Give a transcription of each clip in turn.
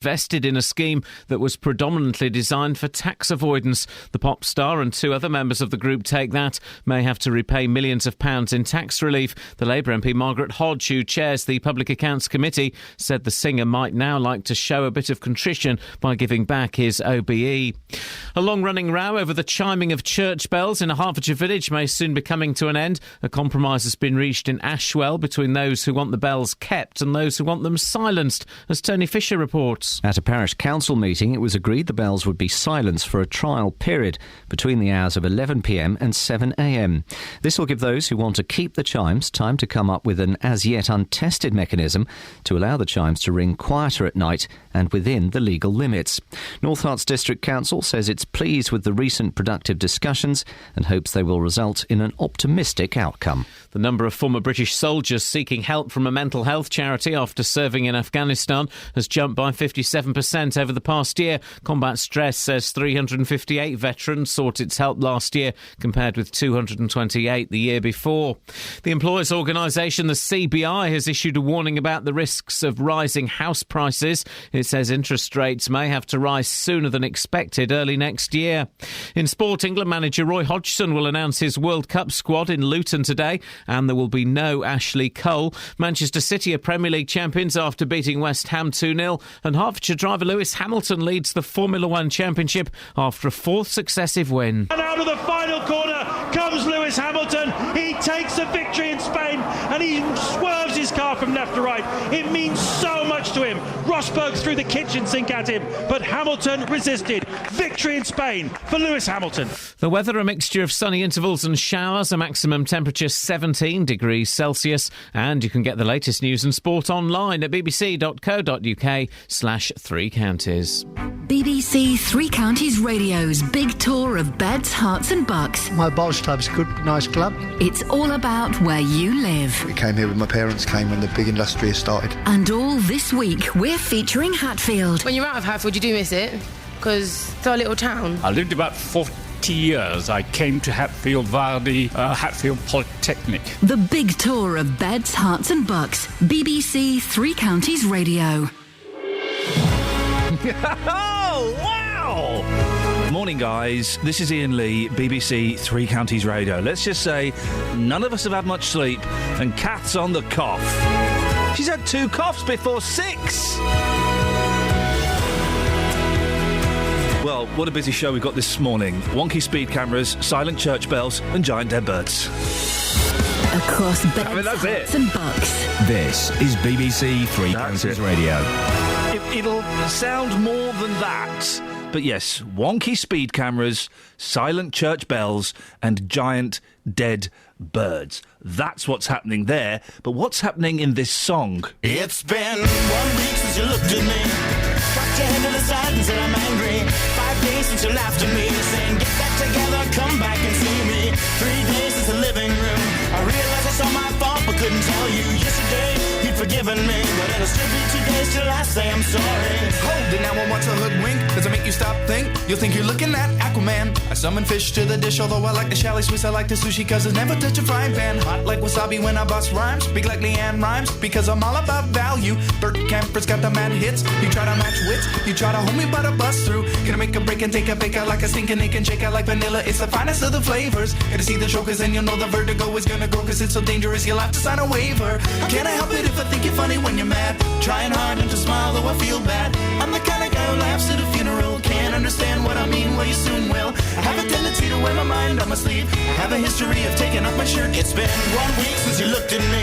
invested in a scheme that was predominantly designed for tax avoidance. The pop star and two other members of the group Take That may have to repay millions of pounds in tax relief. The Labour MP Margaret Hodge, who chairs the Public Accounts Committee, said the singer might now like to show a bit of contrition by giving back his OBE. A long-running row over the chiming of church bells in a Hertfordshire village may soon be coming to an end. A compromise has been reached in Ashwell between those who want the bells kept and those who want them silenced, as Tony Fisher reports. At a parish council meeting, it was agreed the bells would be silenced for a trial period between the hours of 11 p.m. and 7 a.m. This will give those who want to keep the chimes time to come up with an as-yet untested mechanism to allow the chimes to ring quieter at night and within the legal limits. North Herts District Council says it's pleased with the recent productive discussions and hopes they will result in an optimistic outcome. The number of former British soldiers seeking help from a mental health charity after serving in Afghanistan has jumped by 57% over the past year. Combat Stress says 358 veterans sought its help last year, compared with 228 the year before. The employers' organisation, the CBI, has issued a warning about the risks of rising house prices. It says interest rates may have to rise sooner than expected early next year. In sport, England manager Roy Hodgson will announce his World Cup squad in Luton today, and there will be no Ashley Cole. Manchester City are Premier League champions after beating West Ham 2-0, and Hertfordshire driver Lewis Hamilton leads the Formula One Championship after a fourth successive win. And out of the final corner comes Lewis Hamilton. He takes a victory in Spain and he swerves his car from left to right. It means so much to him. Rosberg threw the kitchen sink at him, but Hamilton resisted. Victory in Spain for Lewis Hamilton. The weather, a mixture of sunny intervals and showers, a maximum temperature 17 degrees Celsius, and you can get the latest news and sport online at bbc.co.uk/Three Counties. BBC Three Counties Radio's big tour of beds, hearts and bucks. My bowls club's a good, nice club. It's all about where you live. We came here with my parents, came when the big industry started. And all this week, we're featuring Hatfield. When you're out of Hatfield, you do miss it, because it's our little town. I lived about 40 years. I came to Hatfield via the Hatfield Polytechnic. The big tour of beds, hearts and bucks. BBC Three Counties Radio. Oh, wow! Morning, guys. This is Iain Lee, BBC Three Counties Radio. Let's just say none of us have had much sleep, and Kath's on the cough. She's had 2 coughs before 6. Well, what a busy show we've got this morning. Wonky speed cameras, silent church bells, and giant dead birds. Across beds, hearts and bucks. This is BBC Three Counties Radio. It'll sound more than that. But yes, wonky speed cameras, silent church bells, and giant dead birds. That's what's happening there. But what's happening in this song? It's been 1 week since you looked at me. Cocked your head to the side and said I'm angry. 5 days since you laughed at me, saying get back together, come back and see me. 3 days since the living room. I realized I saw my fault but couldn't tell you. Yesterday you'd forgiven me, but it'll still be 2 days till I say I'm sorry. Hold it now, I want to hoodwink. Does it make you stop, think? You'll think you're looking at Aquaman. I summon fish to the dish, although I like the chalet Swiss. I like the sushi cause it's never touch a frying pan. Hot like wasabi when I bust rhymes. Big like Leanne rhymes because I'm all about value. Bert Camper's got the mad hits. You try to match wits, you try to hold me but I bust through. Gonna make a break and take a bake out like a stinking ache and shake out like vanilla. It's the finest of the flavors. Gonna see the show cause then you'll know the vertigo is gonna grow cause it's so dangerous you'll have to sign a waiver. How can I help it if I think you're funny when you're mad? Trying hard not to smile though I feel bad. I'm the kind of guy who laughs at a funeral. Can't understand what I mean, well you soon will. I have a tendency to wear my mind on my sleeve. I have a history of taking off my shirt. It's been 1 week since you looked at me.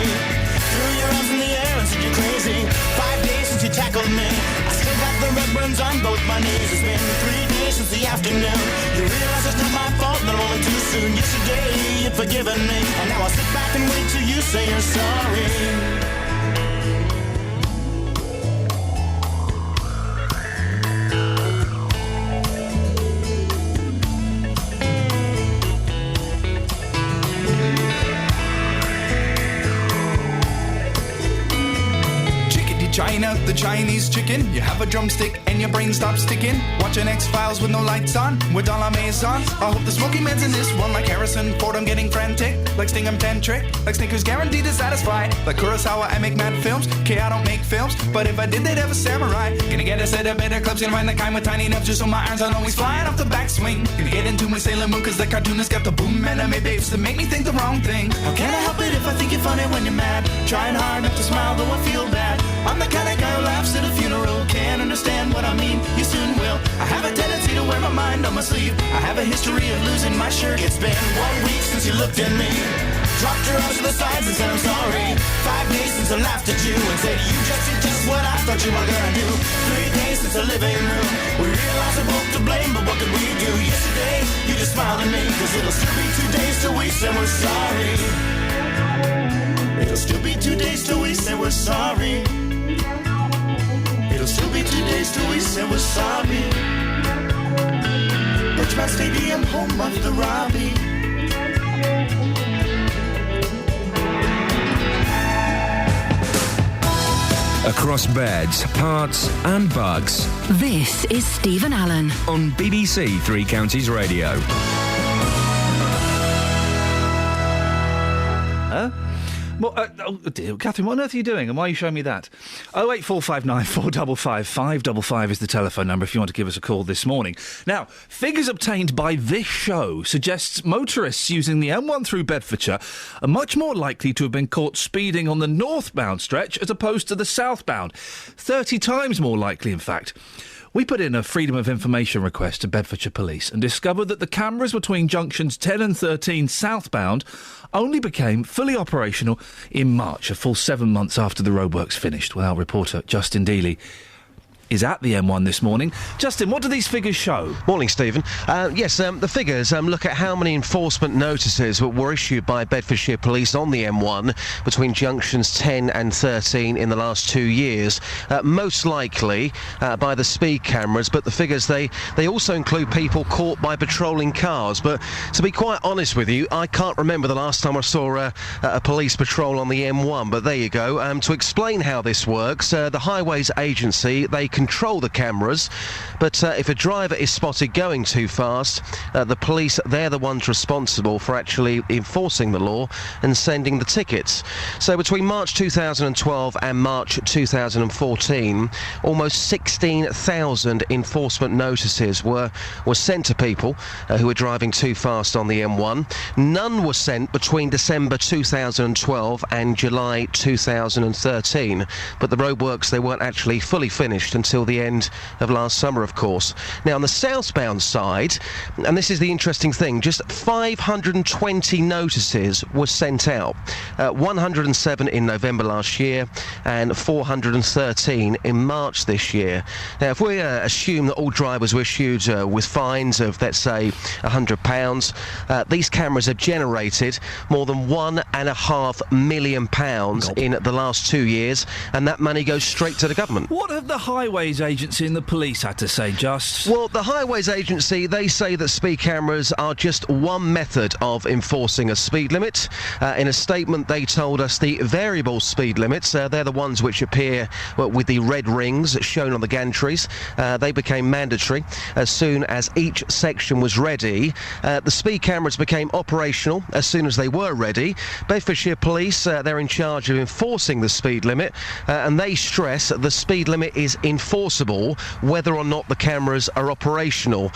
Threw your arms in the air and said you're crazy. 5 days since you tackled me. I still got the red burns on both my knees. It's been 3 days since the afternoon. You realize it's not my fault, but I'm only too soon. Yesterday you'd forgiven me, and now I'll sit back and wait till you say you're sorry. China the Chinese chicken. You have a drumstick and your brain stops sticking. Watching X-Files with no lights on, with all our maisons. I hope the smoky man's in this one like Harrison Ford. I'm getting frantic, like Sting I'm tantric, like Snickers guaranteed to satisfy. Like Kurosawa, I make mad films. Okay, I don't make films, but if I did, they'd have a samurai. Gonna get a set of better clubs, gonna find the kind with tiny nubs just so my irons aren't always flying off the backswing. Gonna get into my Sailor Moon cause the cartoonist got the boom anime babes to make me think the wrong thing. How can I help it if I think you're funny when you're mad? Trying hard not to smile though I feel bad. I'm the kind of guy who laughs at a funeral. Can't understand what I mean, you soon will. I have a tendency to wear my mind on my sleeve. I have a history of losing my shirt. It's been 1 week since you looked at me, dropped your arms to the sides and said I'm sorry. 5 days since I laughed at you and said you just did just what I thought you were gonna do. 3 days since the living room, we realized we're both to blame, but what could we do? Yesterday, you just smiled at me, cause it'll still be 2 days till we say we're sorry. It'll still be 2 days till we say we're sorry. It'll still be 2 days till we say we're sorry. Birchmount Stadium, home of the Robbie. Across beds, parts and bugs. This is Stephen Allen on BBC Three Counties Radio. Huh? Well, oh dear, Catherine, what on earth are you doing and why are you showing me that? 08459 455 555 is the telephone number if you want to give us a call this morning. Now, figures obtained by this show suggests motorists using the M1 through Bedfordshire are much more likely to have been caught speeding on the northbound stretch as opposed to the southbound. 30 times more likely, in fact. We put in a Freedom of Information request to Bedfordshire Police and discovered that the cameras between junctions 10 and 13 southbound only became fully operational in March, a full 7 months after the roadworks finished. Well, our reporter Justin Dealey is at the M1 this morning. Justin, what do these figures show? Morning, Stephen. The figures look at how many enforcement notices were issued by Bedfordshire Police on the M1 between junctions 10 and 13 in the last 2 years. Most likely by the speed cameras, but the figures, they also include people caught by patrolling cars. But to be quite honest with you, I can't remember the last time I saw a police patrol on the M1, but there you go. To explain how this works, the Highways Agency, they control the cameras, but if a driver is spotted going too fast, the police, they're the ones responsible for actually enforcing the law and sending the tickets. So between March 2012 and March 2014, almost 16,000 enforcement notices were sent to people who were driving too fast on the M1. None were sent between December 2012 and July 2013, but the roadworks, they weren't actually fully finished until the end of last summer, of course. Now, on the southbound side, and this is the interesting thing, just 520 notices were sent out. 107 in November last year and 413 in March this year. Now, if we assume that all drivers were issued with fines of, let's say, £100, these cameras have generated more than £1.5 million in the last 2 years, and that money goes straight to the government. What have the Highways Agency and the police had to say, Just? Well, the Highways Agency, they say that speed cameras are just one method of enforcing a speed limit. In a statement, they told us the variable speed limits, they're the ones which appear with the red rings shown on the gantries. They became mandatory as soon as each section was ready. The speed cameras became operational as soon as they were ready. Bedfordshire Police, they're in charge of enforcing the speed limit, and they stress the speed limit is enforceable whether or not the cameras are operational.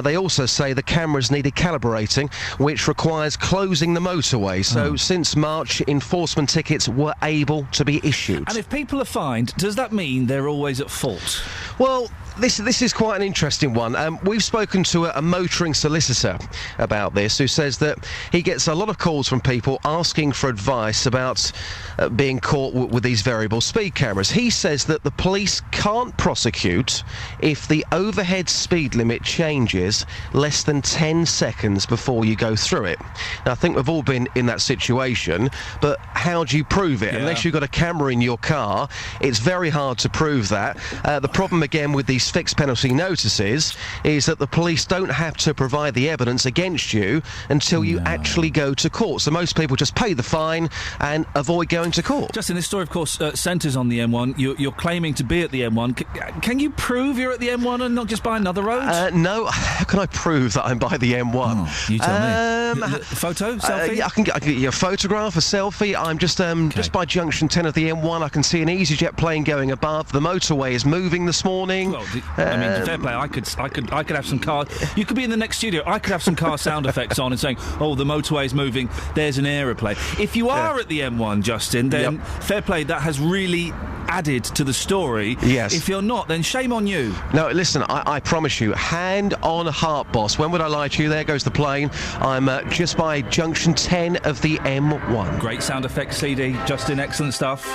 They also say the cameras needed calibrating, which requires closing the motorway. So since March, enforcement tickets were able to be issued. And if people are fined, does that mean they're always at fault? Well, this is quite an interesting one. We've spoken to a motoring solicitor about this, who says that he gets a lot of calls from people asking for advice about being caught with these variable speed cameras. He says that the police can't prosecute if the overhead speed limit changes less than 10 seconds before you go through it. Now, I think we've all been in that situation, but how do you prove it? Yeah. Unless you've got a camera in your car, it's very hard to prove that. The problem again with these these fixed penalty notices is that the police don't have to provide the evidence against you until you actually go to court. So most people just pay the fine and avoid going to court. Justin, this story, of course, centres on the M1. You're claiming to be at the M1. Can you prove you're at the M1 and not just by another road? No. How can I prove that I'm by the M1? Oh, you tell me. Photo? Selfie? Yeah, I can get you a photograph, a selfie. I'm just by junction 10 of the M1. I can see an EasyJet plane going above. The motorway is moving this morning. Well, I mean, fair play. I could have some car. You could be in the next studio. I could have some car sound effects on and saying, "Oh, the motorway is moving. There's an aeroplane." If you are at the M1, Justin, then fair play. That has really added to the story. Yes. If you're not, then shame on you. No, listen. I promise you, hand on heart, boss. When would I lie to you? There goes the plane. I'm just by junction 10 of the M1. Great sound effects CD, Justin. Excellent stuff.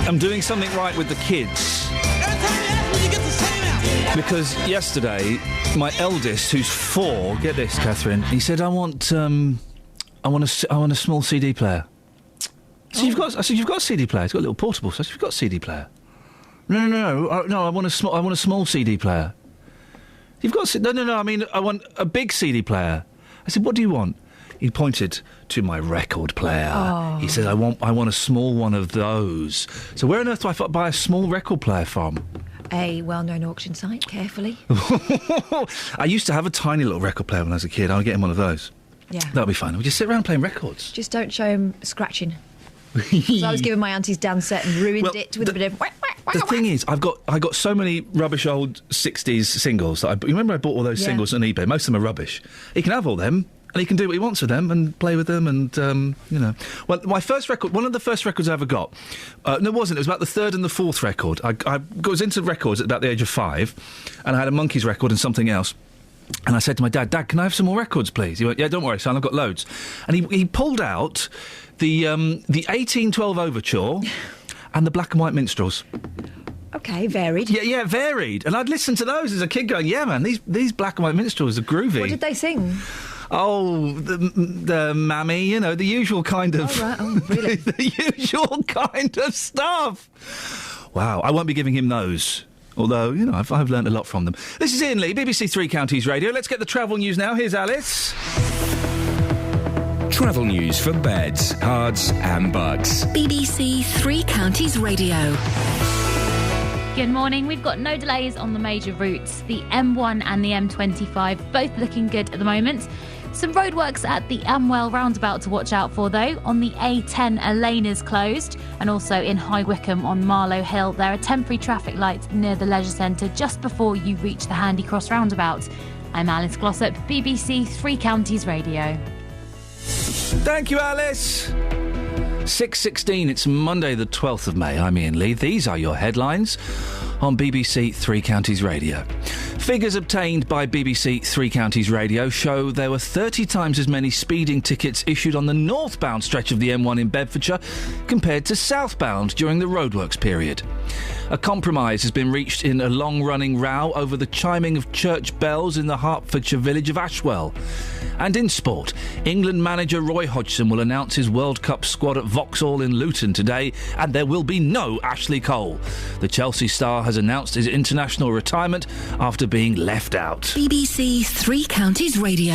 I'm doing something right with the kids. Because yesterday, my eldest, who's 4, get this, Catherine, he said, I want a small CD player. So I said, you've got a CD player. It's got a little portable. So I said, you've got a CD player. No. I want a small CD player. You've got no. I mean, I want a big CD player. I said, what do you want? He pointed to my record player. Oh. He said, I want a small one of those. So where on earth do I buy a small record player from? A well-known auction site, carefully. I used to have a tiny little record player when I was a kid. I'll get him one of those. Yeah. That'll be fine. We'll just sit around playing records. Just don't show him scratching. So I was giving my auntie's dance set and ruined it with a bit of... The thing is, I got so many rubbish old 60s singles. That remember I bought all those singles on eBay? Most of them are rubbish. He can have all them. And he can do what he wants with them and play with them and, Well, my first record, one of the first records I ever got, no, it wasn't. It was about the third and the fourth record. I was into records at about the age of 5, and I had a Monkees record and something else. And I said to my dad, can I have some more records, please? He went, yeah, don't worry, son, I've got loads. And he pulled out the 1812 Overture and the Black and White Minstrels. OK, varied. Yeah, varied. And I'd listen to those as a kid going, yeah, man, these Black and White Minstrels are groovy. What did they sing? Oh, the mammy, the usual kind of... Oh, right. Oh, really? The usual kind of stuff. Wow, I won't be giving him those. Although, I've learned a lot from them. This is Iain Lee, BBC Three Counties Radio. Let's get the travel news now. Here's Alice. Travel news for beds, cards and bugs. BBC Three Counties Radio. Good morning. We've got no delays on the major routes. The M1 and the M25 both looking good at the moment. Some roadworks at the Amwell roundabout to watch out for, though. On the A10, a lane is closed. And also in High Wycombe on Marlow Hill, there are temporary traffic lights near the leisure centre just before you reach the Handy Cross roundabout. I'm Alice Glossop, BBC Three Counties Radio. Thank you, Alice. 6:16, it's Monday the 12th of May. I'm Iain Lee. These are your headlines on BBC Three Counties Radio. Figures obtained by BBC Three Counties Radio show there were 30 times as many speeding tickets issued on the northbound stretch of the M1 in Bedfordshire compared to southbound during the roadworks period. A compromise has been reached in a long-running row over the chiming of church bells in the Hertfordshire village of Ashwell. And in sport, England manager Roy Hodgson will announce his World Cup squad at Vauxhall in Luton today, and there will be no Ashley Cole. The Chelsea star has announced his international retirement after being left out. BBC Three Counties Radio.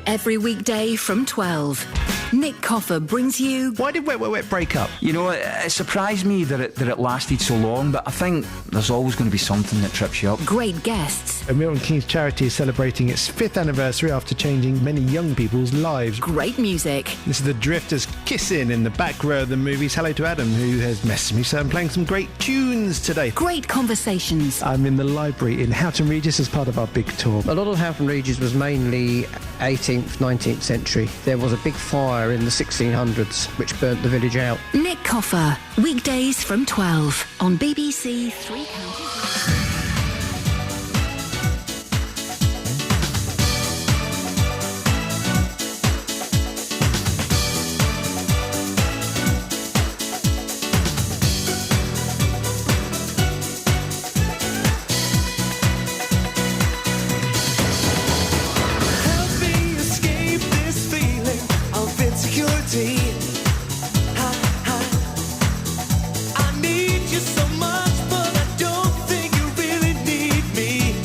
Every weekday from 12, Nick Coffer brings you... Why did Wet Wet Wet break up? You know, it surprised me that it lasted so long, but I think there's always going to be something that trips you up. Great guests. Milton Keynes Charity is celebrating its 5th anniversary after changing many young people's lives. Great music. This is the Drifters kissing in the back row of the movies. Hello to Adam, who has messaged me, so I'm playing some great tunes today. Great conversations. I'm in the library in Houghton Regis as part of our big tour. A lot of Houghton Regis was mainly 18th, 19th century. There was a big fire in the 1600s which burnt the village out. Nick Coffer, weekdays from 12 on BBC Three Counties. I need you so much, but I don't think you really need me.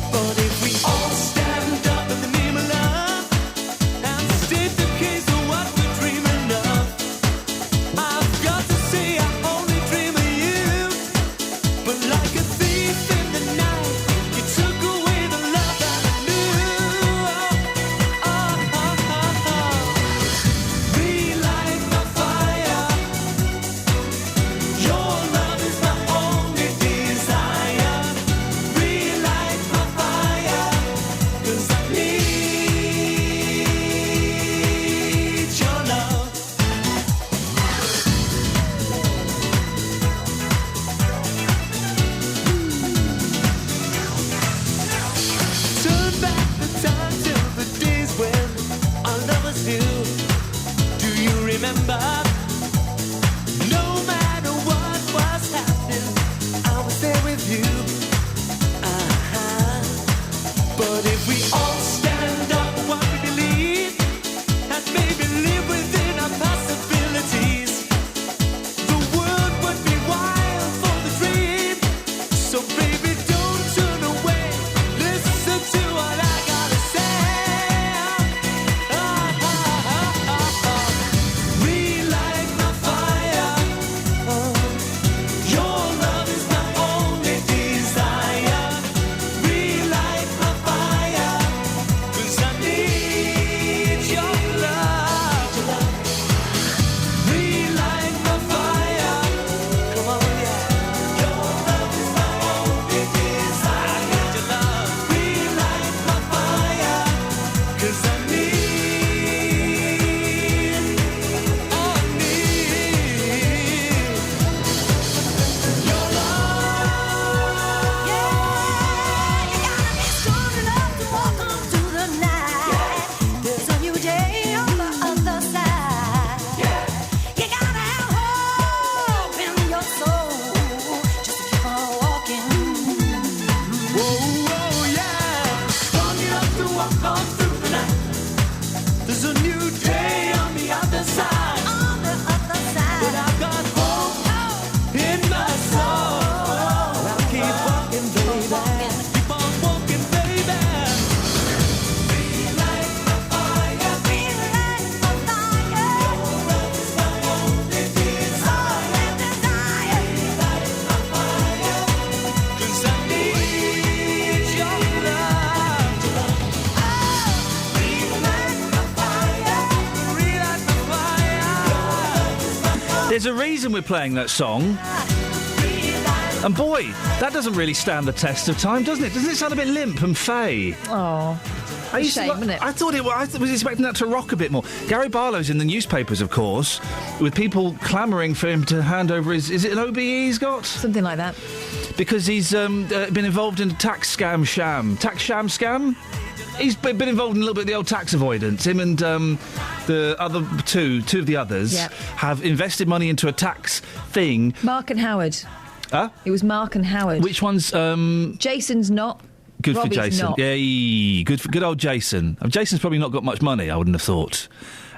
But if we all stand up in the name of love and state the case of what we're dreaming of, I've got to say I only dream of you. But like a thief in the night, you took away the love that I knew. Relight my fire. Your love is my only desire. Relight my fire, 'cause I need your love. Turn back the time till the days when our lovers knew. Do you remember? No matter what was happening, I was there with you. But if we all stand up for what we believe and maybe live within our possibilities, the world would be wild for the dream. So baby, don't turn away. Listen to what I gotta say. Relight my fire. Your love is my only desire. Relight my fire, 'cause I need your love. Relight my fire. Come on, yeah. Your love is my only desire. I need your love. Relight my fire, 'cause I need your love. You gotta be strong enough to walk on through the night. There's a new day on the other side. You gotta have hope in your soul just to keep on walking. Whoa, yeah. Strong enough to walk on through the night. There's a new day on the other side. On the other side. But I've got hope in my soul. I'll keep walking, baby. Keep on walking, baby. Relight my There's a reason we're playing that song. And boy, that doesn't really stand the test of time, doesn't it? Doesn't it sound a bit limp and fey? Oh, shame, isn't it? I thought I was expecting that to rock a bit more. Gary Barlow's in the newspapers, of course, with people clamouring for him to hand over his... Is it an OBE he's got? Something like that. Because he's been involved in a tax scam. He's been involved in a little bit of the old tax avoidance. Him and the other two of the others have invested money into a tax thing. Mark and Howard. Huh? It was Mark and Howard. Which one's... Jason's not. Good Robbie's for Jason. not. Yeah, good old Jason. Jason's probably not got much money, I wouldn't have thought.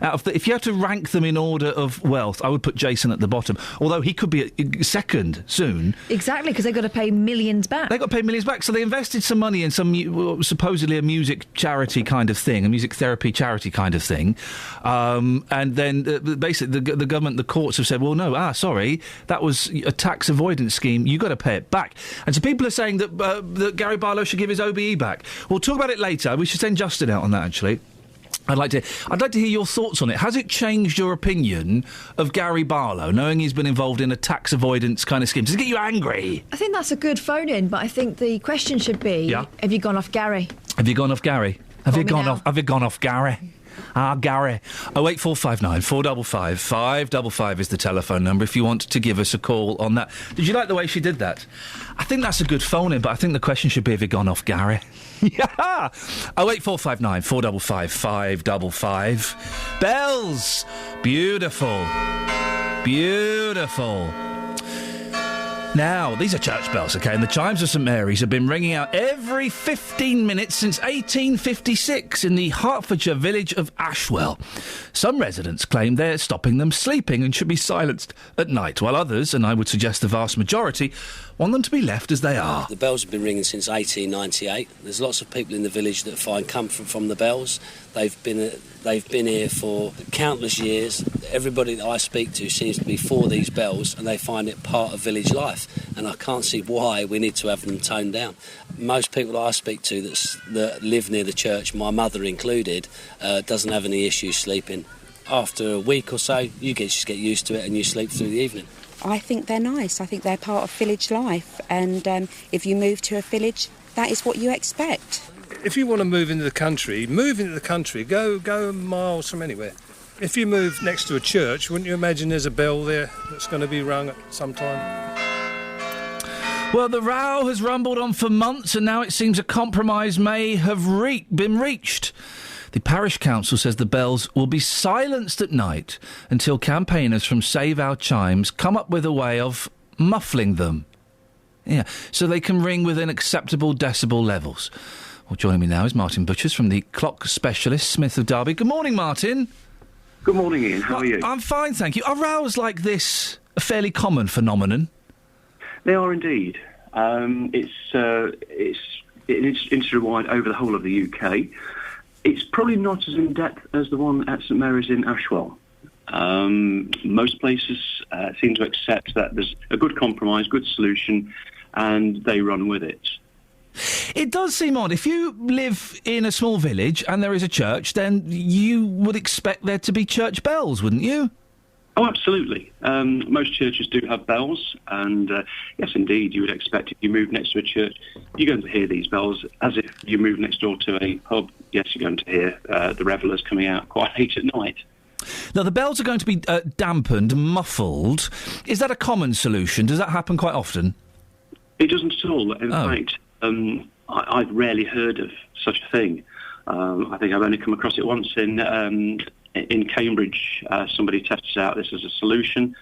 If you had to rank them in order of wealth, I would put Jason at the bottom. Although he could be second soon. Exactly, because they've got to pay millions back. They've got to pay millions back, so they invested some money in some supposedly a music charity kind of thing, a music therapy charity kind of thing. And then basically the government, the courts have said, well, no, sorry, that was a tax avoidance scheme. You've got to pay it back. And so people are saying that Gary Barlow should give his OBE back. We'll talk about it later. We should send Justin out on that, actually. I'd like to hear your thoughts on it. Has it changed your opinion of Gary Barlow, knowing he's been involved in a tax avoidance kind of scheme? Does it get you angry? I think that's a good phone-in, but I think the question should be, have you gone off Gary? Have you gone off Gary? Have you gone off Gary? Gary. 08459 455 555 is the telephone number if you want to give us a call on that. Did you like the way she did that? I think that's a good phone-in, but I think the question should be, have you gone off Gary? Yeah! 08459 455 555. Bells! Beautiful. Beautiful. Now, these are church bells, OK, and the chimes of St Mary's have been ringing out every 15 minutes since 1856 in the Hertfordshire village of Ashwell. Some residents claim they're stopping them sleeping and should be silenced at night, while others, and I would suggest the vast majority, want them to be left as they are. The bells have been ringing since 1898. There's lots of people in the village that find comfort from the bells. They've been here for countless years. Everybody that I speak to seems to be for these bells, and they find it part of village life. And I can't see why we need to have them toned down. Most people that I speak to that live near the church, my mother included, doesn't have any issues sleeping. After a week or so, you just get used to it and you sleep through the evening. I think they're nice. I think they're part of village life. And if you move to a village, that is what you expect. If you want to move into the country, go miles from anywhere. If you move next to a church, wouldn't you imagine there's a bell there that's going to be rung at some time? Well, the row has rumbled on for months, and now it seems a compromise may have been reached. The parish council says the bells will be silenced at night until campaigners from Save Our Chimes come up with a way of muffling them. Yeah, so they can ring within acceptable decibel levels. Well, joining me now is Martin Butchers from the Clock Specialist, Smith of Derby. Good morning, Martin. Good morning, Ian. How are you? I'm fine, thank you. Are rows like this a fairly common phenomenon? They are indeed. It's industry-wide over the whole of the UK. It's probably not as in-depth as the one at St Mary's in Ashwell. Most places seem to accept that there's a good compromise, good solution, and they run with it. It does seem odd. If you live in a small village and there is a church, then you would expect there to be church bells, wouldn't you? Oh, absolutely. Most churches do have bells, and yes, indeed, you would expect if you move next to a church, you're going to hear these bells, as if you move next door to a pub. Yes, you're going to hear the revellers coming out quite late at night. Now, the bells are going to be dampened, muffled. Is that a common solution? Does that happen quite often? It doesn't at all. In fact, I've rarely heard of such a thing. I think I've only come across it once in Cambridge. Somebody tested out this as a solution.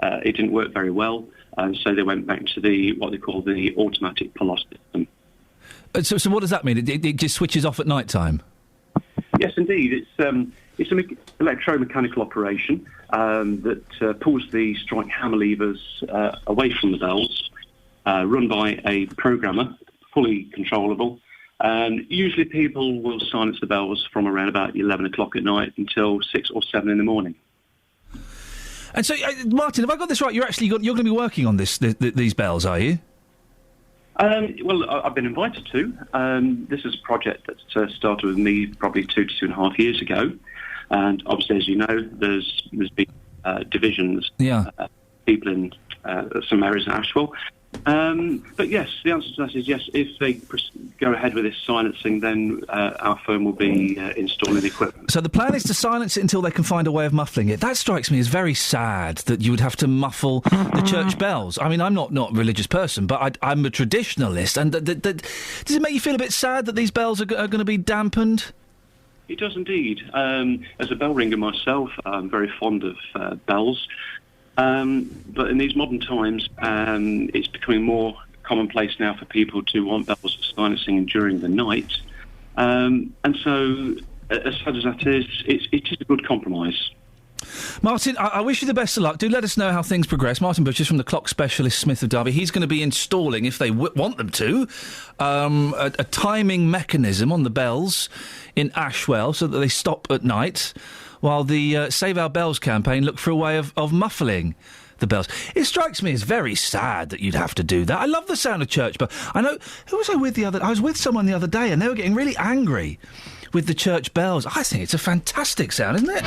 It didn't work very well, and so they went back to what they call the automatic pull-off system. So what does that mean? It just switches off at night time? Yes, indeed. It's an electromechanical operation that pulls the strike hammer levers away from the bells, run by a programmer, fully controllable. And usually people will silence the bells from around about 11 o'clock at night until 6 or 7 in the morning. And so, Martin, have I got this right? You're going to be working on these bells, are you? Well, I've been invited to. This is a project that started with me probably 2 to 2.5 years ago. And obviously, as you know, there's been divisions. Yeah. People in some areas in Ashwell. But yes, the answer to that is yes. If they go ahead with this silencing, then our firm will be installing the equipment. So the plan is to silence it until they can find a way of muffling it. That strikes me as very sad, that you would have to muffle the church bells. I mean, I'm not a religious person, but I'm a traditionalist. And does it make you feel a bit sad that these bells are going to be dampened? It does indeed. As a bell ringer myself, I'm very fond of bells. But in these modern times, it's becoming more commonplace now for people to want bells silencing during the night. And so, as sad as that is, it is a good compromise. Martin, I wish you the best of luck. Do let us know how things progress. Martin Butchers from the clock specialist Smith of Derby. He's going to be installing, if they want them to, a timing mechanism on the bells in Ashwell so that they stop at night, while the Save Our Bells campaign look for a way of muffling the bells. It strikes me as very sad that you'd have to do that. I love the sound of church bells. I know, who was I with the other... I was with someone the other day and they were getting really angry with the church bells. I think it's a fantastic sound, isn't it?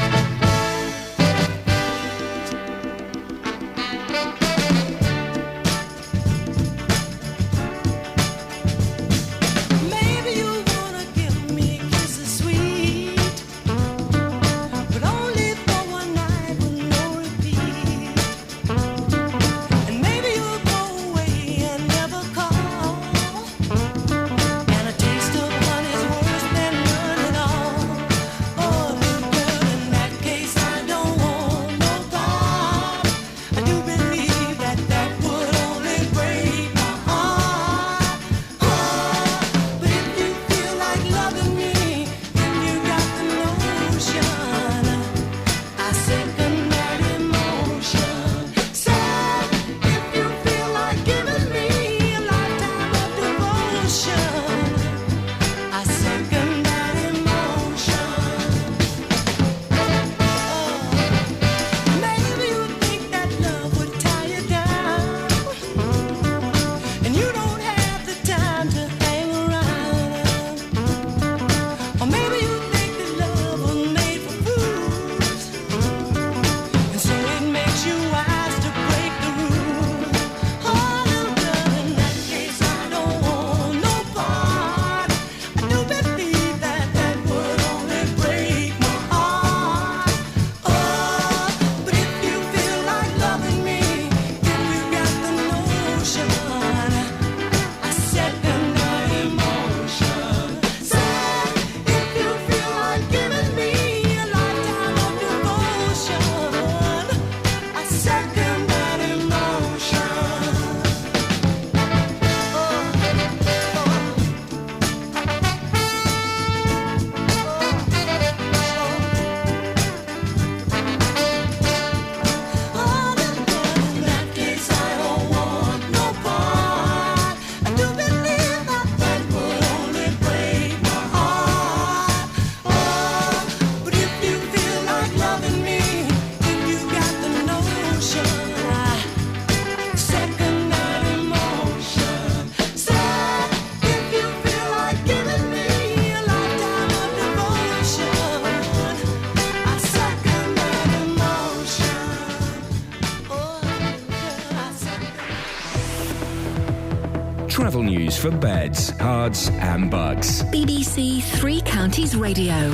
Travel news for beds, cards and bugs. BBC Three Counties Radio.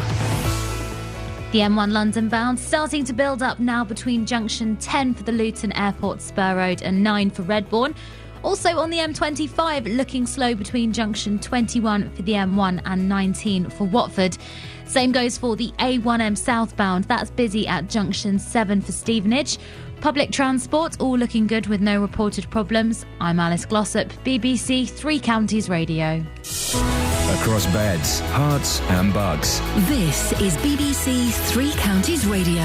The M1 London bound starting to build up now between junction 10 for the Luton Airport Spur Road and 9 for Redbourne. Also on the M25, looking slow between junction 21 for the M1 and 19 for Watford. Same goes for the A1M southbound. That's busy at junction 7 for Stevenage. Public transport all looking good with no reported problems. I'm Alice Glossop, BBC Three Counties Radio. Across beds, hearts and bugs. This is BBC Three Counties Radio.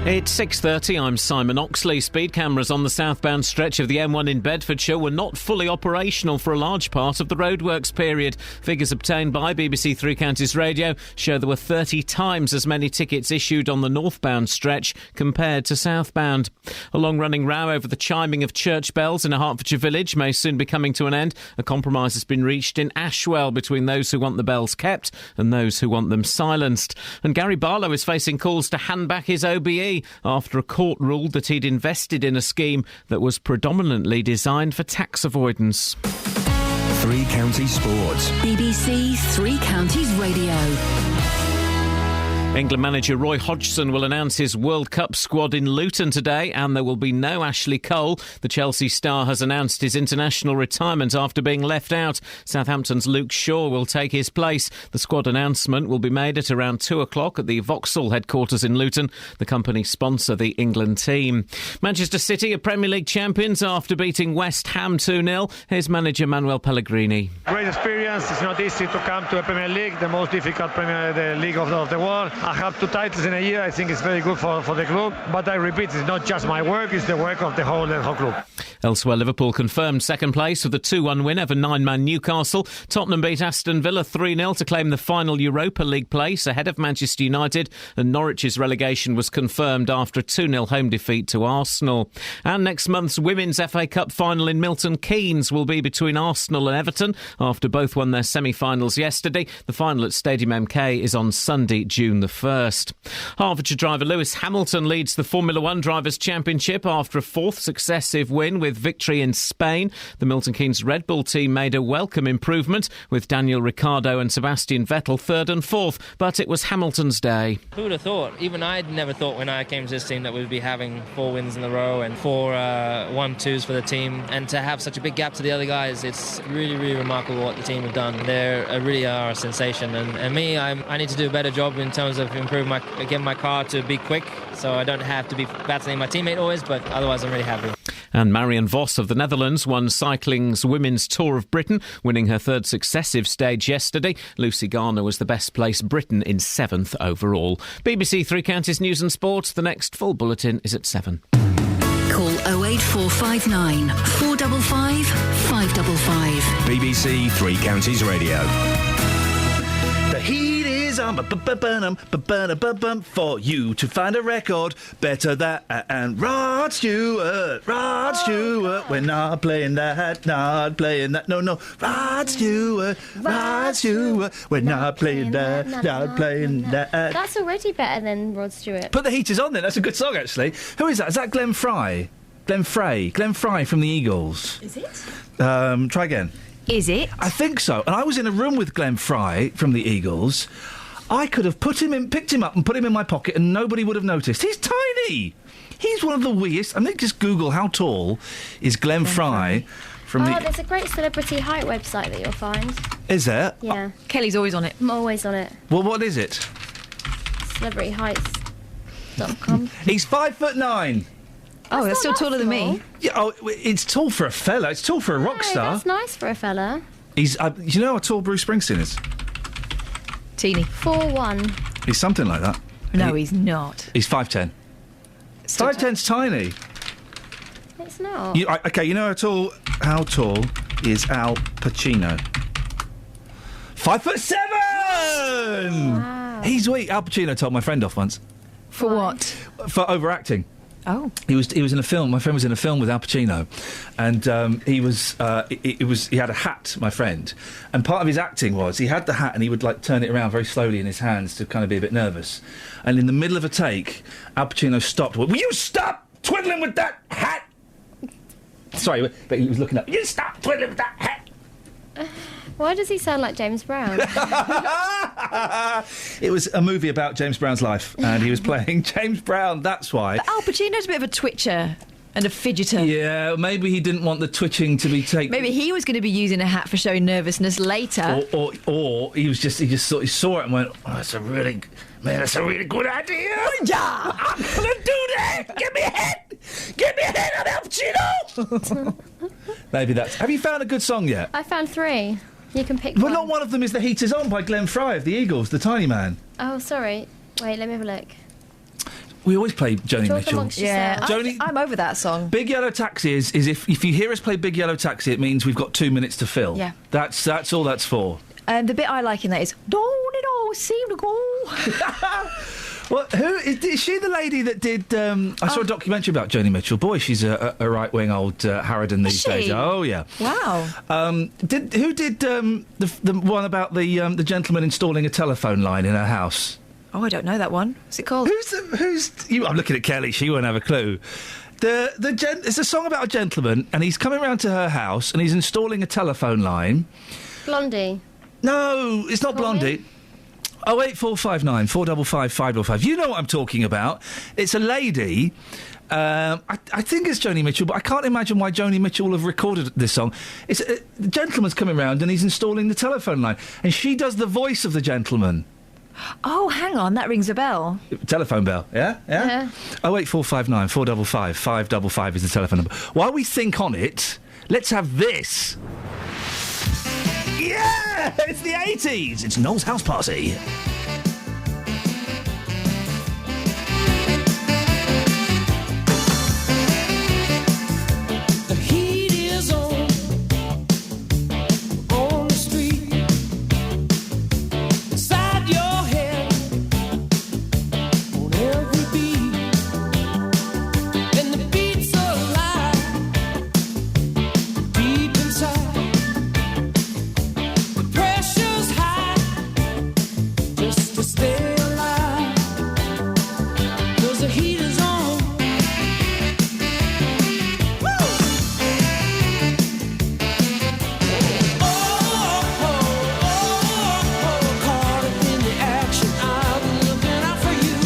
It's 6:30, I'm Simon Oxley. Speed cameras on the southbound stretch of the M1 in Bedfordshire were not fully operational for a large part of the roadworks period. Figures obtained by BBC Three Counties Radio show there were 30 times as many tickets issued on the northbound stretch compared to southbound. A long-running row over the chiming of church bells in a Hertfordshire village may soon be coming to an end. A compromise has been reached in Ashwell between those who want the bells kept and those who want them silenced. And Gary Barlow is facing calls to hand back his OBE after a court ruled that he'd invested in a scheme that was predominantly designed for tax avoidance. Three Counties Sports. BBC Three Counties Radio. England manager Roy Hodgson will announce his World Cup squad in Luton today, and there will be no Ashley Cole. The Chelsea star has announced his international retirement after being left out. Southampton's Luke Shaw will take his place. The squad announcement will be made at around 2 o'clock at the Vauxhall headquarters in Luton. The company sponsor the England team. Manchester City are Premier League champions after beating West Ham 2-0. Here's manager Manuel Pellegrini. Great experience. It's not easy to come to a Premier League, the most difficult Premier League of the world. I have 2 titles in a year. I think it's very good for the club. But I repeat, it's not just my work, it's the work of the whole club. Elsewhere, Liverpool confirmed second place with a 2-1 win over 9-man Newcastle. Tottenham beat Aston Villa 3-0 to claim the final Europa League place ahead of Manchester United. And Norwich's relegation was confirmed after a 2-0 home defeat to Arsenal. And next month's Women's FA Cup final in Milton Keynes will be between Arsenal and Everton after both won their semi-finals yesterday. The final at Stadium MK is on Sunday, June the 1st. Hertfordshire driver Lewis Hamilton leads the Formula One Drivers' Championship after a 4th successive win with victory in Spain. The Milton Keynes Red Bull team made a welcome improvement with Daniel Ricciardo and Sebastian Vettel 3rd and 4th, but it was Hamilton's day. Who would have thought? Even I'd never thought when I came to this team that we'd be having 4 wins in a row and 4 1-2s for the team, and to have such a big gap to the other guys. It's really, really remarkable what the team have done. They really are a sensation, and me, I need to do a better job in terms of improving getting my car to be quick, so I don't have to be battling my teammate always, but otherwise I'm really happy. And Marianne Vos of the Netherlands won cycling's Women's Tour of Britain, winning her 3rd successive stage yesterday. Lucy Garner was the best placed Briton in 7th overall. BBC Three Counties News and Sport. The next full bulletin is at 7. Call 08459 455 555. BBC Three Counties Radio. The heat is on for you to find a record better than Rod Stewart. We're not playing that, not playing that. No, Rod Stewart. We're not playing that, not playing that. That's already better than Rod Stewart. Put the heaters on then. That's a good song, actually. Who is that? Is that Glenn Fry? Glenn Fry from the Eagles. Is it? Try again. Is it? I think so. And I was in a room with Glenn Fry from the Eagles. I could have picked him up and put him in my pocket and nobody would have noticed. He's tiny. He's one of the weeest. I think just Google how tall is Glenn Fry from the... there's a great celebrity height website that you'll find. Is there? Yeah. Kelly's always on it. I'm always on it. Well, what is it? CelebrityHeights.com. He's 5'9". Oh, that's still taller than me. Yeah, it's tall for a fella. It's tall for a rock star. That's nice for a fella. He's... you know how tall Bruce Springsteen is? Teeny. 4'1". He's something like that. No, he's not. He's 5'10". 5'10's tiny. It's not. Okay, you know how tall is Al Pacino? 5'7". Wow. He's weak. Al Pacino told my friend off once. For what? For overacting. Oh. He was in a film. My friend was in a film with Al Pacino, and he had a hat. My friend, and part of his acting was he had the hat and he would like turn it around very slowly in his hands to kind of be a bit nervous. And in the middle of a take, Al Pacino stopped. Will you stop twiddling with that hat? Sorry, but he was looking up. You stop twiddling with that hat. Why does he sound like James Brown? It was a movie about James Brown's life, and he was playing James Brown, that's why. But Al Pacino's a bit of a twitcher and a fidgeter. Yeah, maybe he didn't want the twitching to be taken... Maybe he was going to be using a hat for showing nervousness later. Or he saw it and went, oh, that's a really good idea. Yeah! I'm going to do that! Give me a hat! Give me a hat on Al Pacino! Maybe that's... Have you found a good song yet? I found 3. You can pick Well, one. not one of them is The Heat Is On by Glenn Fry of the Eagles, the tiny man. Oh, sorry. Wait, let me have a look. We always play Joni Talk Mitchell. amongst yourselves. Joni, I'm over that song. Big Yellow Taxi is if you hear us play Big Yellow Taxi, it means we've got 2 minutes to fill. Yeah. That's all that's for. The bit I like in that is, don't it always seem to go? Well, is she the lady that did... I saw a documentary about Joni Mitchell. Boy, she's a right-wing old harridan these days. Oh, yeah. Wow. Who did the one about the gentleman installing a telephone line in her house? Oh, I don't know that one. What's it called? I'm looking at Kelly. She won't have a clue. It's a song about a gentleman, and he's coming round to her house, and he's installing a telephone line. Blondie. No, it's not Blondie. 08459 455 555. You know what I'm talking about. It's a lady. I think it's Joni Mitchell, but I can't imagine why Joni Mitchell will have recorded this song. The gentleman's coming round and he's installing the telephone line, and she does the voice of the gentleman. Oh, hang on, that rings a bell. Telephone bell, yeah? 08459 455 555 is the telephone number. While we think on it, let's have this. Yeah! It's the 80s! It's Noel's House Party. The heat is on the street. Inside your head, on every beat. And the beat's alive, deep inside. The pressure's high, just to stay alive. 'Cause the heat is on. Caught up in the action, I've been looking out for you.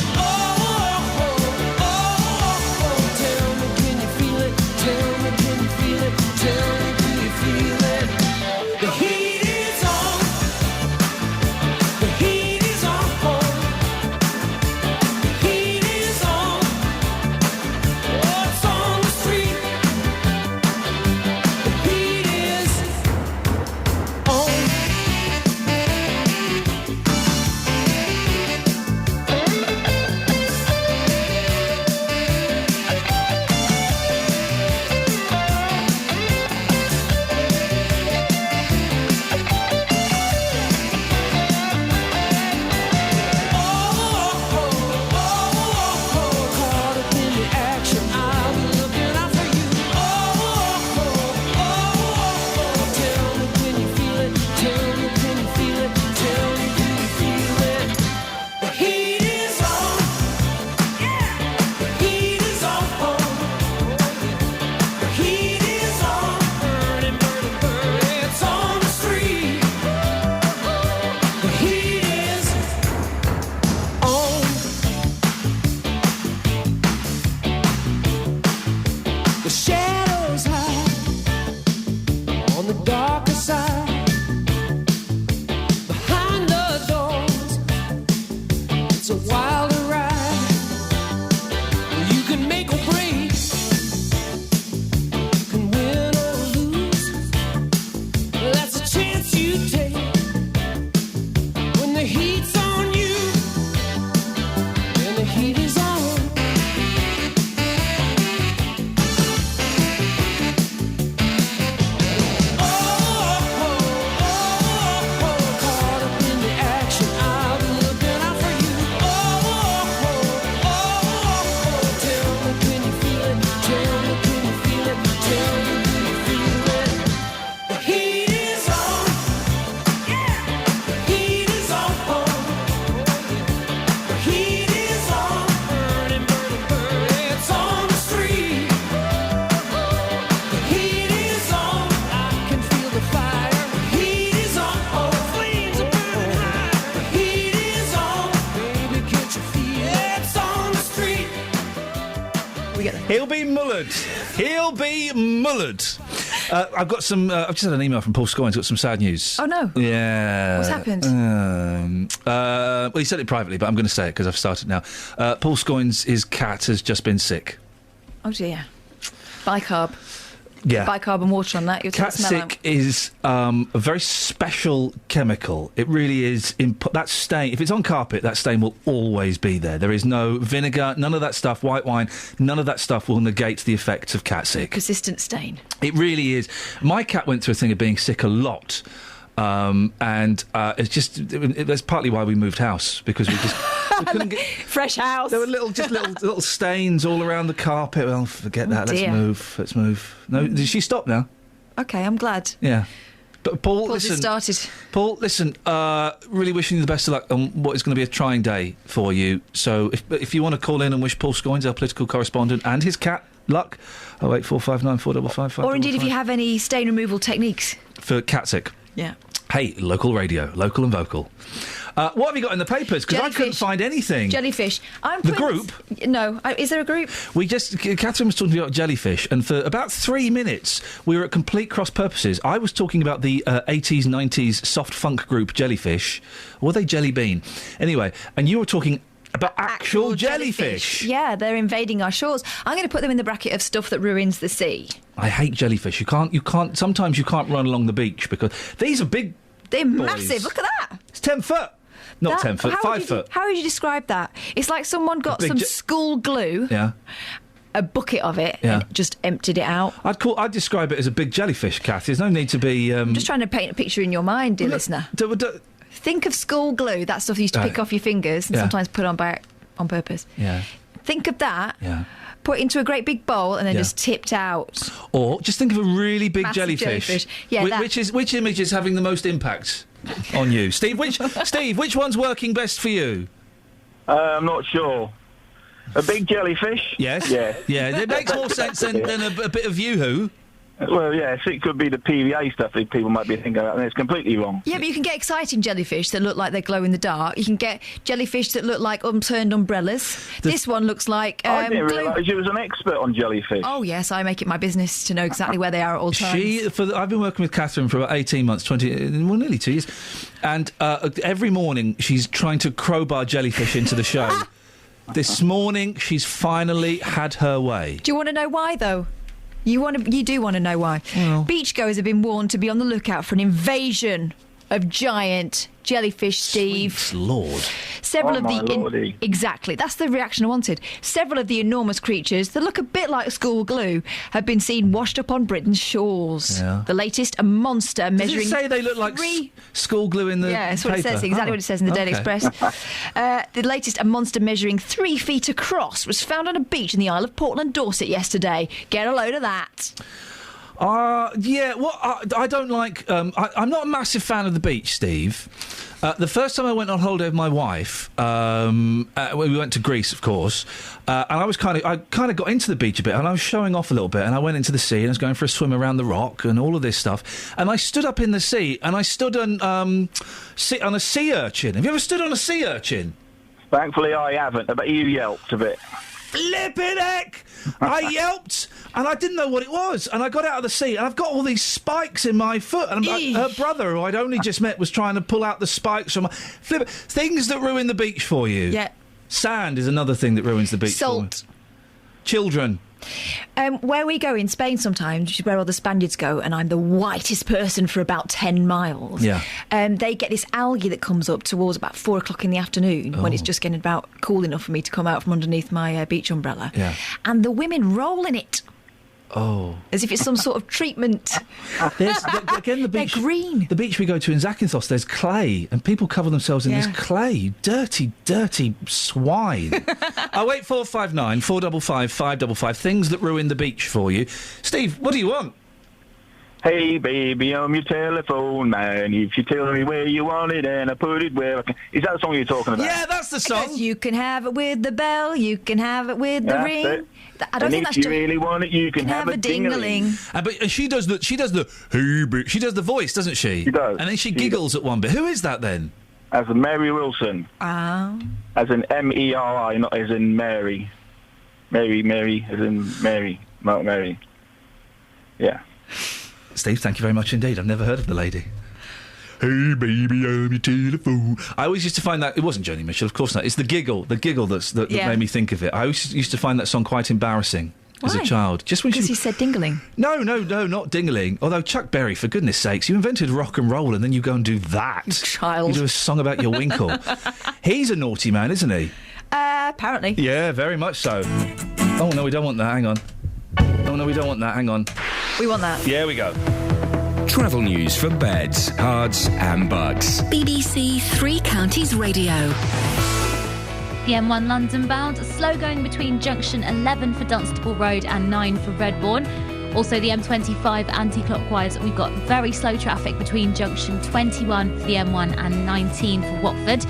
Tell me, can you feel it? Tell me, can you feel it? Tell me, do you feel it? The heat is on. The heat is on. The heat is on. Oh, it's on the street. The heat is on. Caught up in the action, I've been looking out for you. Tell me, can you feel it? Tell me, can you feel it? Tell me, do you feel it? The heat is on. The heat is on. The heat is on. Burning, burning, burning. It's on the street. The heat is on. The shadows hide on the darker side. Behind the doors, it's a wilder ride. You can make or break, you can win or lose. That's a chance you take when the heat's on you, and the heat is on. Caught up in the action, I've been looking out for you. Tell me, can you feel it? Tell me, can you feel it? Tell me, do you feel it? The heat is on. The heat is on. The heat is on. Burning, burning, burning. It's on the street. The heat is on. I can feel the fire. The heat is on. Flames are burning high. The heat is on. Baby, can't you feel it? It's on the street. He'll be mullered. He'll be mullered. I've got some... I've just had an email from Paul Scoyne's got some sad news. Oh, no. Yeah. What's happened? Well, he said it privately, but I'm going to say it because I've started now. Paul Scoyne's, his cat has just been sick. Oh, dear. Bicarb. Yeah. Bicarbon water on that. You'll take the smell out. Catsic is a very special chemical. It really is. That stain, if it's on carpet, that stain will always be there. There is no vinegar, none of that stuff, white wine, none of that stuff will negate the effects of catsic. Persistent stain. It really is. My cat went through a thing of being sick a lot. And it's just that's partly why we moved house, because we couldn't get fresh house. There were little stains all around the carpet. Well, forget that. dear. Let's move. No, did she stop now? Okay, I'm glad. Yeah. But Paul, Paul's listen. just started. Paul, listen. Really wishing you the best of luck on what is going to be a trying day for you. So if you want to call in and wish Paul Scoins, our political correspondent, and his cat luck, 08459 455 Or indeed, if you have any stain removal techniques for catsic. Yeah. Hey, local radio, local and vocal. What have you got in the papers? Because I couldn't find anything. Jellyfish. The group? No. Is there a group? Catherine was talking about jellyfish, and for about 3 minutes we were at complete cross purposes. I was talking about the 80s, 90s soft funk group Jellyfish. Or were they Jelly Bean? Anyway, and you were talking about actual jellyfish. Yeah, they're invading our shores. I'm going to put them in the bracket of stuff that ruins the sea. I hate jellyfish. You can't. Sometimes you can't run along the beach because these are big. They're boys. massive. Look at that. It's 10 foot. Not 10 foot. 5 foot. How would you describe that? It's like someone got some school glue. Yeah. A bucket of it Yeah. and just emptied it out. I'd describe it as a big jellyfish, Kath. There's no need to be. I'm just trying to paint a picture in your mind, dear listener. Think of school glue, that stuff you used to pick off your fingers and Yeah. sometimes put on on purpose. Yeah. Think of that. Yeah. Put it into a great big bowl and then Yeah. just tipped out. Or just think of a really big Massive jellyfish. Yeah, which image is having the most impact on you, Steve? Which one's working best for you? I'm not sure. A big jellyfish? Yes. Yeah. Yeah. It makes more sense than a bit of Yoo-hoo. Well, yes, it could be the PVA stuff that people might be thinking about, and it's completely wrong. Yeah, but you can get exciting jellyfish that look like they glow in the dark. You can get jellyfish that look like unturned umbrellas. This one looks like I didn't glue. realise you was an expert on jellyfish. Oh, yes, I make it my business to know exactly where they are at all times. I've been working with Catherine for about 18 months, nearly 2 years, and every morning she's trying to crowbar jellyfish into the show. This morning, she's finally had her way. Do you want to know why, though? You do want to know why. Beachgoers have been warned to be on the lookout for an invasion of giant jellyfish, Steve. Sweet Lord. Several Oh, of my the lordy. exactly. That's the reaction I wanted. Several of the enormous creatures that look a bit like school glue have been seen washed up on Britain's shores. Yeah. The latest, a monster measuring. Does it say they look like school glue in the Yeah, that's what it paper? says. Exactly what it says in the Daily okay. Express. The latest, a monster measuring 3 feet across, was found on a beach in the Isle of Portland, Dorset yesterday. Get a load of that. Yeah, I don't like... I'm not a massive fan of the beach, Steve. The first time I went on holiday with my wife, we went to Greece, of course, and I kind of got into the beach a bit, and I was showing off a little bit, and I went into the sea, and I was going for a swim around the rock, and all of this stuff, and I stood up in the sea, and I stood on a sea urchin. Have you ever stood on a sea urchin? Thankfully, I haven't. I bet you yelped a bit. Flippin' heck! I yelped, and I didn't know what it was, and I got out of the sea, and I've got all these spikes in my foot, and her brother, who I'd only just met, was trying to pull out the spikes from my... Things that ruin the beach for you. Yeah. Sand is another thing that ruins the beach Salt. for me. Children. Where we go in Spain sometimes, which is where all the Spaniards go, and I'm the whitest person for about 10 miles. Yeah. They get this algae that comes up towards about 4 o'clock in the afternoon when it's just getting about cool enough for me to come out from underneath my beach umbrella. Yeah. And the women roll in it. Oh. As if it's some sort of treatment. Again, the beach... They're green. The beach we go to in Zakynthos, there's clay, and people cover themselves in this clay. You dirty, dirty swine. 08459 455 555. Things that ruin the beach for you. Steve, what do you want? Hey, baby, I'm your telephone man. If you tell me where you want it and I put it where I can... Is that the song you're talking about? Yeah, that's the song. You can have it with the bell, you can have it with the That's ring. it. I don't and think if that's you just... really want it, you can have a ding-a-ling. But she does the she does the voice, doesn't she? She does. And then she giggles at one bit. Who is that then? As in Mary Wilson. Ah. As in M-E-R-I, not as in Mary. Mary, as in Mary, not Mary. Yeah. Steve, thank you very much indeed. I've never heard of the lady. Hey, baby, I'm your telephone. I always used to find that... It wasn't Joni Mitchell, of course not. It's the giggle that made me think of it. I always used to find that song quite embarrassing. as a Why? child. Just when Because he said dingling. No, not dingling. Although Chuck Berry, for goodness sakes, you invented rock and roll and then you go and do that. Child. You do a song about your winkle. He's a naughty man, isn't he? Apparently. Yeah, very much so. Oh, no, we don't want that. Hang on. Oh, no, we don't want that. Hang on. We want that. Yeah, we go. Travel news for beds, cards, and bugs. BBC Three Counties Radio. The M1 London bound, slow going between junction 11 for Dunstable Road and 9 for Redbourne. Also the M25 anti-clockwise, we've got very slow traffic between junction 21 for the M1 and 19 for Watford.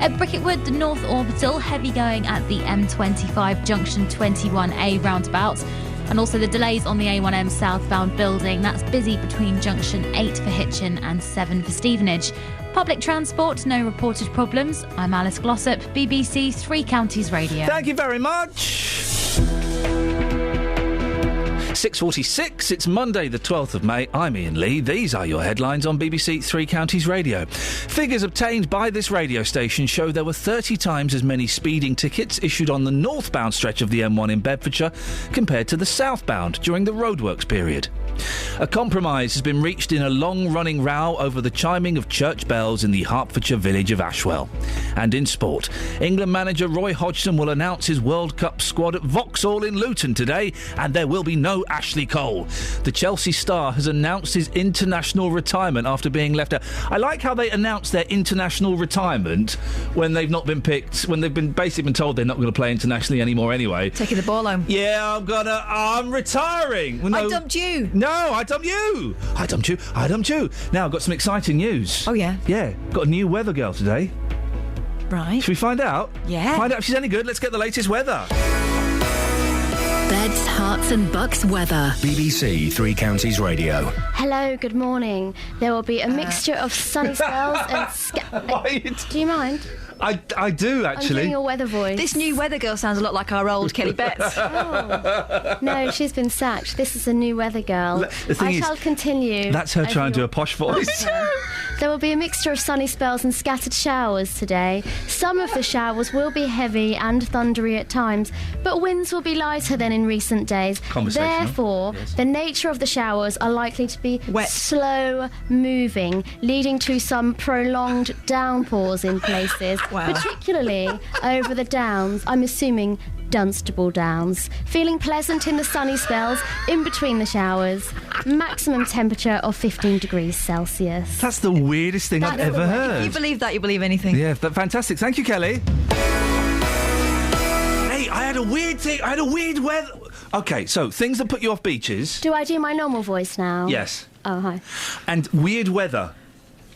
At Bricketwood, the North Orbital, heavy going at the M25 junction 21A roundabout. And also the delays on the A1M southbound building. That's busy between junction 8 for Hitchin and 7 for Stevenage. Public transport, no reported problems. I'm Alice Glossop, BBC Three Counties Radio. Thank you very much. 6:46, it's Monday the 12th of May. I'm Iain Lee. These are your headlines on BBC Three Counties Radio. Figures obtained by this radio station show there were 30 times as many speeding tickets issued on the northbound stretch of the M1 in Bedfordshire compared to the southbound during the roadworks period. A compromise has been reached in a long-running row over the chiming of church bells in the Hertfordshire village of Ashwell. And in sport, England manager Roy Hodgson will announce his World Cup squad at Vauxhall in Luton today, and there will be no Ashley Cole. The Chelsea star has announced his international retirement after being left out. I like how they announce their international retirement when they've not been picked, when they've been basically been told they're not going to play internationally anymore anyway. Taking the ball home. Yeah, I'm retiring. Well, no, I dumped you. No, I dumped you. I dumped you. Now, I've got some exciting news. Oh, yeah? Yeah, got a new weather girl today. Right. Should we find out? Yeah. Find out if she's any good. Let's get the latest weather. Beds, Herts and Bucks weather. BBC Three Counties Radio. Hello, good morning. There will be a mixture of sunny spells and... Do you mind? I do, I'm actually. doing your weather voice. This new weather girl sounds a lot like our old Kelly Betts. No, she's been sacked. This is a new weather girl. The thing I is, shall continue. That's her trying to do a posh voice. There will be a mixture of sunny spells and scattered showers today. Some of the showers will be heavy and thundery at times, but winds will be lighter than in recent days. Conversational. Therefore, Yes. the nature of the showers are likely to be slow moving, leading to some prolonged downpours in places, particularly over the downs. I'm assuming Dunstable Downs. Feeling pleasant in the sunny spells in between the showers. Maximum temperature of 15 degrees Celsius. That's the weirdest thing I've ever heard. If you believe that, you believe anything. Yeah, fantastic. Thank you, Kelly. Hey, I had a weird thing. I had a weird weather. Okay, so things that put you off beaches. Do I do my normal voice now? Yes. Oh, hi. And weird weather.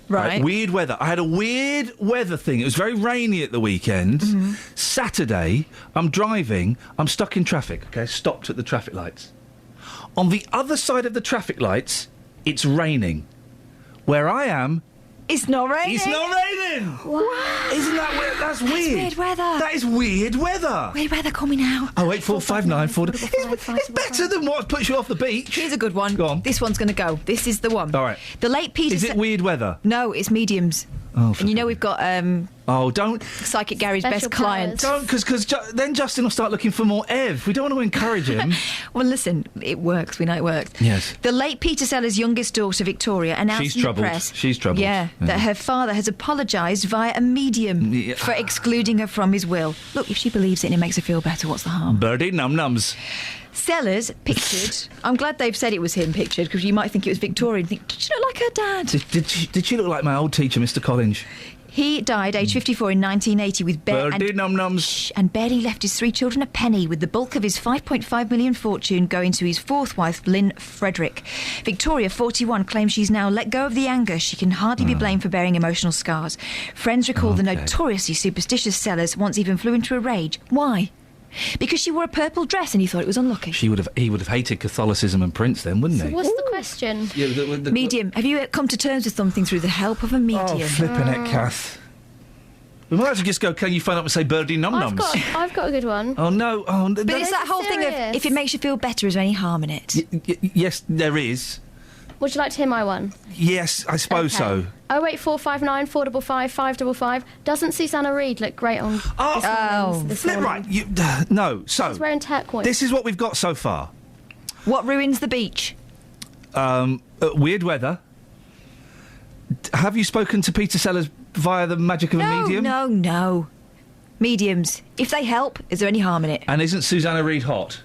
Right. Weird weather. I had a weird weather thing. It was very rainy at the weekend. Mm-hmm. Saturday, I'm driving. I'm stuck in traffic. Okay, stopped at the traffic lights. On the other side of the traffic lights, it's raining. Where I am, it's not raining. It's not raining. What? Isn't that weird? That's weird. Weird weather. That is weird weather. Weird weather. Call me now. 08459 It's better than what puts you off the beach. Here's a good one. Go on. This one's going to go. This is the one. All right. The late Peter. Is it weird weather? No, it's mediums. Oh, and you know we've got oh, don't Psychic Gary's Special best client. Don't, because then Justin will start looking for more Ev. We don't want to encourage him. Well, listen, it works. We know it works. Yes. The late Peter Sellers' youngest daughter, Victoria, announced She's in the troubled. press. She's troubled. Yeah, that her father has apologised via a medium for excluding her from his will. Look, if she believes it and it makes her feel better, what's the harm? Birdie num-nums. Sellers pictured. I'm glad they've said it was him pictured, because you might think it was Victoria and think, did she look like her dad? Did she look like my old teacher, Mr. Collins? He died aged 54 in 1980 with Birdie num-nums. and barely left his three children a penny, with the bulk of his £5.5 million fortune going to his fourth wife, Lynn Frederick. Victoria, 41, claims she's now let go of the anger. She can hardly be blamed for bearing emotional scars. Friends recall the notoriously superstitious Sellers once even flew into a rage. Why? Because she wore a purple dress and he thought it was unlucky. He would have hated Catholicism and Prince then, wouldn't So he? what's the question? Yeah, the medium. Have you come to terms with something through the help of a medium? Oh, flipping it, Kath. We might actually just go, can you phone up and say birdie num-nums? I've got a good one. Oh, no. Oh, But it's that whole thing of, if it makes you feel better, is there any harm in it? yes, there is. Would you like to hear my one? Yes, I suppose so. 08459 455 555. Doesn't Susanna Reid look great on this morning? Right, no. So She's wearing turquoise. this is what we've got so far. What ruins the beach? Weird weather. Have you spoken to Peter Sellers via the magic of a medium? No. Mediums. If they help, is there any harm in it? And isn't Susanna Reid hot?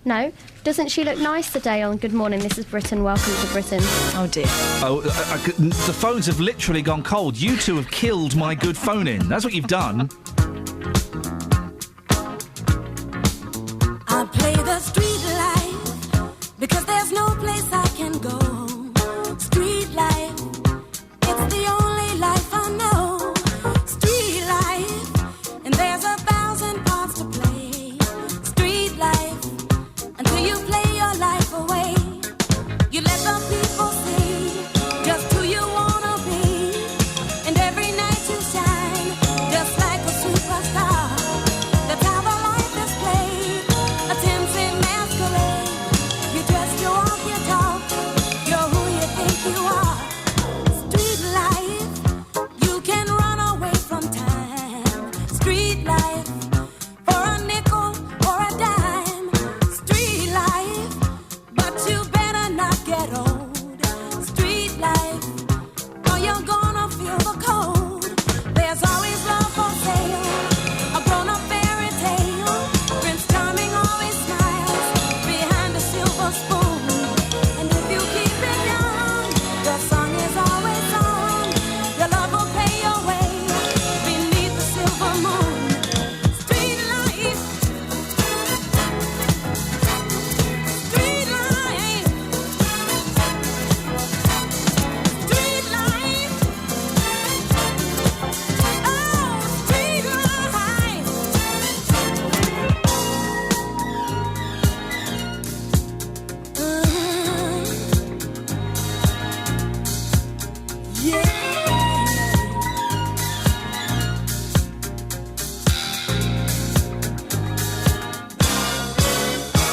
No. Doesn't she look nice today on Good Morning, This is Britain, Welcome to Britain? Oh, dear. The phones have literally gone cold. You two have killed my good phone in. That's what you've done. I play the street life because there's no place I can go. Street life, it's the only life I know. Street life, and there's 1,000 parts to play. Street life, until you play your life away. You let the people see just who you wanna be, and every night you shine just like a superstar. That's how the life is played, a tempting masquerade. You dress, you walk, you talk, you're who you think you are. Street life, you can run away from time. Street life, for a nickel or a dime. Street life, but you better not get old. Street life, or you're gonna feel the cold. There's always love for sale, a grown-up fairy tale. Prince Charming always smiles behind a silver spoon. And if you keep it young, your song is always on. Your love will pay your way beneath the silver moon. Street life, street life, street life. Oh, street life. Yeah.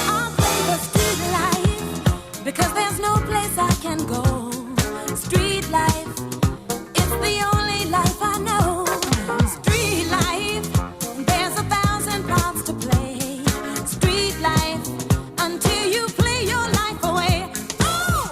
I'll play the street life because there's no place I can go. Street life, it's the only life I know. Street life, there's 1,000 parts to play. Street life, until you play your life away. Oh!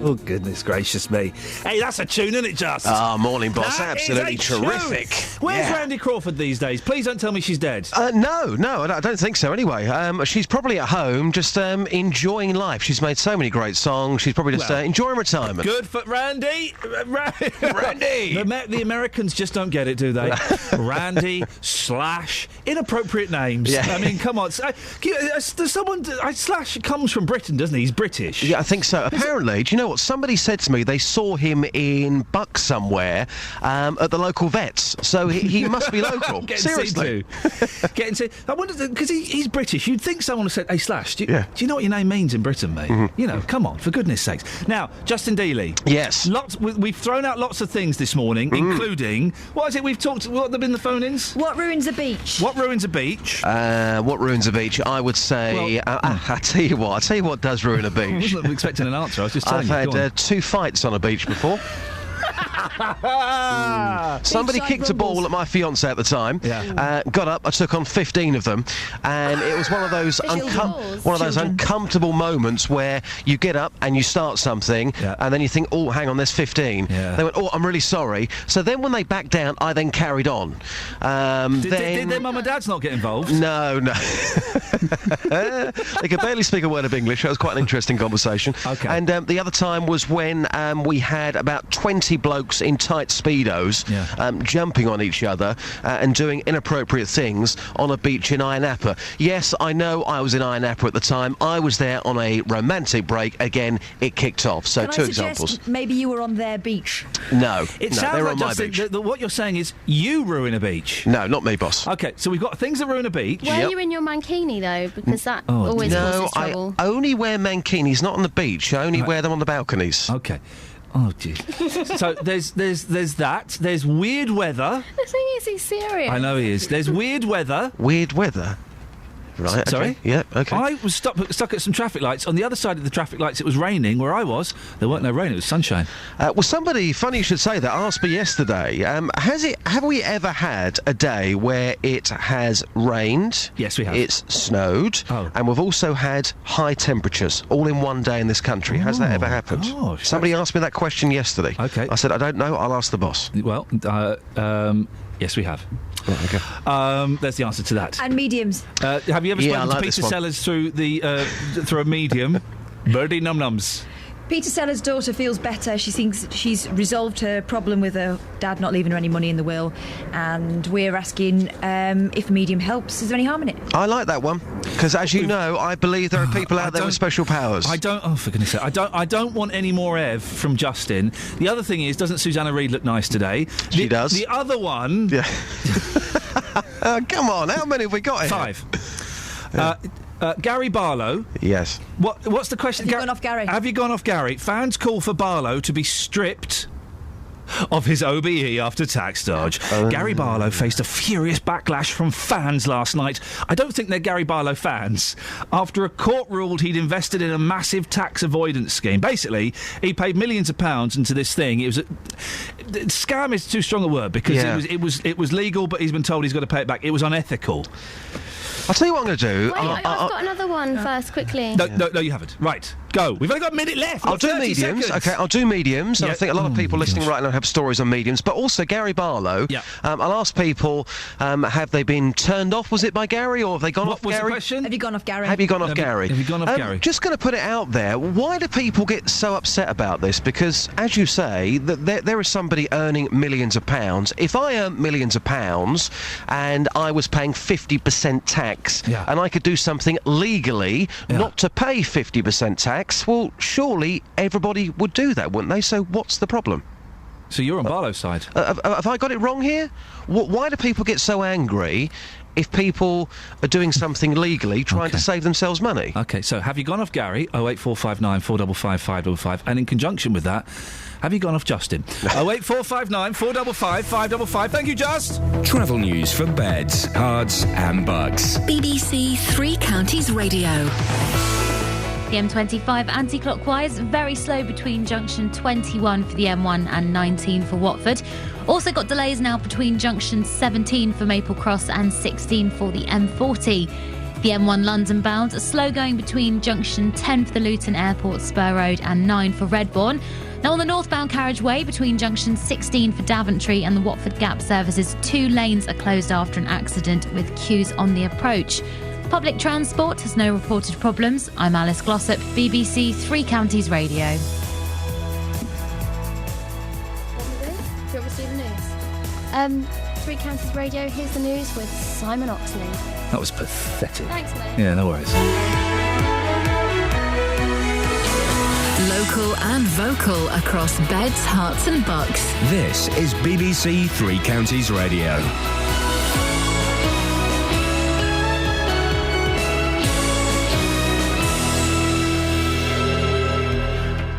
Oh, goodness gracious me. Hey, that's a tune, isn't it, just? Ah, morning, boss. That Absolutely is a tune. terrific. Where's Yeah. Randy Crawford these days? Please don't tell me she's dead. No, I don't think so anyway. She's probably at home just enjoying life. She's made so many great songs. She's probably just Well, enjoying retirement. Good for Randy. Randy! The Americans just don't get it, do they? Randy / inappropriate names. Yeah. I mean, come on. Does someone... Slash comes from Britain, doesn't he? He's British. Yeah, I think so. Apparently, do you know what? what? Somebody said to me they saw him in Bucks somewhere at the local vets. So he must be local. Seriously. Getting to. I wonder, because he's British, you'd think someone would have said, hey, Slash, do you know what your name means in Britain, mate? You know, come on, for goodness sakes. Now, Justin Dealey. Yes. We've thrown out lots of things this morning, including, what is it we've talked, what have been the phone-ins? What ruins a beach? What ruins a beach? What ruins a beach? I would say, I tell you what does ruin a beach. I wasn't expecting an answer, I was just telling I've you. had 2 fights on a beach before. Somebody kicked a ball at my fiancée at the time. Got up, I took on 15 of them, and it was one of those uncomfortable moments where you get up and you start something, and then you think, oh, hang on, there's 15. They went, oh, I'm really sorry. So then when they backed down, I then carried on. Did their mum and dads not get involved? No. They could barely speak a word of English. It was quite an interesting conversation. Okay. And the other time was when we had about 20 blokes in tight Speedos jumping on each other and doing inappropriate things on a beach in Iain Apper. Yes, I know I was in Iain Apper at the time. I was there on a romantic break. Again, it kicked off. So Can 2 I suggest examples. Maybe you were on their beach. No. It no, sounds they're like, on my Justin, beach. what you're saying is you ruin a beach. No, not me, boss. Okay, so we've got things that ruin a beach. Were you in your mankini, though? Because that always causes trouble. I only wear mankinis, not on the beach. I only wear them on the balconies. Okay. Oh, gee. So there's that. There's weird weather. The thing is, he's serious. I know he is. There's weird weather. Weird weather? Right, Sorry? okay. Yeah, okay. I was stuck at some traffic lights. On the other side of the traffic lights, it was raining. Where I was, there weren't no rain, it was sunshine. Well, somebody, funny you should say that, asked me yesterday, have we ever had a day where it has rained? Yes, we have. It's snowed, and we've also had high temperatures, all in one day in this country. Has that ever happened? Gosh, somebody asked me that question yesterday. Okay. I said, I don't know, I'll ask the boss. Well, yes, we have. Right, okay. There's the answer to that. And mediums. Have you ever spoken to Peter Sellers through a medium? Birdie num-nums. Peter Sellers' daughter feels better. She thinks she's resolved her problem with her dad not leaving her any money in the will, and we're asking if a medium helps. Is there any harm in it? I like that one, because as you know, I believe there are people out there with special powers. Oh, for goodness sake. I don't want any more Ev from Justin. The other thing is, doesn't Susanna Reid look nice today? She does. The other one... Yeah. Come on, how many have we got here? 5. Gary Barlow. Yes. What's the question? Have you gone off Gary? Have you gone off Gary? Fans call for Barlow to be stripped of his OBE after tax dodge. Gary Barlow faced a furious backlash from fans last night. I don't think they're Gary Barlow fans. After a court ruled he'd invested in a massive tax avoidance scheme. Basically, he paid millions of pounds into this thing. It was scam is too strong a word, because it was legal, but he's been told he's got to pay it back. It was unethical. I'll tell you what I'm going to do. Wait, I've got another one first, quickly. No, you haven't. Right, go. We've only got a minute left. I'll do mediums. Seconds. Okay, I'll do mediums. Yeah. I think a lot of people listening right now have stories on mediums, but also Gary Barlow. Yeah. I'll ask people, have they been turned off, was it by Gary, or have they gone off Gary? What was the question? Have you gone off Gary? Have you gone off Gary? Have you gone off Gary? Just going to put it out there. Why do people get so upset about this? Because, as you say, there is somebody earning millions of pounds. If I earned millions of pounds and I was paying 50% tax, and I could do something legally not to pay 50% tax, well, surely everybody would do that, wouldn't they? So what's the problem? So you're on Barlow's side. Have I got it wrong here? Why do people get so angry if people are doing something legally trying to save themselves money? Okay, so have you gone off Gary? 08459 455 555. And in conjunction with that, have you gone off Justin? 08459 455 555. Thank you, Just. Travel news for beds, cards and bugs. BBC Three Counties Radio. The M25 anti-clockwise, very slow between junction 21 for the M1 and 19 for Watford. Also got delays now between junction 17 for Maple Cross and 16 for the M40. The M1 London bound, slow going between junction 10 for the Luton Airport Spur Road and 9 for Redbourne. Now on the northbound carriageway between junction 16 for Daventry and the Watford Gap services, 2 lanes are closed after an accident with queues on the approach. Public transport has no reported problems. I'm Alice Glossop, BBC Three Counties Radio. Do you want me to do the news? Three Counties Radio, here's the news with Simon Oxley. That was pathetic. Thanks, mate. Yeah, no worries. Local and vocal across beds, hearts and bucks. This is BBC Three Counties Radio.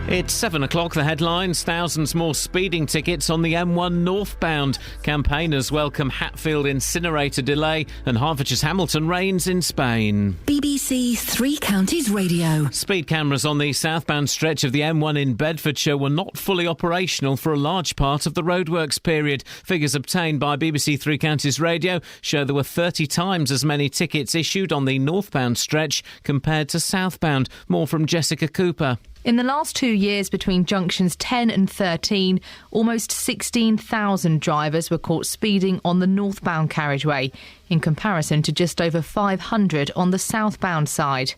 It's 7 o'clock, the headlines. Thousands more speeding tickets on the M1 northbound. Campaigners welcome Hatfield incinerator delay, and Hertfordshire's Hamilton reigns in Spain. BBC Three Counties Radio. Speed cameras on the southbound stretch of the M1 in Bedfordshire were not fully operational for a large part of the roadworks period. Figures obtained by BBC Three Counties Radio show there were 30 times as many tickets issued on the northbound stretch compared to southbound. More from Jessica Cooper. In the last 2 years, between junctions 10 and 13, almost 16,000 drivers were caught speeding on the northbound carriageway, in comparison to just over 500 on the southbound side.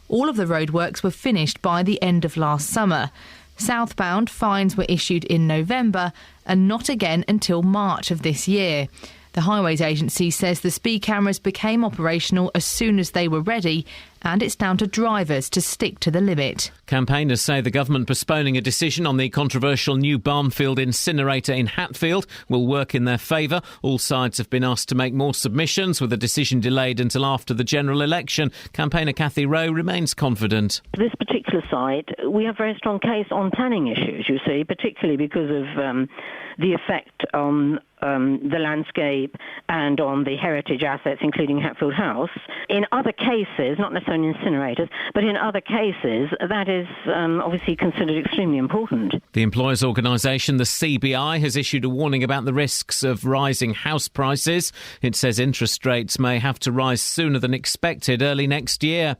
All of the roadworks were finished by the end of last summer. Southbound fines were issued in November and not again until March of this year. The Highways Agency says the speed cameras became operational as soon as they were ready, and it's down to drivers to stick to the limit. Campaigners say the government postponing a decision on the controversial new Barnfield incinerator in Hatfield will work in their favour. All sides have been asked to make more submissions, with a decision delayed until after the general election. Campaigner Cathy Rowe remains confident. This particular site, we have a very strong case on planning issues, you see, particularly because of the effect on the landscape and on the heritage assets, including Hatfield House. In other cases, not necessarily incinerators, but in other cases, that is obviously considered extremely important. The employers' organisation, the CBI, has issued a warning about the risks of rising house prices. It says interest rates may have to rise sooner than expected early next year.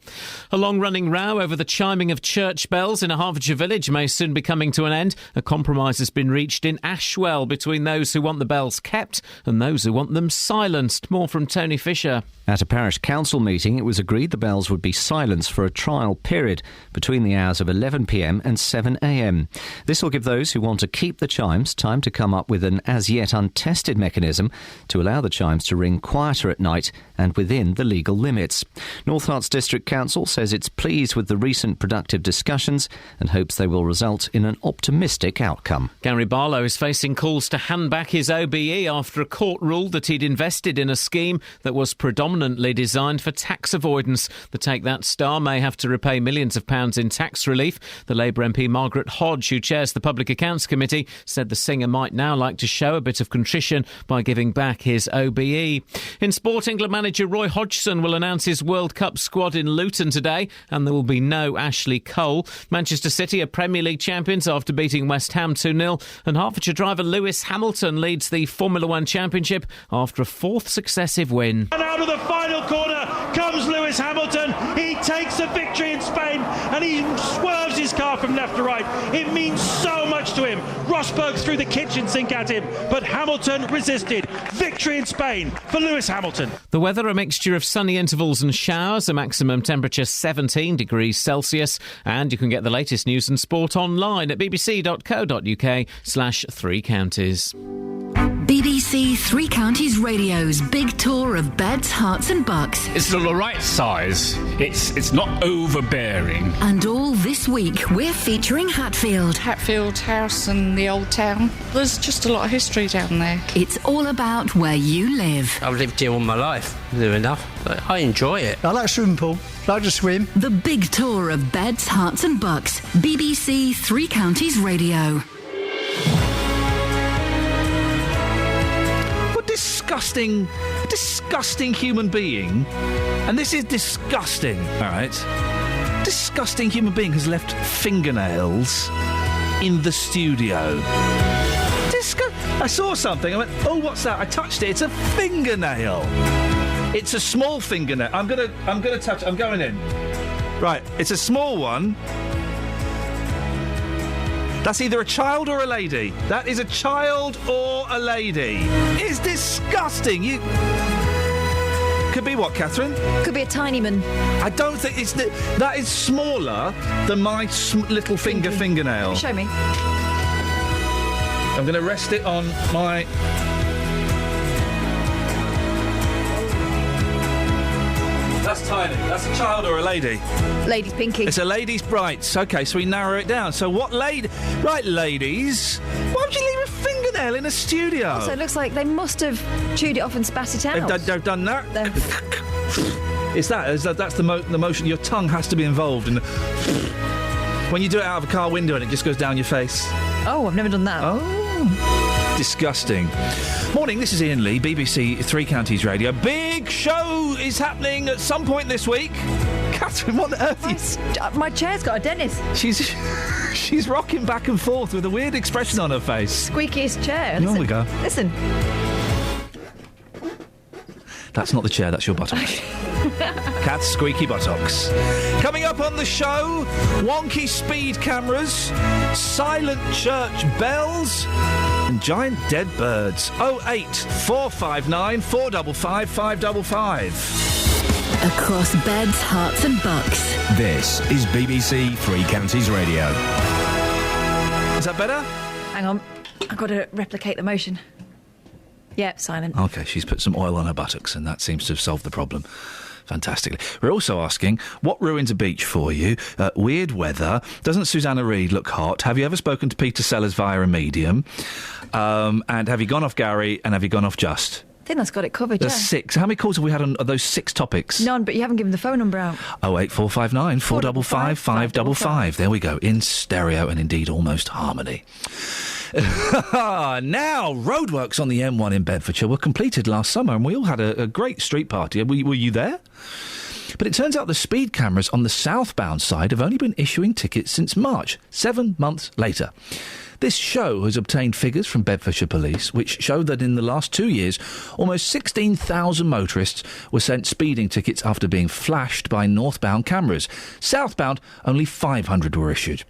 A long-running row over the chiming of church bells in a Hertfordshire village may soon be coming to an end. A compromise has been reached in Ashwell between those who want the bells kept and those who want them silenced. More from Tony Fisher. At a parish council meeting, it was agreed the bells would be silenced for a trial period between the hours of 11pm and 7am. This will give those who want to keep the chimes time to come up with an as-yet untested mechanism to allow the chimes to ring quieter at night and within the legal limits. North Herts District Council says it's pleased with the recent productive discussions and hopes they will result in an optimistic outcome. Gary Barlow is facing calls to hand back his OBE after a court ruled that he'd invested in a scheme that was predominantly designed for tax avoidance. The Take That star may have to repay millions of pounds in tax relief. The Labour MP Margaret Hodge, who chairs the Public Accounts Committee, said the singer might now like to show a bit of contrition by giving back his OBE. In sport, England manager Roy Hodgson will announce his World Cup squad in Luton today, and there will be no Ashley Cole. Manchester City are Premier League champions after beating West Ham 2-0, and Hertfordshire driver Lewis Hamilton leads the Formula One Championship after a fourth successive win. And out of the final corner comes Lewis Hamilton. He takes a victory in Spain and he swerves his car from left to right. It means so much to him. Rosberg threw the kitchen sink at him, but Hamilton resisted. Victory in Spain for Lewis Hamilton. The weather, a mixture of sunny intervals and showers, a maximum temperature 17 degrees Celsius, and you can get the latest news and sport online at bbc.co.uk/3 counties. BBC Three Counties Radio's big tour of beds, hearts and bucks. It's the right size. It's not overbearing. And all this week, we're featuring Hatfield. Hatfield House and the Old Town. There's just a lot of history down there. It's all about where you live. I've lived here all my life. Near enough. I enjoy it. I like a swimming pool. I like to swim. The big tour of beds, hearts and bucks. BBC Three Counties Radio. Disgusting human being, and this is disgusting, all right? Disgusting human being has left fingernails in the studio. I saw something, I went, oh, what's that? I touched it, it's a fingernail. It's a small fingernail. I'm gonna touch it, I'm going in. Right, it's a small one. That's either a child or a lady. That is a child or a lady. It's disgusting. You could be what, Catherine? Could be a tiny man. I don't think it's that is smaller than my little fingernail. Show me. I'm going to rest it on my. That's tiny. That's a child or a lady? Lady's pinky. It's a lady's brights. OK, so we narrow it down. So what lady... Right, ladies, why would you leave a fingernail in a studio? Also, it looks like they must have chewed it off and spat it out. They've done that? That's the motion. Your tongue has to be involved in when you do it out of a car window and it just goes down your face. Oh, I've never done that. Oh, disgusting. Morning, this is Iain Lee, BBC Three Counties Radio. Big show is happening at some point this week. Catherine, what on earth? My chair's got a dentist. She's rocking back and forth with a weird expression on her face. Squeakiest chair. Here we go. Listen. That's not the chair, that's your buttocks. Cat's squeaky buttocks. Coming up on the show, wonky speed cameras, silent church bells, and giant dead birds. 08 459 455 555. Across beds, hearts and bucks. This is BBC Three Counties Radio. Is that better? Hang on. I've got to replicate the motion. Yep, silent. OK, she's put some oil on her buttocks and that seems to have solved the problem. Fantastically. We're also asking, what ruins a beach for you? Weird weather. Doesn't Susanna Reid look hot? Have you ever spoken to Peter Sellers via a medium? And have you gone off Gary and have you gone off Just? I think that's got it covered, There's 6. How many calls have we had on those 6 topics? None, but you haven't given the phone number out. 08459 455 555. There we go. In stereo and indeed almost harmony. Now, roadworks on the M1 in Bedfordshire were completed last summer and we all had a great street party. Were you there? But it turns out the speed cameras on the southbound side have only been issuing tickets since March, 7 months later. This show has obtained figures from Bedfordshire Police which show that in the last 2 years, almost 16,000 motorists were sent speeding tickets after being flashed by northbound cameras. Southbound, only 500 were issued.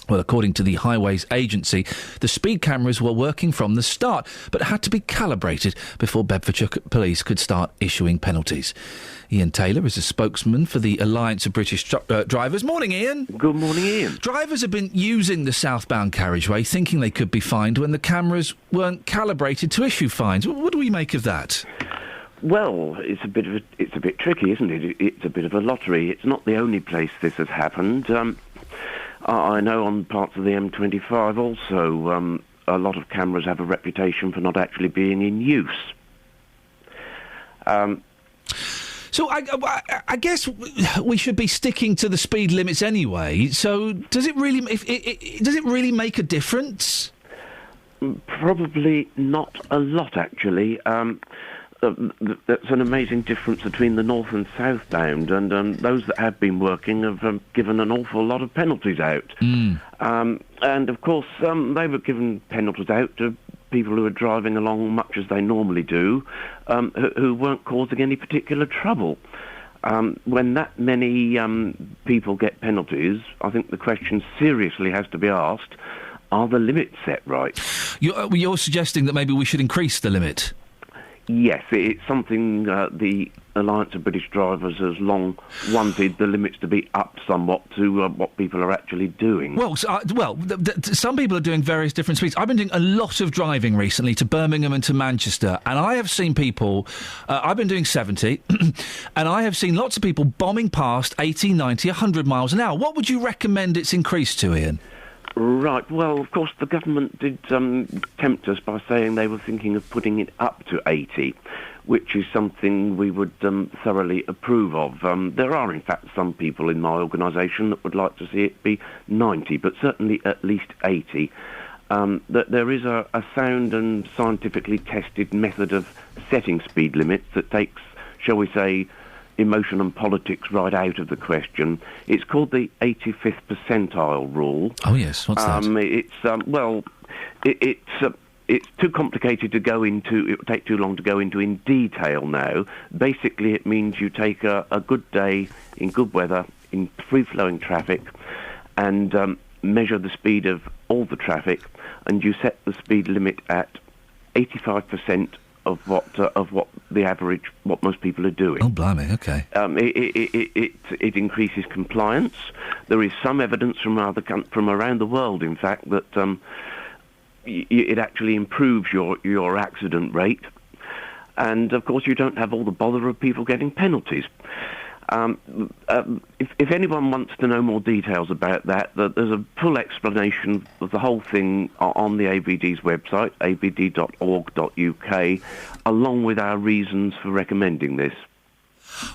Well, according to the Highways Agency, the speed cameras were working from the start, but had to be calibrated before Bedfordshire Police could start issuing penalties. Iain Taylor is a spokesman for the Alliance of British Drivers. Morning, Iain. Good morning, Iain. Drivers have been using the southbound carriageway thinking they could be fined when the cameras weren't calibrated to issue fines. What do we make of that? Well, it's a bit tricky, isn't it? It's a bit of a lottery. It's not the only place this has happened. I know on parts of the M25 also a lot of cameras have a reputation for not actually being in use. So I guess we should be sticking to the speed limits anyway. So does it really make a difference? Probably not a lot, actually. That's an amazing difference between the north and southbound, and those that have been working have given an awful lot of penalties out. And of course, they were given penalties out to people who are driving along much as they normally do, who weren't causing any particular trouble. When that many people get penalties, I think the question seriously has to be asked, are the limits set right? You're suggesting that maybe we should increase the limit? Yes, it's something the Alliance of British Drivers has long wanted, the limits to be up somewhat to what people are actually doing. Well, some people are doing various different speeds. I've been doing a lot of driving recently to Birmingham and to Manchester, and I have seen people... I've been doing 70, and I have seen lots of people bombing past 80, 90, 100 miles an hour. What would you recommend it's increased to, Iain? Right, well, of course, the government did tempt us by saying they were thinking of putting it up to 80, which is something we would thoroughly approve of. There are, in fact, some people in my organisation that would like to see it be 90, but certainly at least 80. That there is a sound and scientifically tested method of setting speed limits that takes, shall we say, emotion and politics right out of the question. It's called the 85th percentile rule. Oh yes, what's that? It's too complicated to go into. It would take too long to go into in detail now. Basically, it means you take a good day in good weather in free-flowing traffic and measure the speed of all the traffic, and you set the speed limit at 85% of what the average, what most people are doing. Oh, blimey, OK. It increases compliance. There is some evidence from around the world, in fact, that it actually improves your accident rate. And, of course, you don't have all the bother of people getting penalties. If anyone wants to know more details about that, there's a full explanation of the whole thing on the ABD's website, abd.org.uk, along with our reasons for recommending this.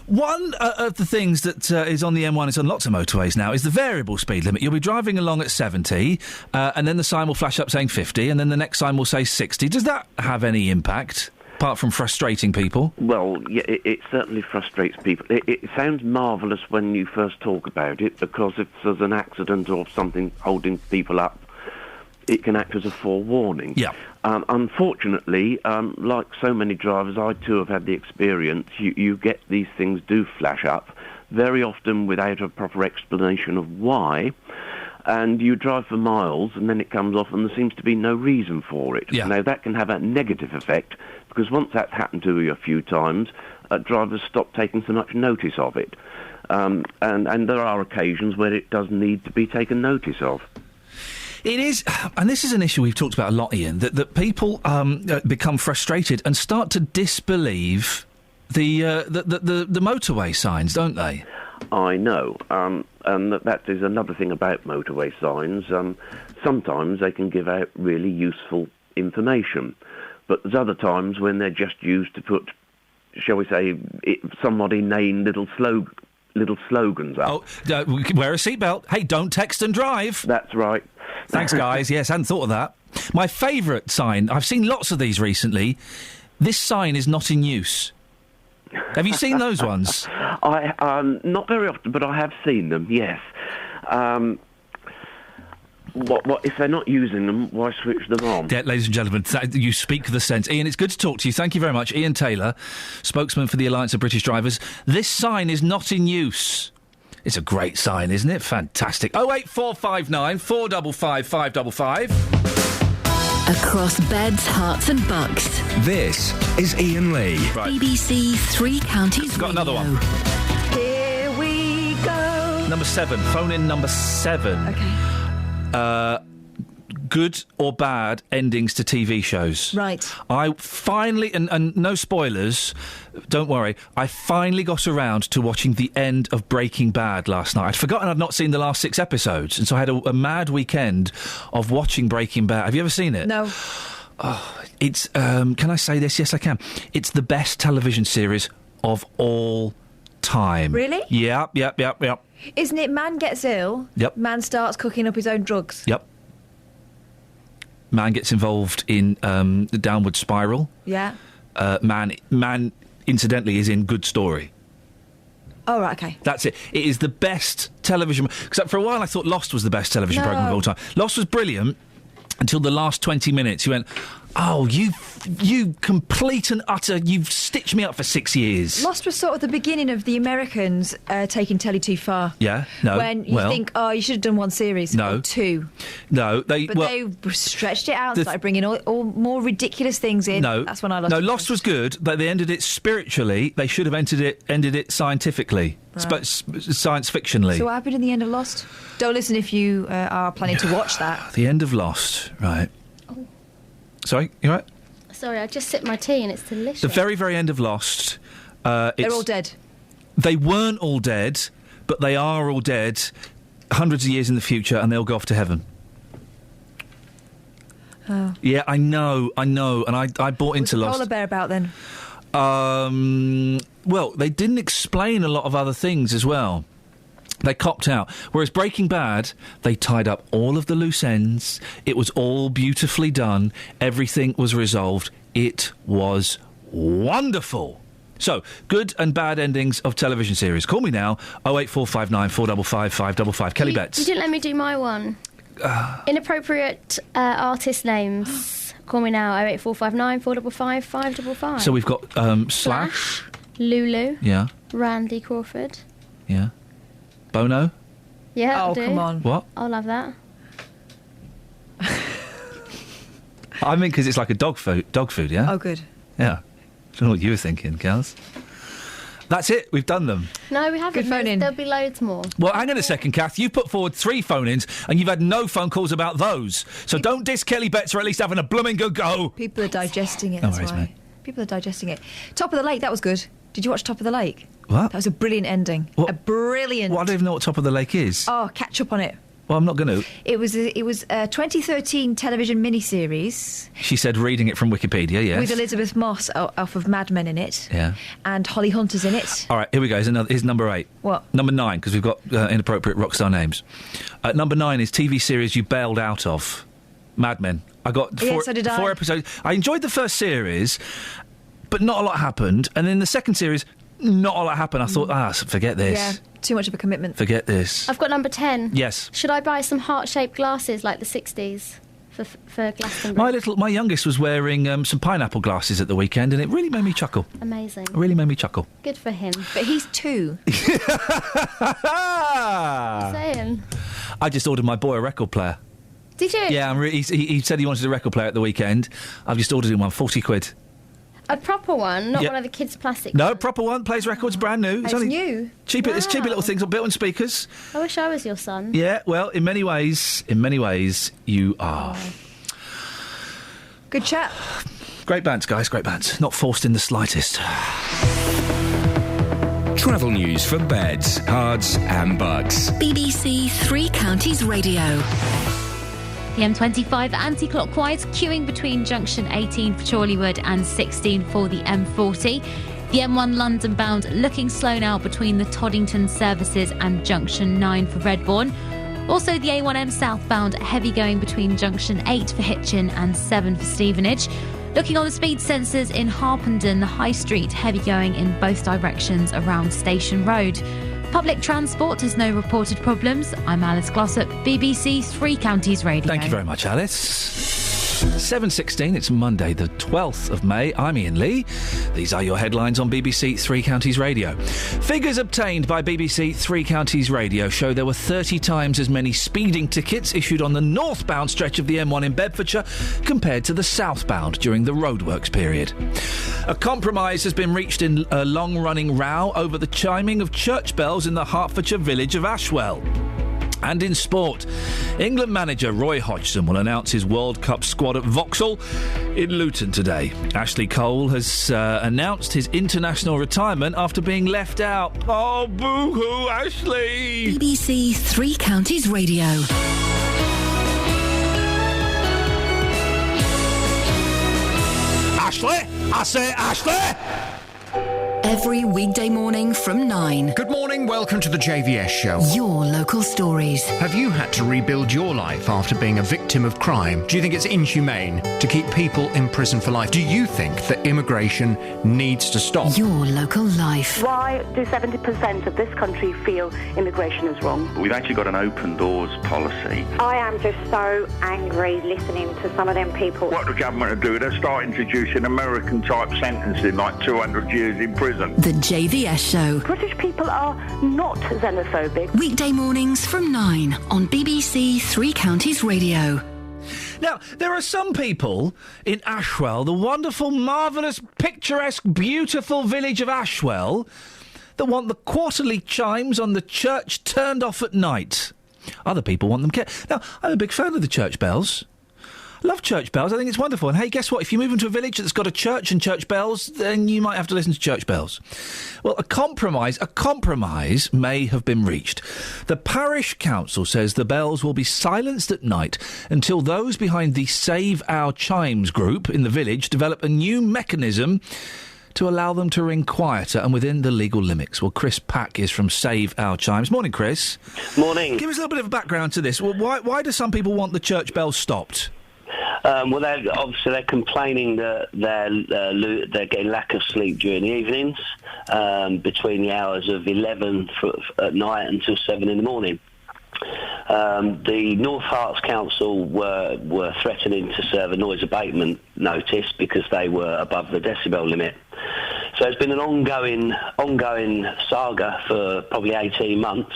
One of the things that is on the M1, it's on lots of motorways now, is the variable speed limit. You'll be driving along at 70, and then the sign will flash up saying 50, and then the next sign will say 60. Does that have any impact, apart from frustrating people? Well, yeah, it certainly frustrates people. It sounds marvellous when you first talk about it, because if there's an accident or something holding people up, it can act as a forewarning. Yeah. Unfortunately, like so many drivers, I too have had the experience, you get these things do flash up, very often without a proper explanation of why, and you drive for miles and then it comes off and there seems to be no reason for it. Yeah. Now, that can have a negative effect, because once that's happened to you a few times, drivers stop taking so much notice of it. And there are occasions where it does need to be taken notice of. It is, and this is an issue we've talked about a lot, Ian, that people become frustrated and start to disbelieve the motorway signs, don't they? I know, and that is another thing about motorway signs. Sometimes they can give out really useful information, but there's other times when they're just used to put, shall we say, somewhat inane little slogans up. Oh, wear a seatbelt. Hey, don't text and drive. That's right. Thanks, guys. Yes, hadn't thought of that. My favourite sign, I've seen lots of these recently, this sign is not in use. Have you seen those ones? Not very often, but I have seen them, yes. What if they're not using them, why switch them on? Yeah, ladies and gentlemen, you speak the sense. Ian, it's good to talk to you. Thank you very much. Ian Taylor, spokesman for the Alliance of British Drivers. This sign is not in use. It's a great sign, isn't it? Fantastic. 08459 455 555. Across beds, hearts and bucks. This is Ian Lee. Right. BBC Three Counties Got another one. Here we go. Number 7. Phone in number 7. Okay. Good or bad endings to TV shows. Right. I finally, and no spoilers, don't worry, I finally got around to watching the end of Breaking Bad last night. I'd forgotten I'd not seen the last 6 episodes, and so I had a mad weekend of watching Breaking Bad. Have you ever seen it? No. Oh, it's, can I say this? Yes, I can. It's the best television series of all time. Really? Yep. Isn't it man gets ill, Yep. man starts cooking up his own drugs? Yep. Man gets involved in the downward spiral. Yeah. Man, incidentally, is in Good Story. Oh, right, okay. That's it. It is the best television... Because for a while I thought Lost was the best television programme of all time. Lost was brilliant until the last 20 minutes. You went, oh, you complete and utter... You've stitched me up for 6 years. Lost was sort of the beginning of the Americans taking telly too far. Yeah, no. When you think, oh, you should have done one series. No. Or 2. No, they... But they stretched it out and started bringing all more ridiculous things in. No. That's when I lost No, it. Lost was good, but they ended it spiritually. They should have ended it scientifically. Right. Science fictionally. So what happened in the end of Lost? Don't listen if you are planning to watch that. The end of Lost, right. Oh. Sorry, you all right? Sorry, I just sipped my tea and it's delicious. The very, very end of Lost. They're all dead. They weren't all dead, but they are all dead hundreds of years in the future, and they'll go off to heaven. Oh. Yeah, I know, and I bought into What's Lost. Polar Bear about then? Well, they didn't explain a lot of other things as well. They copped out. Whereas Breaking Bad, they tied up all of the loose ends. It was all beautifully done. Everything was resolved. It was wonderful. So, good and bad endings of television series. Call me now, 08459 455 555. Kelly Betts. You didn't let me do my one. Inappropriate artist names. Call me now, 08459 455 555. So we've got Slash. Lulu. Yeah. Randy Crawford. Yeah. Bono. Yeah, Oh, I'll do. come on. What? I'll love that. I mean, because it's like a dog food, yeah? Oh, good. Yeah. I don't know what you were thinking, Kels. That's it. We've done them. No, we haven't. Good phone in. There'll be loads more. Well, hang on a second, Kath. You put forward 3 phone-ins and you've had no phone calls about those. So don't diss Kelly Betts for at least having a blooming good go. People are digesting it, No that's worries, why. mate. People are digesting it. Top of the Lake, that was good. Did you watch Top of the Lake? What? That was a brilliant ending. What? A brilliant. Well, I don't even know what Top of the Lake is. Oh, catch up on it. Well, I'm not going to. It was a 2013 television miniseries She said reading it from Wikipedia, yes. with Elizabeth Moss off of Mad Men in it. Yeah. And Holly Hunter's in it. All right, here we go. Here's number 8. What? Number 9, because we've got inappropriate rock star names. Number 9 is TV series you bailed out of. Mad Men. I got so did I. 4 episodes. I enjoyed the first series, but not a lot happened. And in the second series, not a lot happened. I thought, forget this. Yeah, too much of a commitment. Forget this. I've got number 10. Yes. Should I buy some heart-shaped glasses like the 60s for Glastonbury? My youngest was wearing some pineapple glasses at the weekend, and it really made me chuckle. Amazing. It really made me chuckle. Good for him. But he's 2. Saying. I just ordered my boy a record player. Did you? Yeah, he said he wanted a record player at the weekend. I've just ordered him one, 40 quid. A proper one, not Yeah. one of the kids' plastic No, ones. proper one, plays records, brand new. It's new? Cheap, It's cheapy Wow. little things, built on speakers. I wish I was your son. Yeah, well, in many ways, you are. Good chat. Great bands, guys, great bands. Not forced in the slightest. Travel news for beds, cards and bugs. BBC Three Counties Radio. The M25 anti-clockwise, queuing between junction 18 for Chorleywood and 16 for the M40. The M1 London bound looking slow now between the Toddington services and junction 9 for Redbourne. Also the A1M southbound heavy going between junction 8 for Hitchin and 7 for Stevenage. Looking on the speed sensors in Harpenden, the High Street heavy going in both directions around Station Road. Public transport has no reported problems. I'm Alice Glossop, BBC Three Counties Radio. Thank you very much, Alice. 7:16, it's Monday, the 12th of May. I'm Iain Lee. These are your headlines on BBC Three Counties Radio. Figures obtained by BBC Three Counties Radio show there were 30 times as many speeding tickets issued on the northbound stretch of the M1 in Bedfordshire compared to the southbound during the roadworks period. A compromise has been reached in a long-running row over the chiming of church bells in the Hertfordshire village of Ashwell. And in sport, England manager Roy Hodgson will announce his World Cup squad at Vauxhall in Luton today. Ashley Cole has announced his international retirement after being left out. Oh, boo-hoo, Ashley! BBC Three Counties Radio. Ashley! I say Ashley! Every weekday morning from 9. Good morning, welcome to the JVS show. Your local stories. Have you had to rebuild your life after being a victim of crime? Do you think it's inhumane to keep people in prison for life? Do you think that immigration needs to stop? Your local life. Why do 70% of this country feel immigration is wrong? We've actually got an open doors policy. I am just so angry listening to some of them people. What the government are doing, they'll start introducing American-type sentencing, like 200 years in prison. The JVS show. British people are not xenophobic. Weekday mornings from 9 on BBC Three Counties Radio. Now, there are some people in Ashwell, the wonderful, marvellous, picturesque, beautiful village of Ashwell, that want the quarterly chimes on the church turned off at night. Other people want them kept. Now, I'm a big fan of the church bells. Love church bells. I think it's wonderful. And hey, guess what? If you move into a village that's got a church and church bells, then you might have to listen to church bells. Well, a compromise may have been reached. The parish council says the bells will be silenced at night until those behind the Save Our Chimes group in the village develop a new mechanism to allow them to ring quieter and within the legal limits. Well, Chris Pack is from Save Our Chimes. Morning, Chris. Morning. Give us a little bit of a background to this. Well, why do some people want the church bells stopped? Well, they're complaining that they're getting lack of sleep during the evenings, between the hours of 11 at night until 7 in the morning. The North Herts Council were threatening to serve a noise abatement notice because they were above the decibel limit. So it's been an ongoing saga for probably 18 months,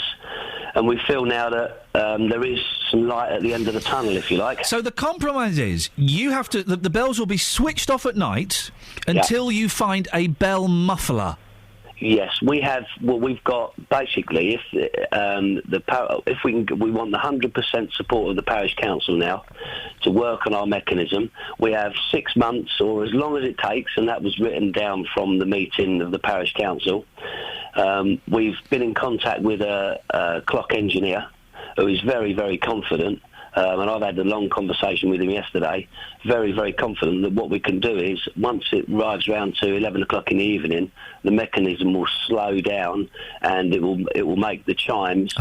and we feel now that there is some light at the end of the tunnel, if you like. So the compromise is you have to the bells will be switched off at night until you find a bell muffler. Yes, we have. Well, we've got basically we want the 100% support of the parish council now to work on our mechanism. We have 6 months, or as long as it takes, and that was written down from the meeting of the parish council. We've been in contact with a clock engineer who is very, very confident. And I've had a long conversation with him yesterday, very, very confident that what we can do is, once it arrives round to 11 o'clock in the evening, the mechanism will slow down and it will make the chimes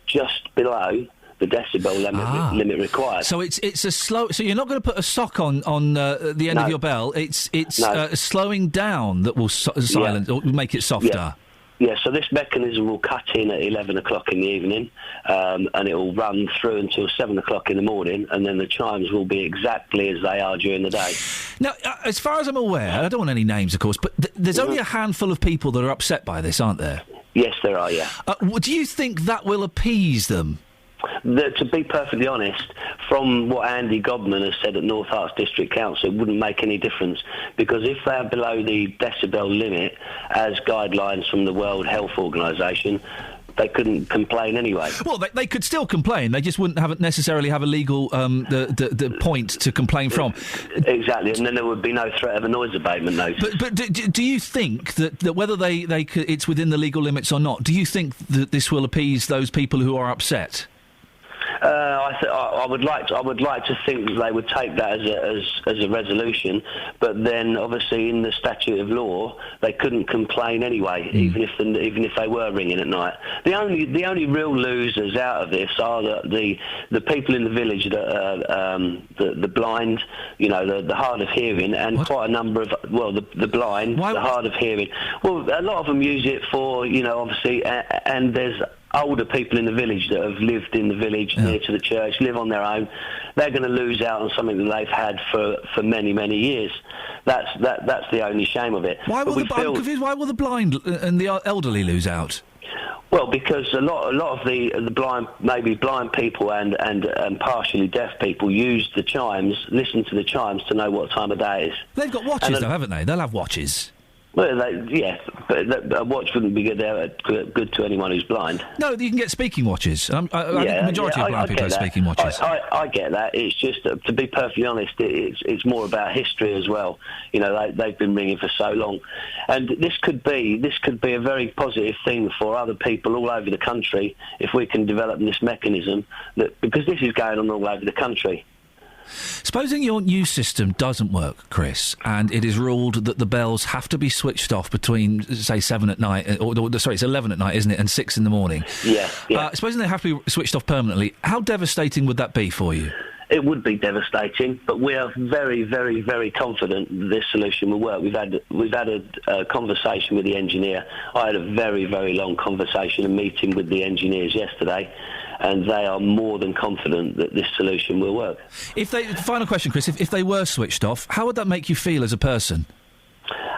just below the decibel limit required. So it's a slow. So you're not going to put a sock on the end of your bell. It's slowing down that will silence or make it softer. Yeah. Yeah, so this mechanism will cut in at 11 o'clock in the evening, and it will run through until 7 o'clock in the morning, and then the chimes will be exactly as they are during the day. Now, as far as I'm aware, I don't want any names, of course, but there's only a handful of people that are upset by this, aren't there? Yes, there are, yeah. Do you think that will appease them? To be perfectly honest, from what Andy Godman has said at North Herts District Council, it wouldn't make any difference, because if they are below the decibel limit, as guidelines from the World Health Organisation, they couldn't complain anyway. Well, they could still complain. They just wouldn't necessarily have a legal the point to complain from. Exactly, and then there would be no threat of a noise abatement notice. But do you think that whether it's within the legal limits or not, do you think that this will appease those people who are upset? I would like to think that they would take that as a resolution, but then obviously in the statute of law they couldn't complain anyway, even if they were ringing at night. The only real losers out of this are the people in the village that are the blind, the hard of hearing, and quite a number of the blind, the hard of hearing. Well, a lot of them use it for obviously, and there's older people in the village that have lived in the village near to the church, live on their own. They're going to lose out on something that they've had for many, many years. That's the only shame of it. I'm confused. Why will the blind and the elderly lose out? Well, because a lot of the blind, maybe blind people and partially deaf people listen to the chimes to know what time of day it is. They've got watches though, haven't they? They'll have watches. Well, but a watch wouldn't be good to anyone who's blind. No, you can get speaking watches. I think the majority of blind people have speaking watches. I get that. It's just, to be perfectly honest, it's more about history as well. They've been ringing for so long, and this could be a very positive thing for other people all over the country if we can develop this mechanism, because this is going on all over the country. Supposing your new system doesn't work, Chris, and it is ruled that the bells have to be switched off between, say, 7 at night, it's 11 at night, isn't it, and 6 in the morning? Yeah. Supposing they have to be switched off permanently, how devastating would that be for you? It would be devastating, but we are very, very, very confident that this solution will work. We've had a conversation with the engineer. I had a very, very long conversation and meeting with the engineers yesterday, and they are more than confident that this solution will work. Final question, Chris. If they were switched off, how would that make you feel as a person?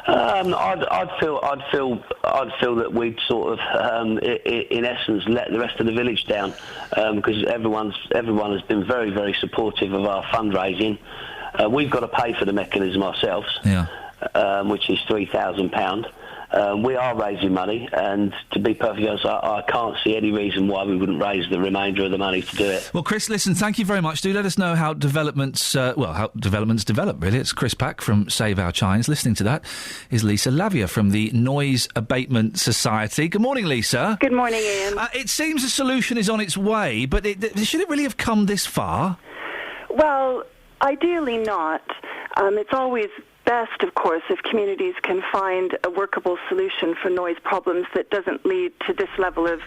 I'd feel that we'd sort of, in essence, let the rest of the village down, because everyone has been very, very supportive of our fundraising. We've got to pay for the mechanism ourselves, which is £3,000. We are raising money, and to be perfectly honest, I can't see any reason why we wouldn't raise the remainder of the money to do it. Well, Chris, listen, thank you very much. Do let us know how developments develop, really. It's Chris Pack from Save Our Chimes. Listening to that is Lisa Lavia from the Noise Abatement Society. Good morning, Lisa. Good morning, Ian. It seems a solution is on its way, but should it really have come this far? Well, ideally not. It's always best, of course, if communities can find a workable solution for noise problems that doesn't lead to this level of,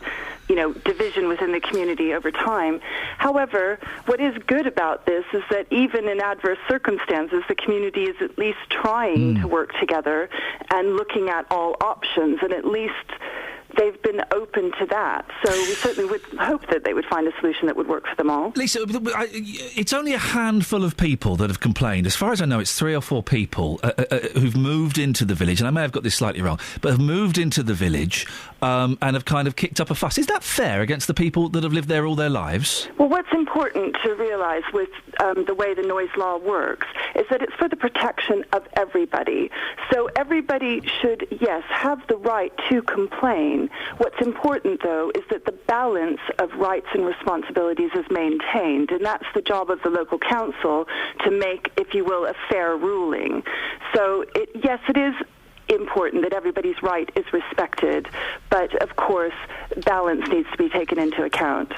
division within the community over time. However, what is good about this is that even in adverse circumstances, the community is at least trying to work together and looking at all options, and at least they've been open to that. So we certainly would hope that they would find a solution that would work for them all. Lisa, it's only a handful of people that have complained. As far as I know, it's 3 or 4 people who've moved into the village, and I may have got this slightly wrong, but have moved into the village and have kind of kicked up a fuss. Is that fair against the people that have lived there all their lives? Well, what's important to realise with the way the noise law works is that it's for the protection of everybody. So everybody should, yes, have the right to complain. What's important, though, is that the balance of rights and responsibilities is maintained, and that's the job of the local council to make, if you will, a fair ruling. So, yes, it is important that everybody's right is respected, but, of course, balance needs to be taken into account.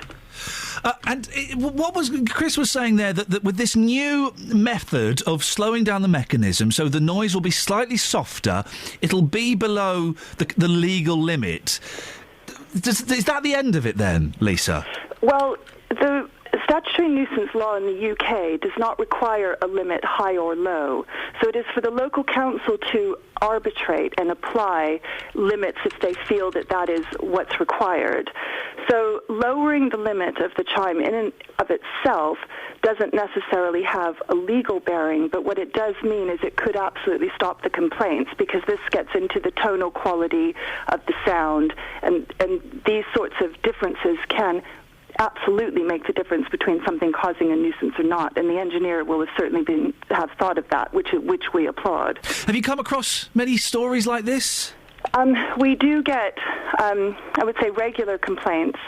Chris was saying there that with this new method of slowing down the mechanism, so the noise will be slightly softer, it'll be below the legal limit. Is that the end of it then, Lisa? Well, the statutory nuisance law in the UK does not require a limit high or low. So it is for the local council to arbitrate and apply limits if they feel that that is what's required. So lowering the limit of the chime in and of itself doesn't necessarily have a legal bearing, but what it does mean is it could absolutely stop the complaints, because this gets into the tonal quality of the sound, and these sorts of differences can absolutely make the difference between something causing a nuisance or not, and the engineer will have certainly have thought of that, which we applaud. Have you come across many stories like this? We do get, I would say, regular complaints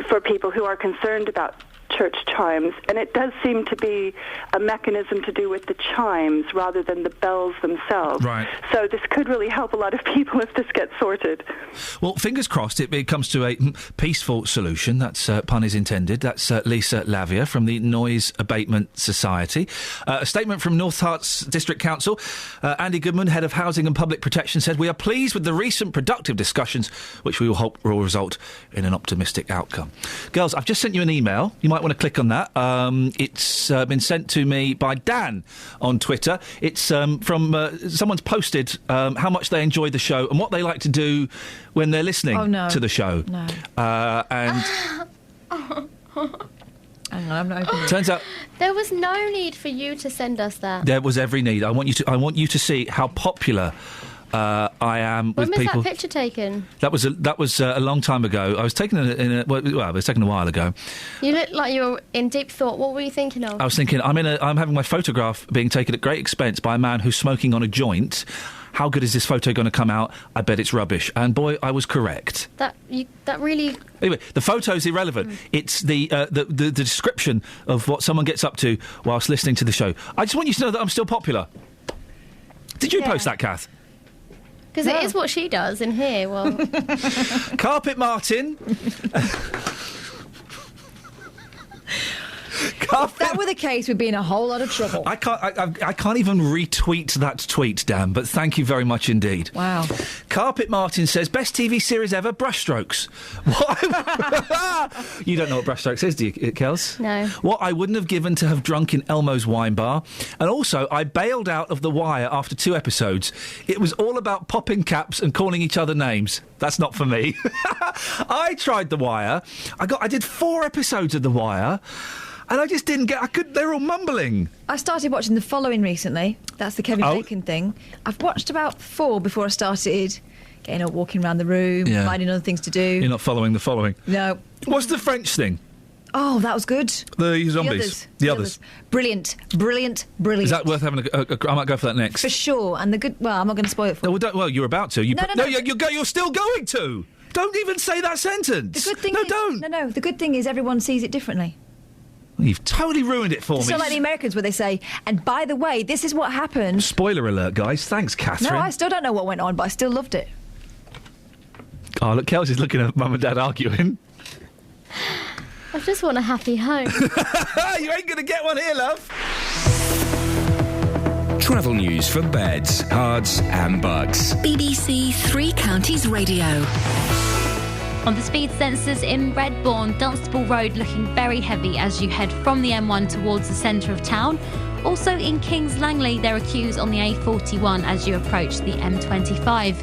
for people who are concerned about church chimes, and it does seem to be a mechanism to do with the chimes rather than the bells themselves. Right. So this could really help a lot of people if this gets sorted. Well, fingers crossed it comes to a peaceful solution. That's pun is intended. That's Lisa Lavia from the Noise Abatement Society. A statement from North Herts District Council. Andy Goodman, Head of Housing and Public Protection, said, "We are pleased with the recent productive discussions, which we will hope will result in an optimistic outcome." Girls, I've just sent you an email. You might want to click on that. It's been sent to me by Dan on Twitter. It's from someone's posted how much they enjoy the show and what they like to do when they're listening to the show. No. And Hang on, I'm not opening it. Turns out there was no need for you to send us that. There was every need. I want you to see how popular I am with people. When was that picture taken? That was a long time ago. I was taken it was taken a while ago. You looked like you were in deep thought. What were you thinking of? I was thinking I'm having my photograph being taken at great expense by a man who's smoking on a joint. How good is this photo going to come out? I bet it's rubbish. And boy, I was correct. That really. Anyway, the photo's irrelevant. It's the description of what someone gets up to whilst listening to the show. I just want you to know that I'm still popular. Did you post that, Kath? Because it is what she does in here. Well, Carpet Martin. If that were the case, we'd be in a whole lot of trouble. I can't even retweet that tweet, Dan, but thank you very much indeed. Wow. Carpet Martin says, best TV series ever, Brushstrokes. What? You don't know what Brushstrokes is, do you, Kels? No. What I wouldn't have given to have drunk in Elmo's wine bar. And also, I bailed out of The Wire after 2 episodes. It was all about popping caps and calling each other names. That's not for me. I tried The Wire. I did 4 episodes of The Wire. And I just didn't they're all mumbling. I started watching The Following recently. That's the Kevin Bacon thing. I've watched about 4 before I started getting up, walking around the room, finding other things to do. You're not following The Following? No. What's the French thing? Oh, that was good. The zombies. The others. Brilliant. Is that worth having I might go for that next. For sure. And the good... Well, I'm not going to spoil it for you. Well, you're about to. No. You're still going to. Don't even say that sentence. The good thing don't. No. The good thing is everyone sees it differently. You've totally ruined it for me. It's not like the Americans where they say, and by the way, this is what happened. Spoiler alert, guys. Thanks, Catherine. No, I still don't know what went on, but I still loved it. Oh, look, Kelsey's looking at Mum and Dad arguing. I just want a happy home. You ain't going to get one here, love. Travel news for beds, cards and bugs. BBC Three Counties Radio. On the speed sensors in Redbourne, Dunstable Road looking very heavy as you head from the M1 towards the centre of town. Also in Kings Langley, there are queues on the A41 as you approach the M25.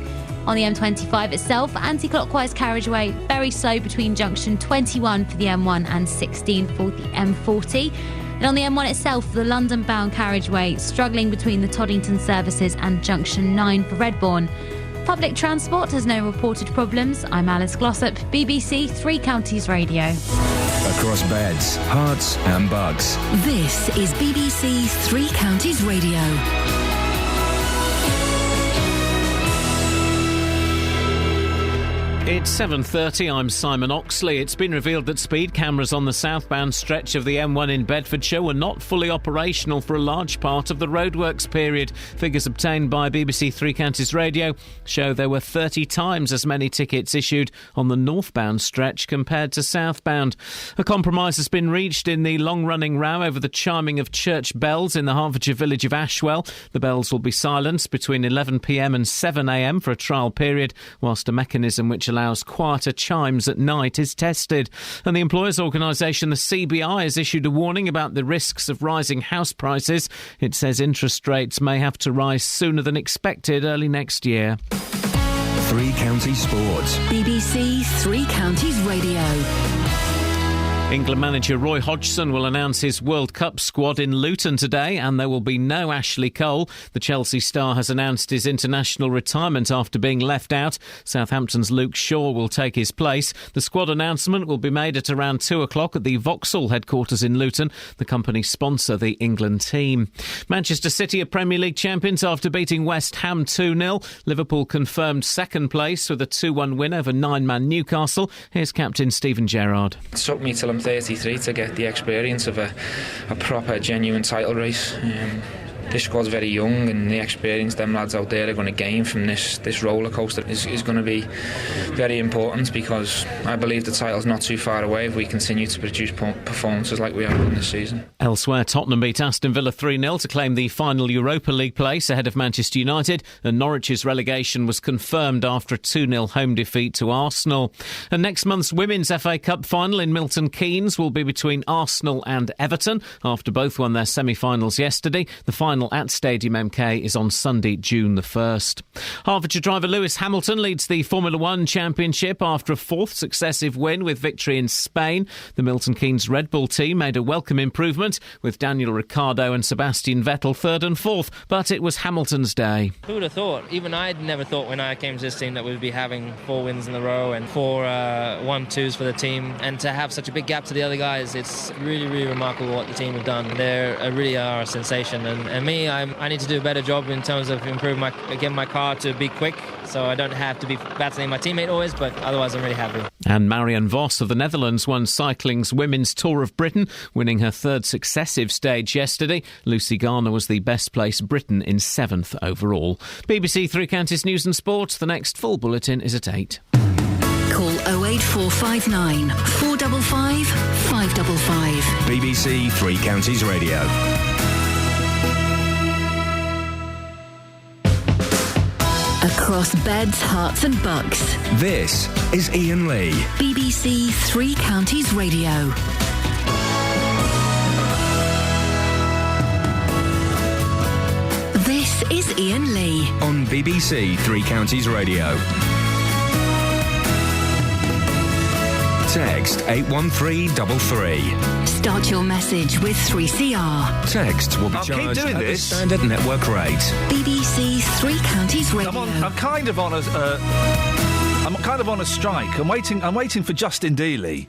On the M25 itself, anti-clockwise carriageway very slow between junction 21 for the M1 and 16 for the M40. And on the M1 itself, the London-bound carriageway struggling between the Toddington services and junction 9 for Redbourne. Public transport has no reported problems. I'm Alice Glossop, BBC Three Counties Radio. Across beds, hearts and bugs. This is BBC Three Counties Radio. It's 7:30, I'm Simon Oxley. It's been revealed that speed cameras on the southbound stretch of the M1 in Bedfordshire were not fully operational for a large part of the roadworks period. Figures obtained by BBC Three Counties Radio show there were 30 times as many tickets issued on the northbound stretch compared to southbound. A compromise has been reached in the long-running row over the chiming of church bells in the Hertfordshire village of Ashwell. The bells will be silenced between 11pm and 7am for a trial period, whilst a mechanism which allows quieter chimes at night is tested. And the employers' organisation, the CBI, has issued a warning about the risks of rising house prices. It says interest rates may have to rise sooner than expected early next year. Three Counties Sports. BBC Three Counties Radio. England manager Roy Hodgson will announce his World Cup squad in Luton today, and there will be no Ashley Cole. The Chelsea star has announced his international retirement after being left out. Southampton's Luke Shaw will take his place. The squad announcement will be made at around 2 o'clock at the Vauxhall headquarters in Luton. The company sponsor the England team. Manchester City are Premier League champions after beating West Ham 2-0. Liverpool confirmed second place with a 2-1 win over nine-man Newcastle. Here's captain Steven Gerrard. It took me till I'm 33 to get the experience of a proper, genuine title race. This squad's very young, and the experience them lads out there are going to gain from this roller coaster is going to be very important, because I believe the title's not too far away if we continue to produce performances like we have done this season. Elsewhere, Tottenham beat Aston Villa 3-0 to claim the final Europa League place ahead of Manchester United, and Norwich's relegation was confirmed after a 2-0 home defeat to Arsenal. And next month's Women's FA Cup final in Milton Keynes will be between Arsenal and Everton, after both won their semi-finals yesterday. The final at Stadium MK is on Sunday, June the 1st. Hertfordshire driver Lewis Hamilton leads the Formula One Championship after a fourth successive win with victory in Spain. The Milton Keynes Red Bull team made a welcome improvement, with Daniel Ricciardo and Sebastian Vettel third and fourth, but it was Hamilton's day. Who would have thought? Even I'd never thought when I came to this team that we'd be having 4 wins in a row and 4 1-2s for the team, and to have such a big gap to the other guys. It's really, really remarkable what the team have done. They really are a sensation, and I need to do a better job in terms of getting my car to be quick, so I don't have to be battling my teammate always, but otherwise I'm really happy. And Marianne Vos of the Netherlands won cycling's Women's Tour of Britain, winning her third successive stage yesterday. Lucy Garner was the best placed Briton in 7th overall. BBC Three Counties News and Sport. The next full bulletin is at 8. Call 08459 455 555. BBC Three Counties Radio. Across beds, hearts and bucks. This is Iain Lee. BBC Three Counties Radio. This is Iain Lee. On BBC Three Counties Radio. Text 81333. Start your message with 3CR. Text will be charged at the standard network rate. BBC Three Counties Radio. I'm kind of on a strike. I'm waiting for Justin Dealey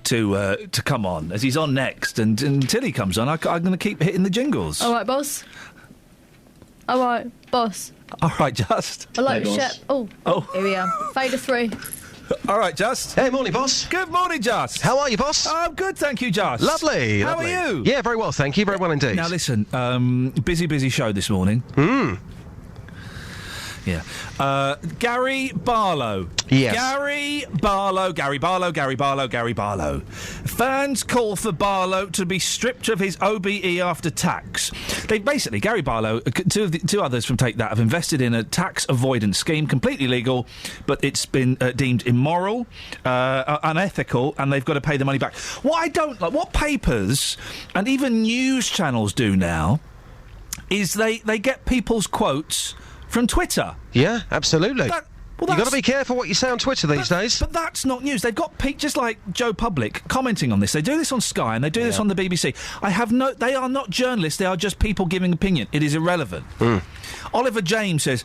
to come on, as he's on next, and until he comes on, I'm going to keep hitting the jingles. All right, boss. All right, boss. All right, Just. I like your shirt. Oh, here we are. Fader 3. All right, Just. Hey, morning, boss. Good morning, Just. How are you, boss? I'm good, thank you, Just. Lovely. How are you? Yeah, very well, thank you. Very well indeed. Now, listen, busy show this morning. Yeah. Gary Barlow. Yes. Gary Barlow. Fans call for Barlow to be stripped of his OBE after tax. Gary Barlow, two others from Take That, have invested in a tax avoidance scheme, completely legal, but it's been deemed immoral, unethical, and they've got to pay the money back. What I don't like, what papers and even news channels do now, is they get people's quotes from Twitter. Yeah, absolutely. Well, You've got to be careful what you say on Twitter these days. But that's not news. They've got just like Joe Public commenting on this. They do this on Sky and they do this on the BBC. They are not journalists. They are just people giving opinion. It is irrelevant. Oliver James says,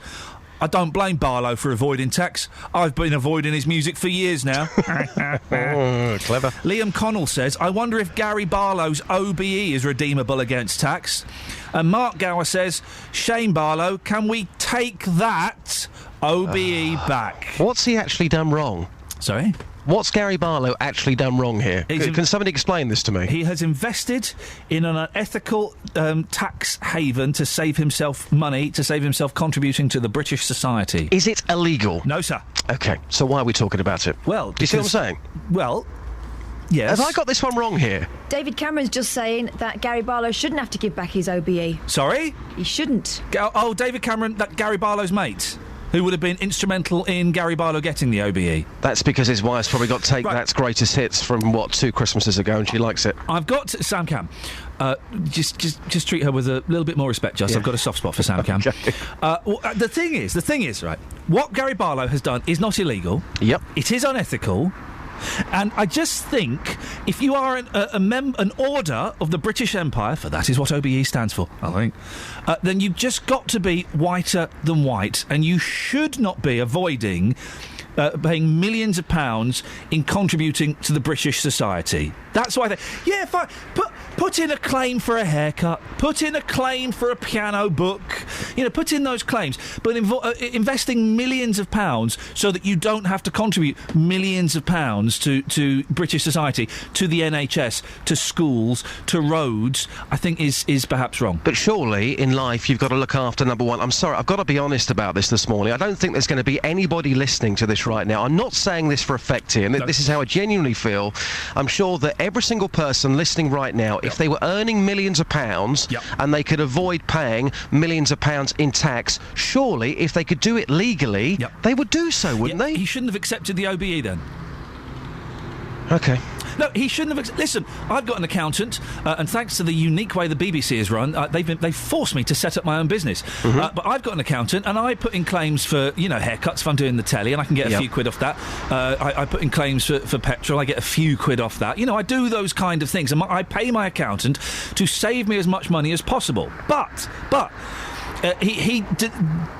I don't blame Barlow for avoiding tax. I've been avoiding his music for years now. Clever. Liam Connell says, I wonder if Gary Barlow's OBE is redeemable against tax. And Mark Gower says, shame Barlow, can we take that OBE back? What's he actually done wrong? Sorry? What's Gary Barlow actually done wrong here? Can somebody explain this to me? He has invested in an unethical tax haven to save himself money, to save himself contributing to the British society. Is it illegal? No, sir. OK, so why are we talking about it? Well, do you see what I'm saying? Well, yes. Have I got this one wrong here? David Cameron's just saying that Gary Barlow shouldn't have to give back his OBE. Sorry? He shouldn't. David Cameron, that Gary Barlow's mate, who would have been instrumental in Gary Barlow getting the OBE. That's because his wife's probably got Take That's Greatest Hits from, 2 Christmases ago, and she likes it. I've got Sam Cam. Just treat her with a little bit more respect, Just. Yeah. I've got a soft spot for Sam Cam. Okay. The thing is, right, what Gary Barlow has done is not illegal. Yep. It is unethical. And I just think if you are an order of the British Empire, for that is what OBE stands for, I think, then you've just got to be whiter than white, and you should not be avoiding paying millions of pounds in contributing to the British society. That's why fine. Put in a claim for a haircut, put in a claim for a piano book, put in those claims, but investing millions of pounds so that you don't have to contribute millions of pounds to British society, to the NHS, to schools, to roads, I think is perhaps wrong. But surely, in life, you've got to look after number one. I'm sorry, I've got to be honest about this morning. I don't think there's going to be anybody listening to this right now. I'm not saying this for effect here, and this is how I genuinely feel. I'm sure that every single person listening right now, if they were earning millions of pounds and they could avoid paying millions of pounds in tax, surely, if they could do it legally, they would do so, wouldn't they? He shouldn't have accepted the OBE then. OK. No, he shouldn't have... Listen, I've got an accountant, and thanks to the unique way the BBC is run, they've forced me to set up my own business. But I've got an accountant, and I put in claims for, haircuts if I'm doing the telly, and I can get a few quid off that. I put in claims for petrol, I get a few quid off that. I do those kind of things, and I pay my accountant to save me as much money as possible. But he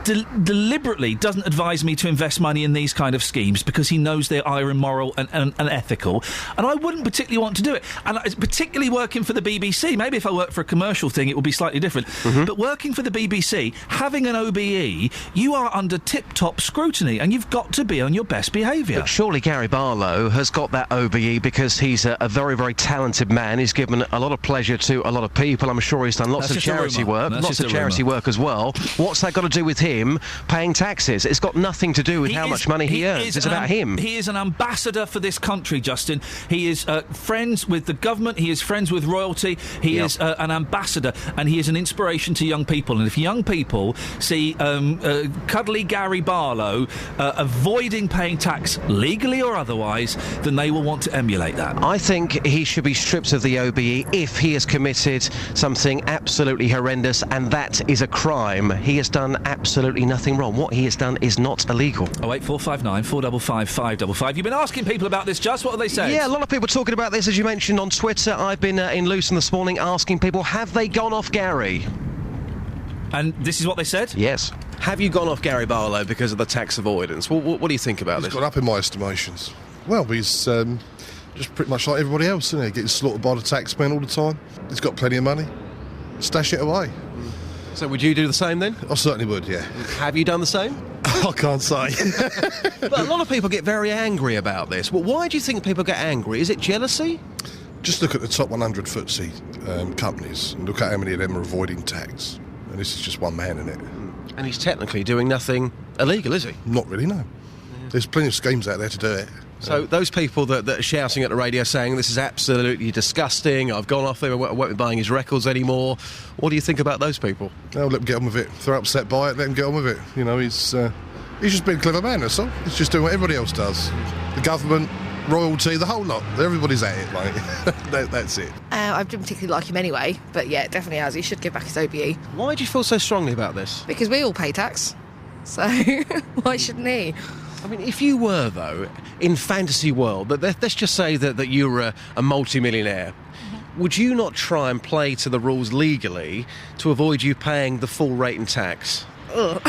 deliberately doesn't advise me to invest money in these kind of schemes because he knows they are immoral and unethical, and I wouldn't particularly want to do it. And particularly working for the BBC, maybe if I worked for a commercial thing it would be slightly different, but working for the BBC, having an OBE, you are under tip-top scrutiny and you've got to be on your best behaviour. But surely Gary Barlow has got that OBE because he's a very, very talented man. He's given a lot of pleasure to a lot of people. I'm sure he's done lots of charity work, as well. What's that got to do with him paying taxes? It's got nothing to do with how much money he earns. It's about him. He is an ambassador for this country, Justin. He is friends with the government. He is friends with royalty. He is an ambassador, and he is an inspiration to young people. And if young people see cuddly Gary Barlow avoiding paying tax, legally or otherwise, then they will want to emulate that. I think he should be stripped of the OBE if he has committed something absolutely horrendous, and that is a crime. He has done absolutely nothing wrong. What he has done is not illegal. 08459 455 555. You've been asking people about this, Just. What have they said? Yeah, a lot of people talking about this, as you mentioned on Twitter. I've been in Luton this morning asking people, have they gone off Gary? And this is what they said? Yes. Have you gone off Gary Barlow because of the tax avoidance? What do you think about this? He's gone up in my estimations. Well, he's just pretty much like everybody else, isn't he? Getting slaughtered by the taxman all the time. He's got plenty of money. Stash it away. So would you do the same then? I certainly would, yeah. Have you done the same? I can't say. But a lot of people get very angry about this. Well, why do you think people get angry? Is it jealousy? Just look at the top 100 FTSE companies and look at how many of them are avoiding tax. And this is just one man in it. And he's technically doing nothing illegal, is he? Not really, no. Yeah. There's plenty of schemes out there to do it. So those people that are shouting at the radio saying this is absolutely disgusting, I've gone off there, I won't be buying his records anymore, what do you think about those people? Oh, let them get on with it. If they're upset by it, let them get on with it. He's just been a clever man, that's all. He's just doing what everybody else does. The government, royalty, the whole lot. Everybody's at it, mate. That's it. I didn't particularly like him anyway, but yeah, it definitely has. He should give back his OBE. Why do you feel so strongly about this? Because we all pay tax. So why shouldn't he? I mean, if you were, though, in fantasy world, but let's just say that you were a multi-millionaire, would you not try and play to the rules legally to avoid you paying the full rate in tax? Ugh.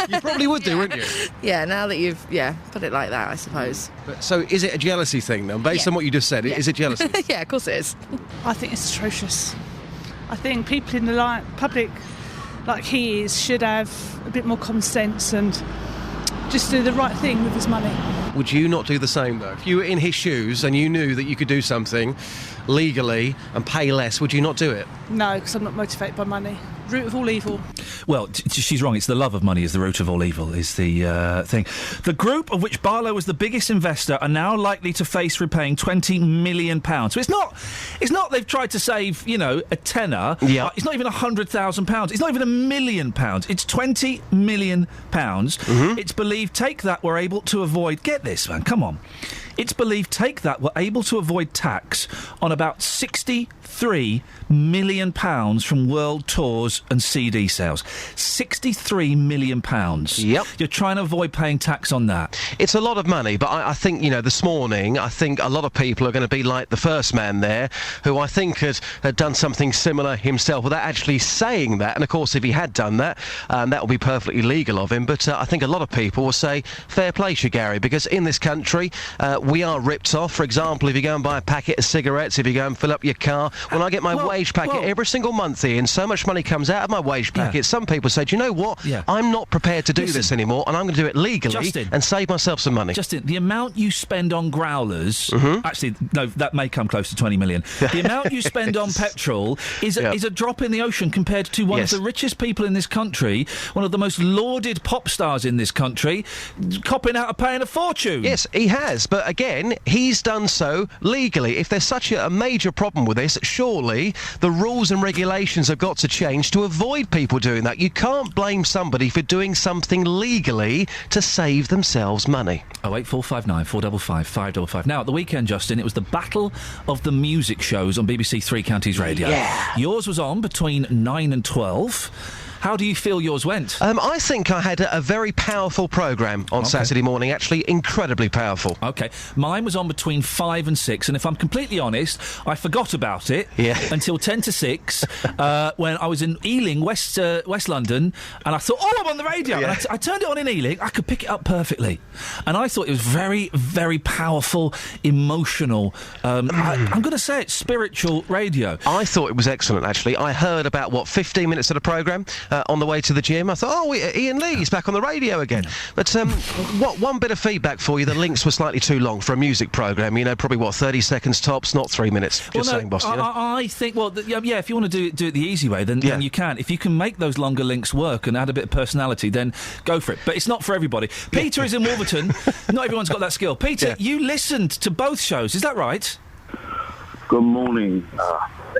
You probably would do, wouldn't you? Yeah, now that you've put it like that, I suppose. So is it a jealousy thing, then? Based on what you just said, is it jealousy? Yeah, of course it is. I think it's atrocious. I think people in the public, like he is, should have a bit more common sense and just do the right thing with his money. Would you not do the same, though? If you were in his shoes and you knew that you could do something legally and pay less, would you not do it? No, because I'm not motivated by money. Root of all evil. Well, she's wrong. It's the love of money is the root of all evil, is the thing. The group of which Barlow was the biggest investor are now likely to face repaying £20 million. So it's not they've tried to save, a tenner. Yeah. It's not even £100,000. It's not even £1 million. It's £20 million. It's believed we're able to avoid... Get this, man, come on. It's believed we're able to avoid tax on about £63 million from world tours and CD sales. £63 million. Yep. You're trying to avoid paying tax on that. It's a lot of money, but I think, this morning, I think a lot of people are going to be like the first man there, who I think had done something similar himself without actually saying that. And, of course, if he had done that, that would be perfectly legal of him. But I think a lot of people will say, fair play to you, Gary, because in this country, we are ripped off. For example, if you go and buy a packet of cigarettes, if you go and fill up your car, when I get my wage packet every single month, Ian, so much money comes out of my wage packet. Yeah. Some people say, do you know what? Yeah. I'm not prepared to do this anymore, and I'm going to do it legally and save myself some money. Justin, the amount you spend on growlers, actually, no, that may come close to 20 million. The amount you spend on petrol is a drop in the ocean compared to one of the richest people in this country, one of the most lauded pop stars in this country, copping out of paying a fortune. Yes, he has, but again, he's done so legally. If there's such a major problem with this, surely the rules and regulations have got to change to avoid people doing that. You can't blame somebody for doing something legally to save themselves money. 08459 455 555. Now, at the weekend, Justin, it was the battle of the music shows on BBC Three Counties Radio. Yeah. Yours was on between 9 and 12. How do you feel yours went? I think I had a very powerful programme on Saturday morning, actually incredibly powerful. OK. Mine was on between 5 and 6, and if I'm completely honest, I forgot about it until 10 to 6 when I was in Ealing, West London, and I thought, I'm on the radio. Yeah. And I turned it on in Ealing. I could pick it up perfectly. And I thought it was very, very powerful, emotional, I'm going to say it, spiritual radio. I thought it was excellent, actually. I heard about, 15 minutes of the programme on the way to the gym. I thought, Iain Lee's back on the radio again. But one bit of feedback for you, the links were slightly too long for a music programme, probably 30 seconds tops, not 3 minutes. Just saying, boss. I think, if you want to do it the easy way, then you can. If you can make those longer links work and add a bit of personality, then go for it. But it's not for everybody. Peter is in Wolverton. Not everyone's got that skill. Peter, you listened to both shows, is that right? Good morning,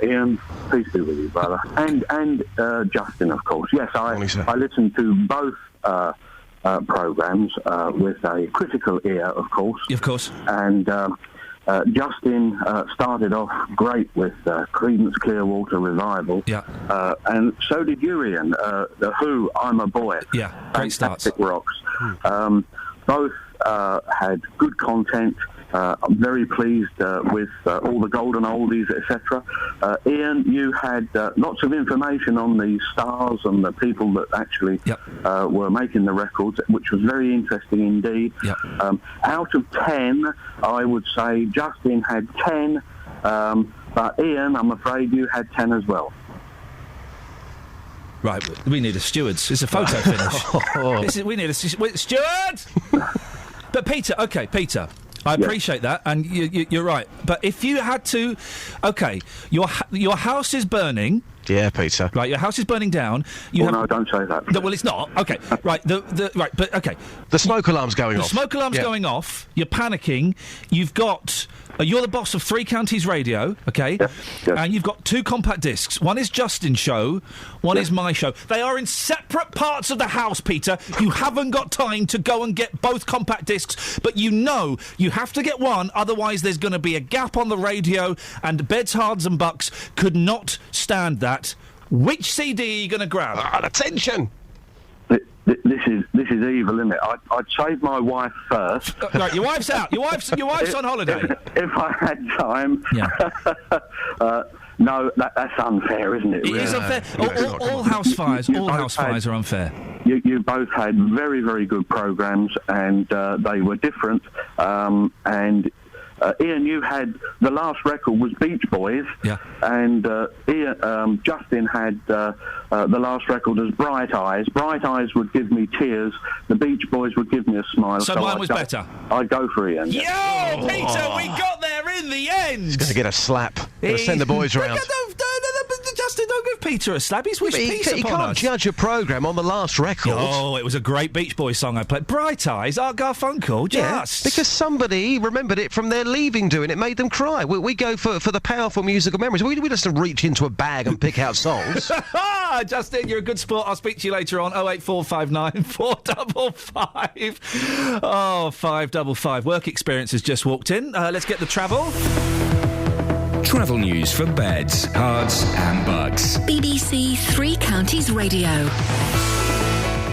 Iain. Peace be with you, brother. And Justin, of course. Yes, I listened to both programmes with a critical ear, of course. Of course. And Justin started off great with Creedence Clearwater Revival. Yeah. And so did you, Iain. The Who, I'm a Boy. Yeah, great starts. Fantastic rocks. Both had good content. I'm very pleased with all the golden oldies, etc. Iain, you had lots of information on the stars and the people that actually were making the records, which was very interesting indeed. Yep. Out of 10, I would say Justin had 10, but Iain, I'm afraid you had 10 as well. Right, we need a stewards. It's a photo finish. We need a steward! But Peter, I appreciate that, and you're right. But if you had to... OK, your house is burning... Yeah, Peter. Right, your house is burning down. No, don't say that. No, well, it's not. OK, right, but OK. The smoke alarm's going off. The smoke alarm's going off. You're panicking. You've got... you're the boss of Three Counties Radio, OK? Yes. And you've got 2 compact discs. One is Justin's show, one is my show. They are in separate parts of the house, Peter. You haven't got time to go and get both compact discs, but you have to get one, otherwise there's going to be a gap on the radio, and Beds, Hards and Bucks could not stand that. Which CD are you going to grab? Attention! This is evil, isn't it? I'd save my wife first. Right, your wife's out. Your wife's on holiday. If I had time. Yeah. No, that's unfair, isn't it? It is unfair. All house fires are unfair. You both had very, very good programmes, and they were different. And Iain, you had the last record was Beach Boys, and Justin had the last record as Bright Eyes. Bright Eyes would give me tears. The Beach Boys would give me a smile. So mine was better. I'd go for Iain. Yo, Peter, we got there in the end. He's going to get a slap. Going to send the boys round. Justin, don't give Peter a slap. He's wished peace upon us. He can't judge a programme on the last record. Oh, it was a great Beach Boys song I played. Bright Eyes, Art Garfunkel, just. Because somebody remembered it from their leaving doing it, made them cry. We go for the powerful musical memories. We just reach into a bag and pick out songs. Justin, you're a good sport. I'll speak to you later on. 08459 455. Oh, 555. Work experience has just walked in. Let's get the travel. Travel news for beds, cards and bugs. BBC Three Counties Radio.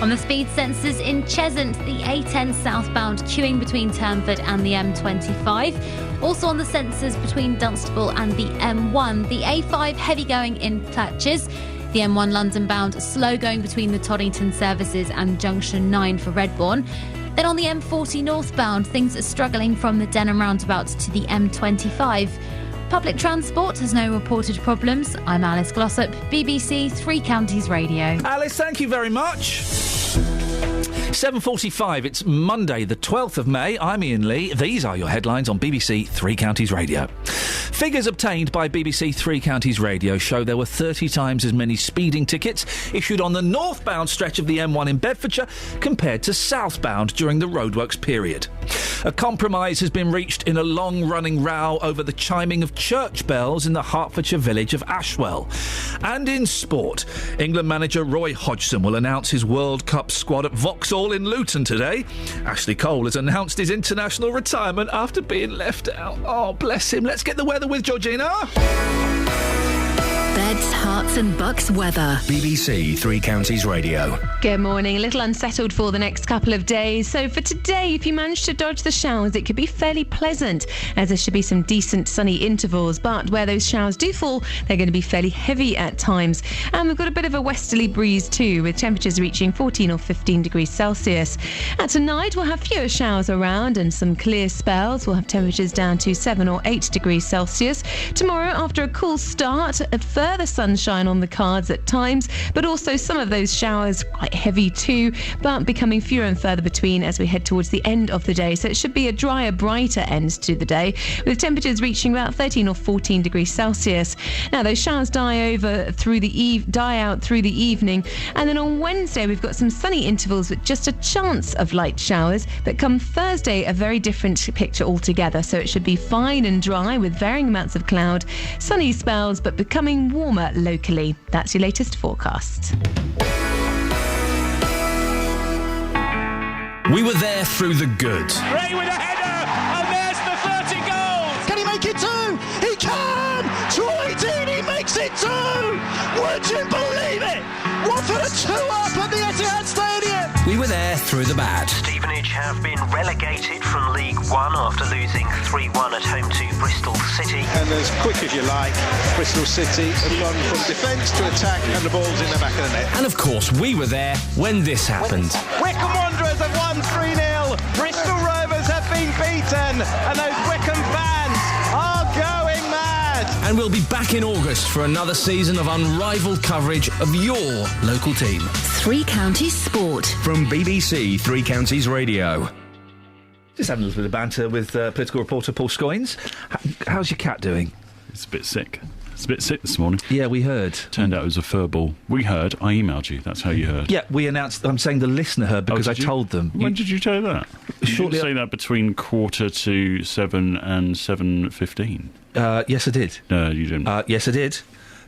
On the speed sensors in Cheshunt, the A10 southbound queuing between Turnford and the M25. Also on the sensors between Dunstable and the M1. The A5 heavy going in patches. The M1 London bound slow going between the Toddington services and Junction 9 for Redbourne. Then on the M40 northbound, things are struggling from the Denham roundabout to the M25. Public transport has no reported problems. I'm Alice Glossop, BBC Three Counties Radio. Alice, thank you very much. 7:45, it's Monday the 12th of May. I'm Iain Lee. These are your headlines on BBC Three Counties Radio. Figures obtained by BBC Three Counties Radio show there were 30 times as many speeding tickets issued on the northbound stretch of the M1 in Bedfordshire compared to southbound during the roadworks period. A compromise has been reached in a long-running row over the chiming of church bells in the Hertfordshire village of Ashwell. And in sport, England manager Roy Hodgson will announce his World Cup squad at Vauxhall in Luton today. Ashley Cole has announced his international retirement after being left out. Oh, bless him. Let's get the weather with Georgina. Beds, Herts and Bucks weather. BBC Three Counties Radio. Good morning. A little unsettled for the next couple of days. So for today, if you manage to dodge the showers, it could be fairly pleasant, as there should be some decent sunny intervals. But where those showers do fall, they're going to be fairly heavy at times. And we've got a bit of a westerly breeze too, with temperatures reaching 14 or 15 degrees Celsius. And tonight, we'll have fewer showers around and some clear spells. We'll have temperatures down to 7 or 8 degrees Celsius. Tomorrow, after a cool start, further sunshine on the cards at times, but also some of those showers quite heavy too, but becoming fewer and further between as we head towards the end of the day. So it should be a drier, brighter end to the day, with temperatures reaching about 13 or 14 degrees Celsius. Now those showers die out through the evening, and then on Wednesday we've got some sunny intervals with just a chance of light showers. But come Thursday, a very different picture altogether. So it should be fine and dry with varying amounts of cloud, sunny spells, but becoming warmer locally. That's your latest forecast. We were there through the good. Ray with a header, and there's the 30 goals. Can he make it two? He can! Troy Deeney makes it two! Would you believe it? Watford are 2-up at the Etihad Stadium. We were there through the bad. Stevenage have been relegated from League One after losing 3-1 at home to Bristol City. And as quick as you like, Bristol City have gone from defence to attack, and the ball's in the back of the net. And of course, we were there when this happened. Wycombe Wanderers have won 3-0. Bristol Rovers have been beaten, and those Wycombe fans are going mad. And we'll be back in August for another season of unrivaled coverage of your local team. Three Counties Sport. From BBC Three Counties Radio. Just having a little bit of banter with political reporter Paul Scoynes. How's your cat doing? It's a bit sick. It's a bit sick this morning. Yeah, we heard. Turned out it was a fur ball. We heard. I emailed you. That's how you heard. Yeah, we announced. I'm saying the listener heard because I told them. When did you tell that? Shortly. You didn't say that between 7:15 and 7:15. Yes, I did. No, you didn't. Yes, I did.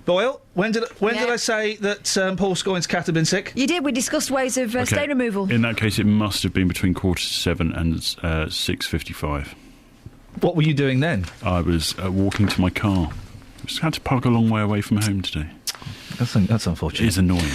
Boyle, when did I say that Paul Scoynes' cat had been sick? You did. We discussed ways of stain removal. In that case, it must have been between 7:15 and 6:55. What were you doing then? I was walking to my car. Just had to park a long way away from home today. That's unfortunate. It's annoying.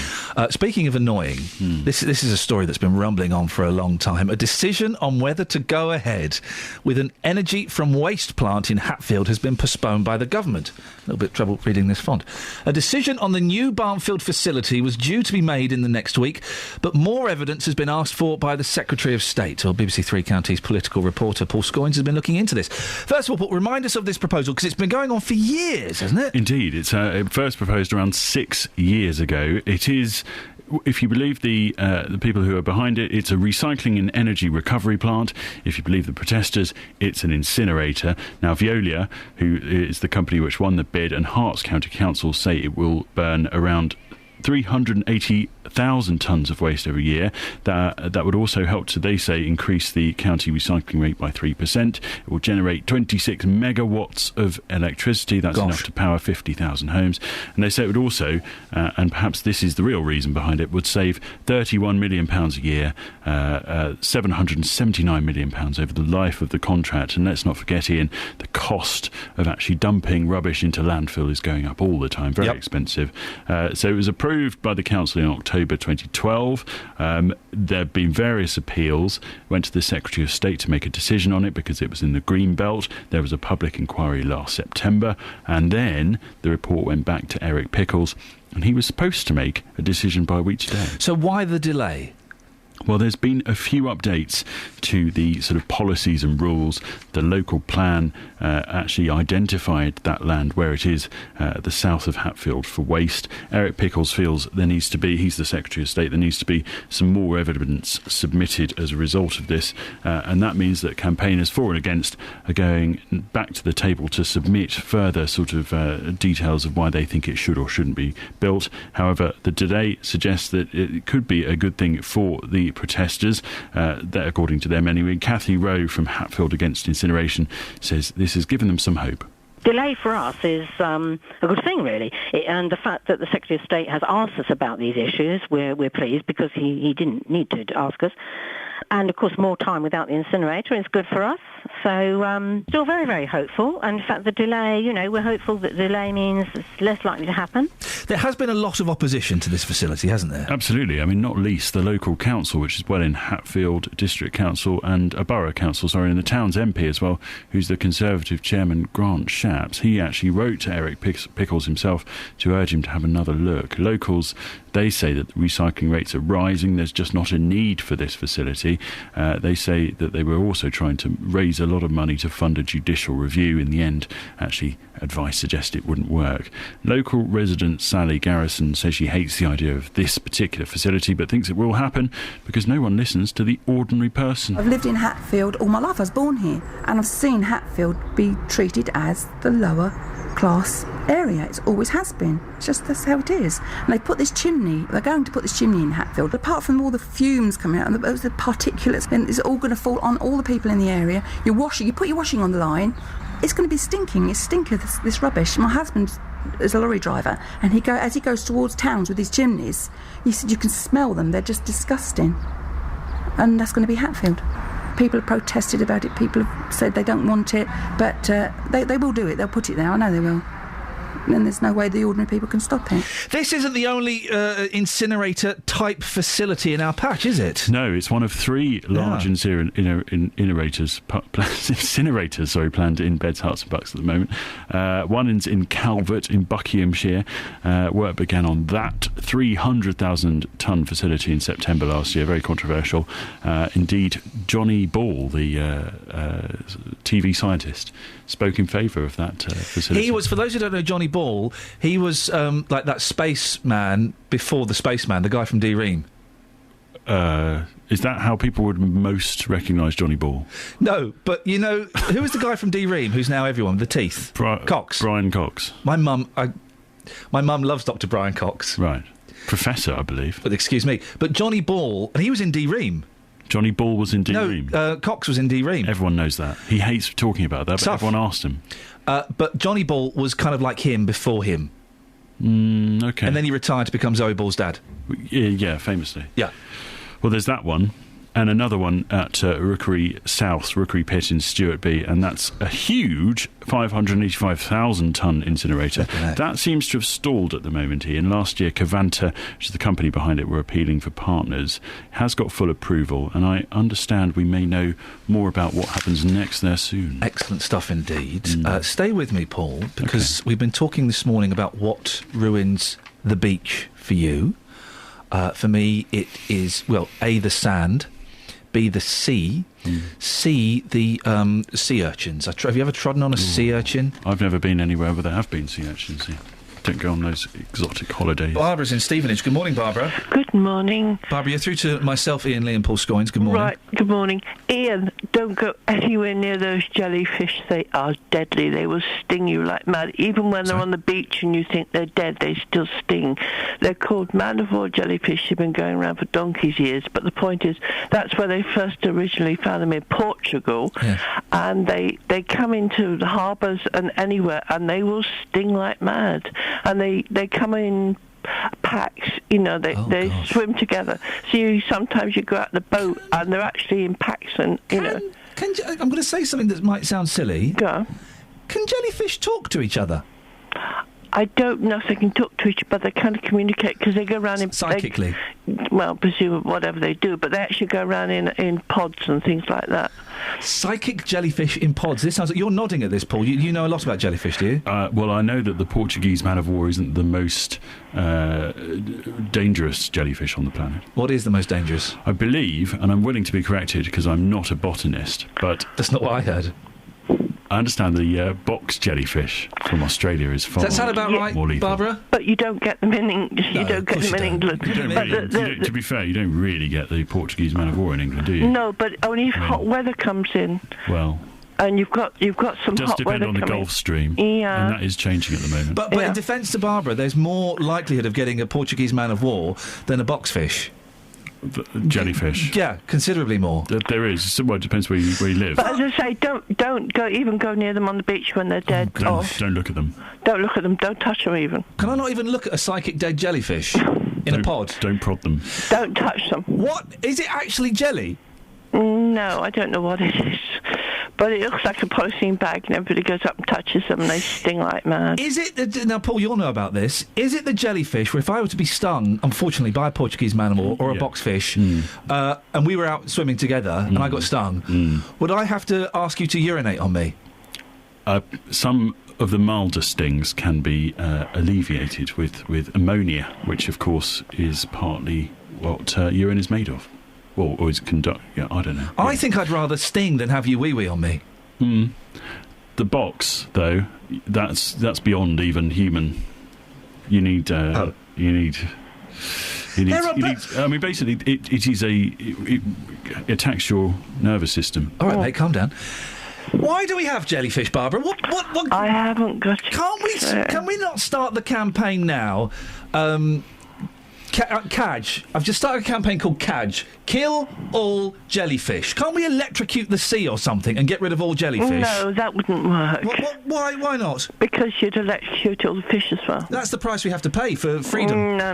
Speaking of annoying, this is a story that's been rumbling on for a long time. A decision on whether to go ahead with an energy from waste plant in Hatfield has been postponed by the government. A little bit of trouble reading this font. A decision on the new Barnfield facility was due to be made in the next week, but more evidence has been asked for by the Secretary of State. Or BBC Three Counties political reporter Paul Scoynes has been looking into this. First of all, Paul, remind us of this proposal, because it's been going on for years, hasn't it? Indeed. It's first proposed around 6 years ago. It is, if you believe the people who are behind it, it's a recycling and energy recovery plant. If you believe the protesters, it's an incinerator. Now, Veolia, who is the company which won the bid, and Herts County Council say it will burn around 380,000 tonnes of waste every year. That would also help to, they say, increase the county recycling rate by 3%. It will generate 26 megawatts of electricity. That's enough to power 50,000 homes. And they say it would also, and perhaps this is the real reason behind it, would save £31 million a year, £779 million over the life of the contract. And let's not forget, Ian, the cost of actually dumping rubbish into landfill is going up all the time. Very expensive. So it was approved by the council in October 2012. There have been various appeals. Went to the Secretary of State to make a decision on it because it was in the Green Belt. There was a public inquiry last September, and then the report went back to Eric Pickles, and he was supposed to make a decision by week today. So why the delay? Well, there's been a few updates to the sort of policies and rules. The local plan actually identified that land where it is at the south of Hatfield for waste. Eric Pickles feels there needs to be, he's the Secretary of State, there needs to be some more evidence submitted as a result of this. And that means that campaigners for and against are going back to the table to submit further sort of details of why they think it should or shouldn't be built. However, the delay suggests that it could be a good thing for the protesters, that according to them anyway. Cathy Rowe from Hatfield Against Incineration says this has given them some hope. Delay for us is a good thing, really. And the fact that the Secretary of State has asked us about these issues, we're pleased, because he didn't need to ask us. And, of course, more time without the incinerator is good for us. So still very, very hopeful. And, in fact, the delay, we're hopeful that delay means it's less likely to happen. There has been a lot of opposition to this facility, hasn't there? Absolutely. I mean, not least the local council, which is well in Hatfield District Council and a borough council, and the town's MP as well, who's the Conservative chairman, Grant Shapps. He actually wrote to Eric Pickles himself to urge him to have another look. Locals, they say that the recycling rates are rising. There's just not a need for this facility. They say that they were also trying to raise a lot of money to fund a judicial review. In the end, actually, advice suggested it wouldn't work. Local resident Sally Garrison says she hates the idea of this particular facility, but thinks it will happen because no one listens to the ordinary person. I've lived in Hatfield all my life. I was born here, and I've seen Hatfield be treated as the lower class area. It always has been. It's just that's how it is. And they put this chimney, they're going to put this chimney in Hatfield. Apart from all the fumes coming out and the particulates, and it's all going to fall on all the people in the area. You put your washing on the line, it's going to be stinking. It's stinker, this rubbish. My husband is a lorry driver, and as he goes towards towns with his chimneys, he said you can smell them. They're just disgusting. And that's going to be Hatfield. People have protested about it. People have said they don't want it, but they will do it. They'll put it there. I know they will. And there's no way the ordinary people can stop it. This isn't the only incinerator-type facility in our patch, is it? No, it's one of three large incinerators planned in Beds, Herts and Bucks at the moment. One is in Calvert in Buckinghamshire. Work began on that 300,000-tonne facility in September last year. Very controversial. Indeed, Johnny Ball, the TV scientist, spoke in favour of that facility. He was, for those who don't know Johnny Ball, he was like that spaceman before the spaceman, the guy from D-Ream. Is that how people would most recognise Johnny Ball? No, but you know, who was the guy from D-Ream who's now everyone, the teeth? Cox. Brian Cox. My mum loves Dr. Brian Cox. Right. Professor, I believe. But excuse me. But Johnny Ball, and he was in D-Ream. Johnny Ball was in D-Ream? No, Cox was in D-Ream. Everyone knows that. He hates talking about that, but everyone asked him. But Johnny Ball was kind of like him before him. Okay. And then he retired to become Zoe Ball's dad. Yeah, famously. Yeah. Well, there's that one. and another one at Rookery South, Rookery Pit in Stewartby, and that's a huge 585,000-tonne incinerator. That seems to have stalled at the moment, Ian. Last year, Cavanta, which is the company behind it, were appealing for partners, has got full approval, and I understand we may know more about what happens next there soon. Excellent stuff indeed. Stay with me, Paul, because we've been talking this morning about what ruins the beach for you. For me, it is, well, A, the sand, B, the sea, C, the sea urchins. Have you ever trodden on a sea urchin? I've never been anywhere where there have been sea urchins. Don't go on those exotic holidays. Barbara's in Stevenage. Good morning, Barbara. Good morning. Barbara, you're through to myself, Ian Lee and Paul Scoynes. Good morning. Right, good morning. Ian, don't go anywhere near those jellyfish. They are deadly. They will sting you like mad. Even when they're on the beach and you think they're dead, they still sting. They're called man-of-war jellyfish. They've been going around for donkey's years. But the point is, that's where they first originally found them, in Portugal. Yes. And they come into the harbours and anywhere, and they will sting like mad. And they come in packs, they swim together. So sometimes you go out in the boat and they're actually in packs, and I'm going to say something that might sound silly. Go. Can jellyfish talk to each other? I don't know if they can talk to each other, but they kind of communicate because they go around in... Psychically? Presumably whatever they do, but they actually go around in pods and things like that. Psychic jellyfish in pods. This sounds like you're nodding at this, Paul. You know a lot about jellyfish, do you? Well, I know that the Portuguese man-of-war isn't the most dangerous jellyfish on the planet. What is the most dangerous? I believe, and I'm willing to be corrected because I'm not a botanist, but... That's not what I heard. I understand the box jellyfish from Australia is far Does that sound about right, more lethal. Barbara? But you don't get them in England. You don't get them in England. To be fair, you don't really get the Portuguese man-of-war in England, do you? No, but only if hot weather comes in. Well... And you've got some hot weather coming. It does depend on the Gulf Stream. Yeah. And that is changing at the moment. But in defence to Barbara, there's more likelihood of getting a Portuguese man-of-war than a boxfish. Jellyfish. Yeah, considerably more. There is. Well, it depends where you live. But as I say, don't go near them on the beach when they're dead. Don't look at them. Don't look at them. Don't touch them even. Can I not even look at a psychic dead jellyfish in a pod? Don't prod them. Don't touch them. What? Is it actually jelly? No, I don't know what it is. But it looks like a polythene bag, and everybody goes up and touches them, and they sting like mad. Is it... Now, Paul, you'll know about this. Is it the jellyfish where if I were to be stung, unfortunately, by a Portuguese man-of-war or a boxfish, and we were out swimming together, and I got stung, would I have to ask you to urinate on me? Some of the milder stings can be alleviated with ammonia, which, of course, is partly what urine is made of. Or is yeah, I don't know. I think I'd rather sting than have you wee-wee on me. The box, though, that's beyond even human. You need... I mean, basically, it attacks your nervous system. All right, mate, calm down. Why do we have jellyfish, Barbara? What? I haven't got... Can we not start the campaign now? CAJ. I've just started a campaign called CAJ. Kill all jellyfish. Can't we electrocute the sea or something and get rid of all jellyfish? No, that wouldn't work. Why not? Because you'd electrocute all the fish as well. That's the price we have to pay for freedom. No.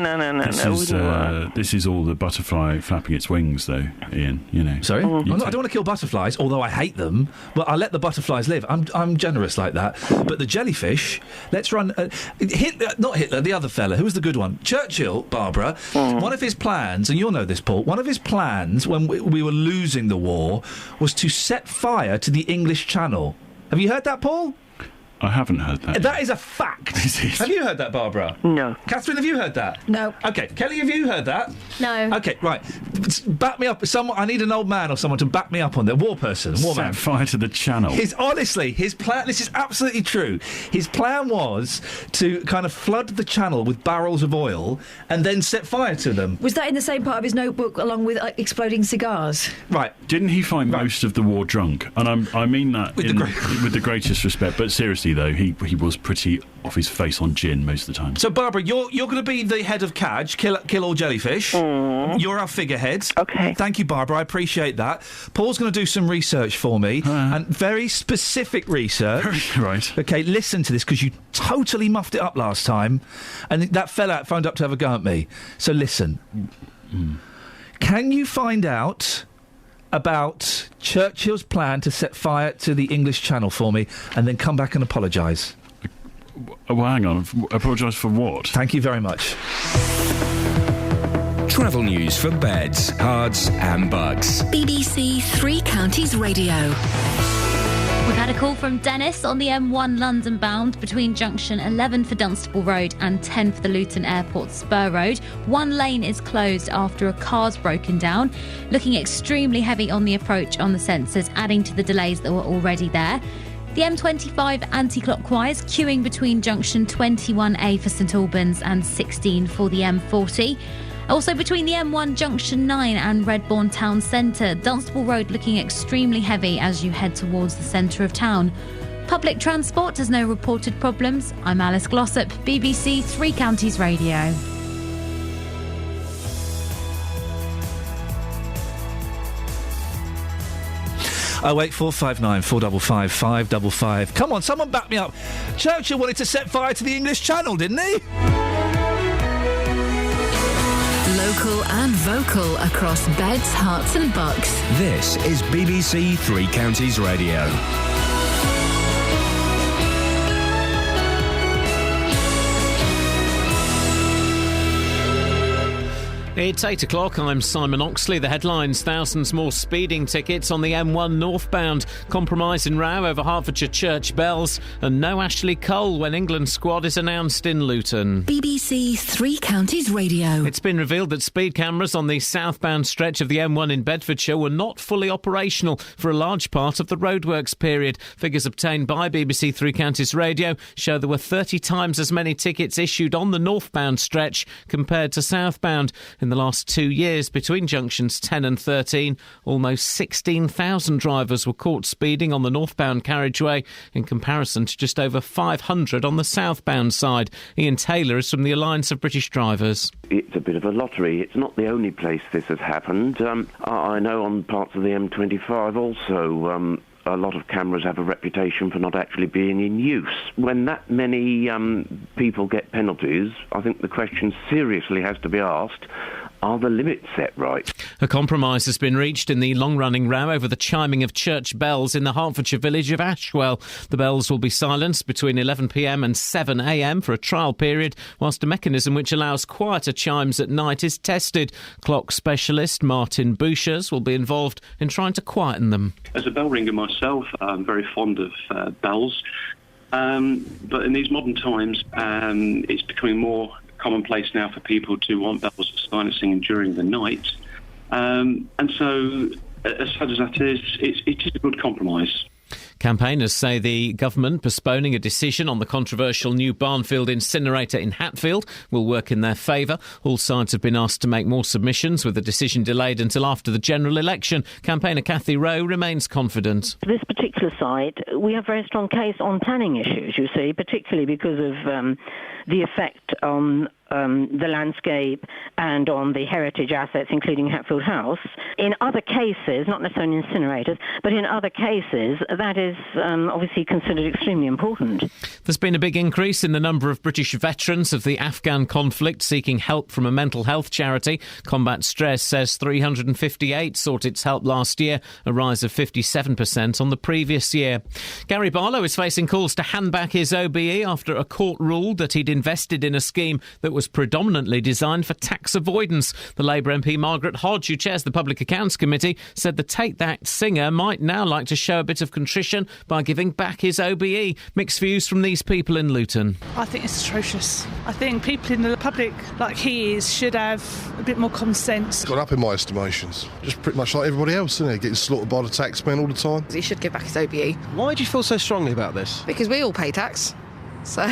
This is all the butterfly flapping its wings, though, Ian. You know. Sorry? I don't want to kill butterflies, although I hate them. But I let the butterflies live. I'm generous like that. But the jellyfish, let's run... not Hitler, the other fella. Who was the good one? Churchill, Barbara. One of his plans, and you'll know this, Paul, one of his plans when we were losing the war was to set fire to the English Channel. Have you heard that, Paul? I haven't heard that. That is a fact. Have you heard that, Barbara? No. Catherine, have you heard that? No. OK, Kelly, have you heard that? No. OK, right. Back me up. I need an old man or someone to back me up on that. War man. Set fire to the channel. Honestly, his plan... This is absolutely true. His plan was to kind of flood the channel with barrels of oil and then set fire to them. Was that in the same part of his notebook along with exploding cigars? Right. Didn't he find most of the war drunk? And I mean that with the greatest respect, but seriously, though, he was pretty off his face on gin most of the time. So, Barbara, you're going to be the head of CAJ, kill all jellyfish. You're our figurehead. OK. Thank you, Barbara. I appreciate that. Paul's going to do some research for me, and very specific research. Right. OK, listen to this, because you totally muffed it up last time, and that fella phoned up to have a go at me. So listen. Can you find out about Churchill's plan to set fire to the English Channel for me and then come back and apologise? Well, hang on. Apologise for what? Thank you very much. Travel news for beds, cards and bugs. BBC Three Counties Radio. We've had a call from Dennis on the M1 London bound between junction 11 for Dunstable Road and 10 for the Luton Airport Spur Road. One lane is closed after a car's broken down. Looking extremely heavy on the approach on the sensors, adding to the delays that were already there. The M25 anti-clockwise, queuing between junction 21A for St Albans and 16 for the M40. Also between the M1 junction 9 and Redbourne Town Centre, Dunstable Road looking extremely heavy as you head towards the centre of town. Public transport has no reported problems. I'm Alice Glossop, BBC Three Counties Radio. Oh, 08459 455 555. Come on, someone back me up. Churchill wanted to set fire to the English Channel, didn't he? Local and vocal across beds, hearts and bucks. This is BBC Three Counties Radio. It's 8 o'clock. I'm Simon Oxley. The headlines: thousands more speeding tickets on the M1 northbound. Compromise in row over Hertfordshire church bells. And no Ashley Cole when England squad is announced in Luton. BBC Three Counties Radio. It's been revealed that speed cameras on the southbound stretch of the M1 in Bedfordshire were not fully operational for a large part of the roadworks period. Figures obtained by BBC Three Counties Radio show there were 30 times as many tickets issued on the northbound stretch compared to southbound. In the last 2 years, between junctions 10 and 13, almost 16,000 drivers were caught speeding on the northbound carriageway in comparison to just over 500 on the southbound side. Iain Taylor is from the Alliance of British Drivers. It's a bit of a lottery. It's not the only place this has happened. I know on parts of the M25 also a lot of cameras have a reputation for not actually being in use. When that many people get penalties, I think the question seriously has to be asked, are the limits set right? A compromise has been reached in the long-running row over the chiming of church bells in the Hertfordshire village of Ashwell. The bells will be silenced between 11pm and 7am for a trial period, whilst a mechanism which allows quieter chimes at night is tested. Clock specialist Martin Bouchers will be involved in trying to quieten them. As a bell ringer myself, I'm very fond of bells, but in these modern times it's becoming more commonplace now for people to want bells silencing during the night. And so, as sad as that is, it is a good compromise. Campaigners say the government postponing a decision on the controversial new Barnfield incinerator in Hatfield will work in their favour. All sides have been asked to make more submissions, with the decision delayed until after the general election. Campaigner Cathy Rowe remains confident. This particular site, we have a very strong case on planning issues, you see, particularly because of the effect on the landscape and on the heritage assets, including Hatfield House. In other cases, not necessarily incinerators, but in other cases, that is obviously considered extremely important. There's been a big increase in the number of British veterans of the Afghan conflict seeking help from a mental health charity. Combat Stress says 358 sought its help last year, a rise of 57% on the previous year. Gary Barlow is facing calls to hand back his OBE after a court ruled that he'd invested in a scheme that was predominantly designed for tax avoidance. The Labour MP Margaret Hodge, who chairs the Public Accounts Committee, said the Take That singer might now like to show a bit of contrition by giving back his OBE. Mixed views from these people in Luton. I think it's atrocious. I think people in the public, like he is, should have a bit more common sense. It's gone up in my estimations. Just pretty much like everybody else, isn't it? Getting slaughtered by the taxmen all the time. He should give back his OBE. Why do you feel so strongly about this? Because we all pay tax. So,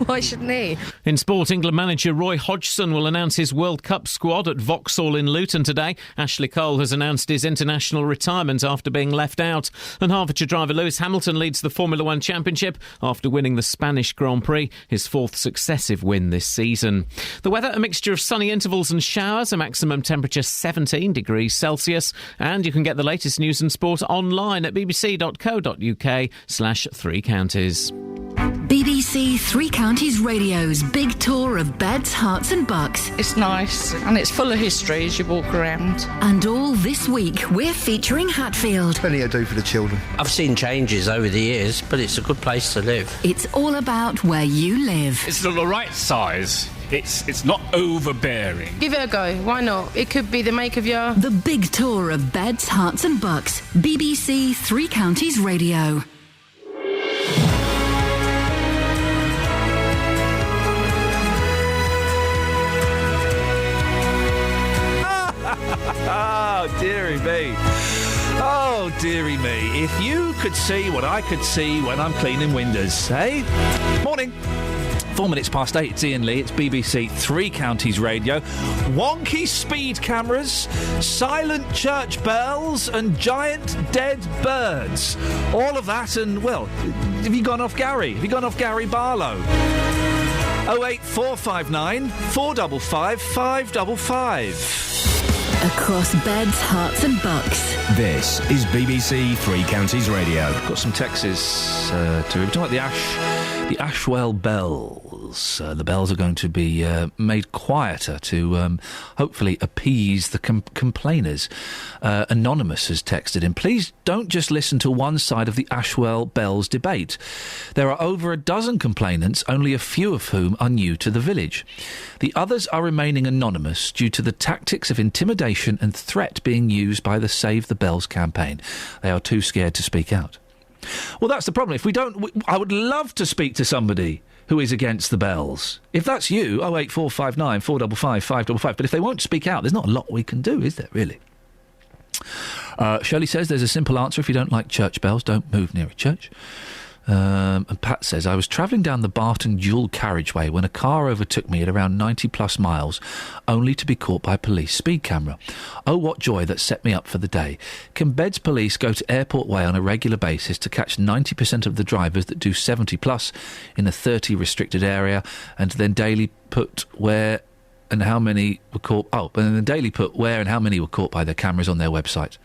why shouldn't he? In sport, England manager Roy Hodgson will announce his World Cup squad at Vauxhall in Luton today. Ashley Cole has announced his international retirement after being left out. And Hertfordshire driver Lewis Hamilton leads the Formula One Championship after winning the Spanish Grand Prix, his fourth successive win this season. The weather, a mixture of sunny intervals and showers, a maximum temperature 17 degrees Celsius. And you can get the latest news and sport online at bbc.co.uk/3counties. BBC BBC Three Counties Radio's big tour of beds, hearts and bucks. It's nice and it's full of history as you walk around. And all this week, we're featuring Hatfield. Plenty to do for the children. I've seen changes over the years, but it's a good place to live. It's all about where you live. It's the right size. It's not overbearing. Give it a go, why not? It could be the make of your... The big tour of beds, hearts and bucks. BBC Three Counties Radio. Oh, dearie me. Oh, dearie me. If you could see what I could see when I'm cleaning windows, eh? Morning. 4 minutes past 8, it's Iain Lee, it's BBC Three Counties Radio. Wonky speed cameras, silent church bells and giant dead birds. All of that and, well, have you gone off Gary? Have you gone off Gary Barlow? 08459 455 555. Across beds, hearts and bucks. This is BBC Three Counties Radio. Got some texts to we're talking about the Ashwell bells. The bells are going to be made quieter to hopefully appease the complainers. Anonymous has texted in, please don't just listen to one side of the Ashwell bells debate. There are over a dozen complainants, only a few of whom are new to the village. The others are remaining anonymous due to the tactics of intimidation and threat being used by the Save the Bells campaign. They are too scared to speak out. Well, that's the problem. If we don't... I would love to speak to somebody who is against the bells. If that's you, 08459 455 555. But if they won't speak out, there's not a lot we can do, is there, really? Shirley says there's a simple answer. If you don't like church bells, don't move near a church. And Pat says, I was travelling down the Barton dual carriageway when a car overtook me at around 90-plus miles, only to be caught by a police speed camera. Oh, what joy that set me up for the day. Can Beds Police go to Airport Way on a regular basis to catch 90% of the drivers that do 70-plus in a 30 restricted area, and then daily put where and how many were caught... Oh, and then daily put where and how many were caught by their cameras on their website.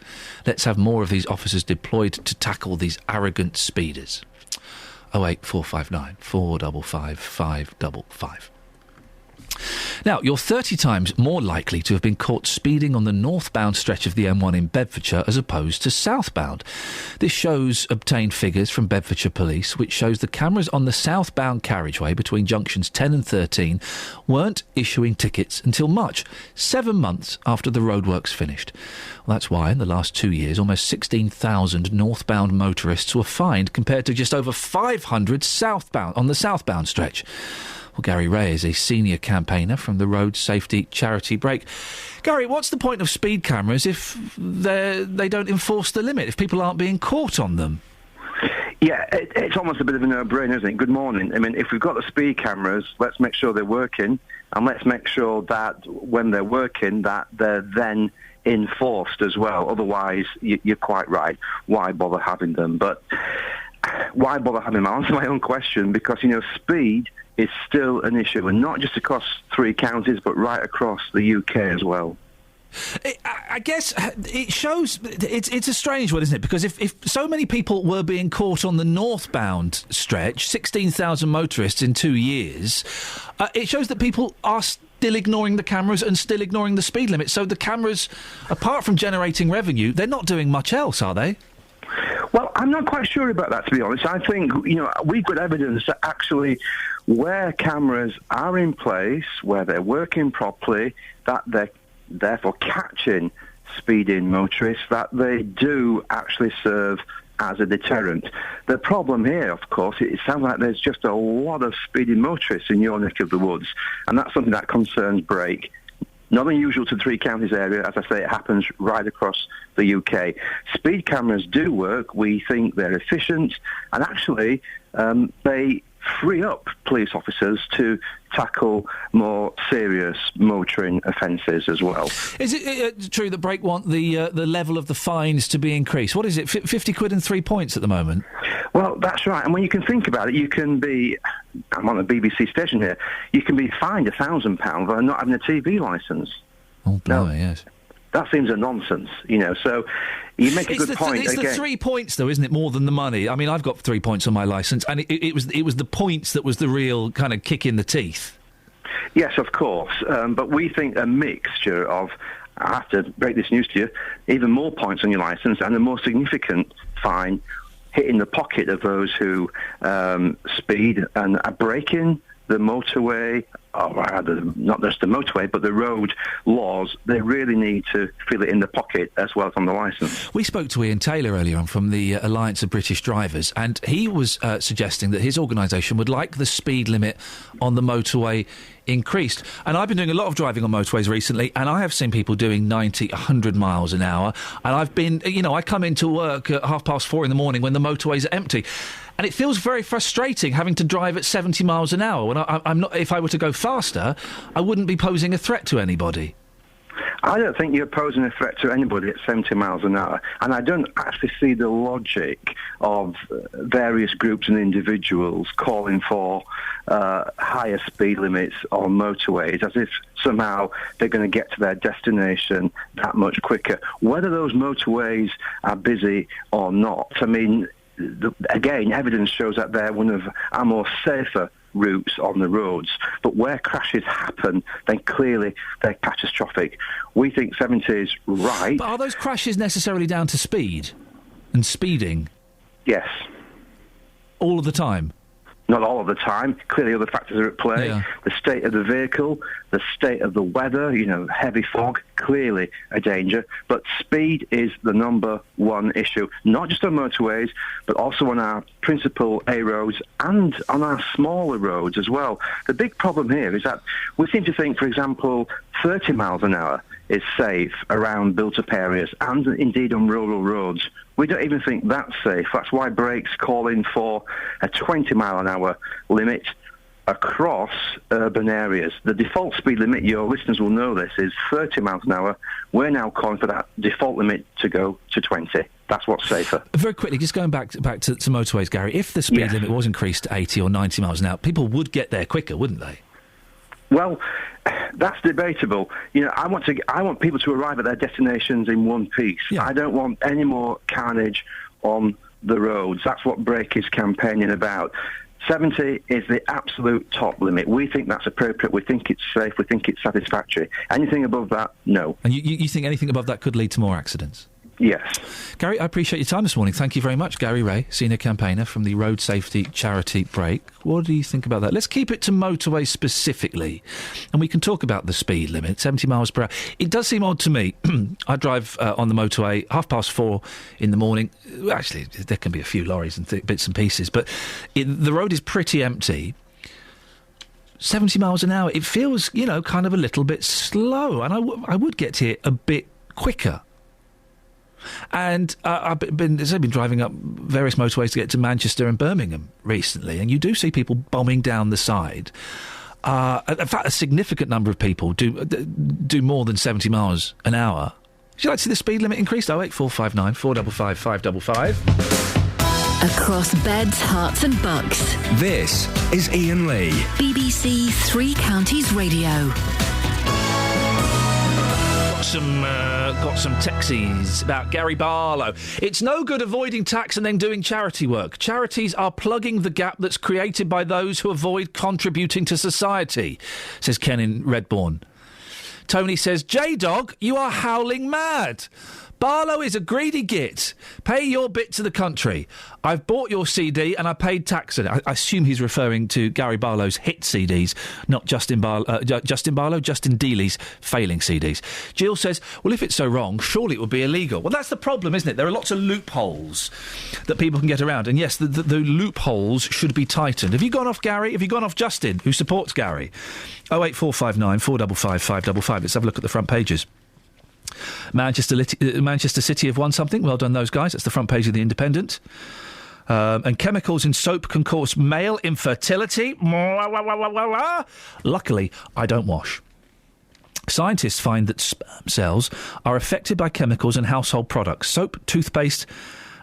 Let's have more of these officers deployed to tackle these arrogant speeders. 08459 455 555. Now, you're 30 times more likely to have been caught speeding on the northbound stretch of the M1 in Bedfordshire as opposed to southbound. This shows obtained figures from Bedfordshire Police, which shows the cameras on the southbound carriageway between junctions 10 and 13 weren't issuing tickets until March, 7 months after the roadworks finished. Well, that's why, in the last 2 years, almost 16,000 northbound motorists were fined compared to just over 500 southbound on the southbound stretch. Well, Gary Ray is a senior campaigner from the Road Safety Charity Break. Gary, what's the point of speed cameras if they don't enforce the limit, if people aren't being caught on them? Yeah, it's almost a bit of a no-brainer, isn't it? Good morning. I mean, if we've got the speed cameras, let's make sure they're working, and let's make sure that when they're working, that they're then enforced as well. Otherwise, you're quite right. Why bother having them? But why bother having them? I'll answer my own question, because, speed is still an issue, and not just across three counties, but right across the UK as well. I guess it shows... It's a strange one, isn't it? Because if so many people were being caught on the northbound stretch, 16,000 motorists in 2 years, it shows that people are still ignoring the cameras and still ignoring the speed limit. So the cameras, apart from generating revenue, they're not doing much else, are they? Well, I'm not quite sure about that, to be honest. I think, we've got evidence that actually where cameras are in place, where they're working properly, that they're therefore catching speeding motorists, that they do actually serve as a deterrent. The problem here, of course, it sounds like there's just a lot of speeding motorists in your neck of the woods, and that's something that concerns Break. Not unusual to the Three Counties area. As I say, it happens right across the UK. Speed cameras do work. We think they're efficient, and actually they free up police officers to tackle more serious motoring offences as well. Is it true that Break want the level of the fines to be increased? What is it, 50 quid and 3 points at the moment? Well, that's right. And when you can think about it, you can be... I'm on a BBC station here. You can be fined £1,000 for not having a TV licence. Oh, blimey, yes. That seems a nonsense, So you make a good point. It's the 3 points, though, isn't it? More than the money. I mean, I've got 3 points on my licence, and it was the points that was the real kind of kick in the teeth. Yes, of course. But we think a mixture of, I have to break this news to you, even more points on your licence and a more significant fine hitting the pocket of those who speed and are breaking the motorway, or rather, not just the motorway, but the road laws. They really need to feel it in the pocket as well as on the licence. We spoke to Iain Taylor earlier on from the Alliance of British Drivers, and he was suggesting that his organisation would like the speed limit on the motorway increased. And I've been doing a lot of driving on motorways recently, and I have seen people doing 90, 100 miles an hour. And I've been, I come into work at 4:30 in the morning when the motorways are empty. And it feels very frustrating having to drive at 70 miles an hour. When I'm not, if I were to go faster, I wouldn't be posing a threat to anybody. I don't think you're posing a threat to anybody at 70 miles an hour. And I don't actually see the logic of various groups and individuals calling for higher speed limits on motorways, as if somehow they're going to get to their destination that much quicker. Whether those motorways are busy or not, I mean, again, evidence shows that they're one of our more safer routes on the roads. But where crashes happen, then clearly they're catastrophic. We think 70 is right. But are those crashes necessarily down to speed and speeding? Yes. All of the time? Not all of the time. Clearly other factors are at play. Yeah. The state of the vehicle, the state of the weather, heavy fog, clearly a danger. But speed is the number one issue, not just on motorways, but also on our principal A roads and on our smaller roads as well. The big problem here is that we seem to think, for example, 30 miles an hour is safe around built-up areas and indeed on rural roads. We don't even think that's safe. That's why Brake's calling for a 20-mile-an-hour limit across urban areas. The default speed limit, your listeners will know this, is 30 miles an hour. We're now calling for that default limit to go to 20. That's what's safer. Very quickly, just going back to motorways, Gary, if the speed limit was increased to 80 or 90 miles an hour, people would get there quicker, wouldn't they? Well, that's debatable. I want people to arrive at their destinations in one piece. Yeah. I don't want any more carnage on the roads. That's what Brake is campaigning about. 70 is the absolute top limit. We think that's appropriate. We think it's safe. We think it's satisfactory. Anything above that, no. And you think anything above that could lead to more accidents? Yes. Gary, I appreciate your time this morning. Thank you very much. Gary Ray, senior campaigner from the road safety charity Brake. What do you think about that? Let's keep it to motorways specifically, and we can talk about the speed limit, 70 miles per hour. It does seem odd to me. I drive on the motorway 4:30 in the morning. Actually, there can be a few lorries and bits and pieces, but the road is pretty empty. 70 miles an hour, it feels, kind of a little bit slow, and I would get here a bit quicker. And I've been driving up various motorways to get to Manchester and Birmingham recently, and you do see people bombing down the side. In fact, a significant number of people do more than 70 miles an hour. Would you like to see the speed limit increased? 08459 455 555. Across beds, hearts and bucks. This is Iain Lee. BBC Three Counties Radio. Got some texies about Gary Barlow. It's no good avoiding tax and then doing charity work. Charities are plugging the gap that's created by those who avoid contributing to society, says Ken in Redbourne. Tony says, J-Dog, you are howling mad. Barlow is a greedy git. Pay your bit to the country. I've bought your CD and I paid tax on it. I assume he's referring to Gary Barlow's hit CDs, not Justin Dealey's failing CDs. Jill says, well, if it's so wrong, surely it would be illegal. Well, that's the problem, isn't it? There are lots of loopholes that people can get around. And yes, the loopholes should be tightened. Have you gone off Gary? Have you gone off Justin, who supports Gary? 08459 455 555. Let's have a look at the front pages. Manchester City have won something. Well done, those guys. That's the front page of The Independent. And chemicals in soap can cause male infertility. Luckily, I don't wash. Scientists find that sperm cells are affected by chemicals in household products. Soap, toothpaste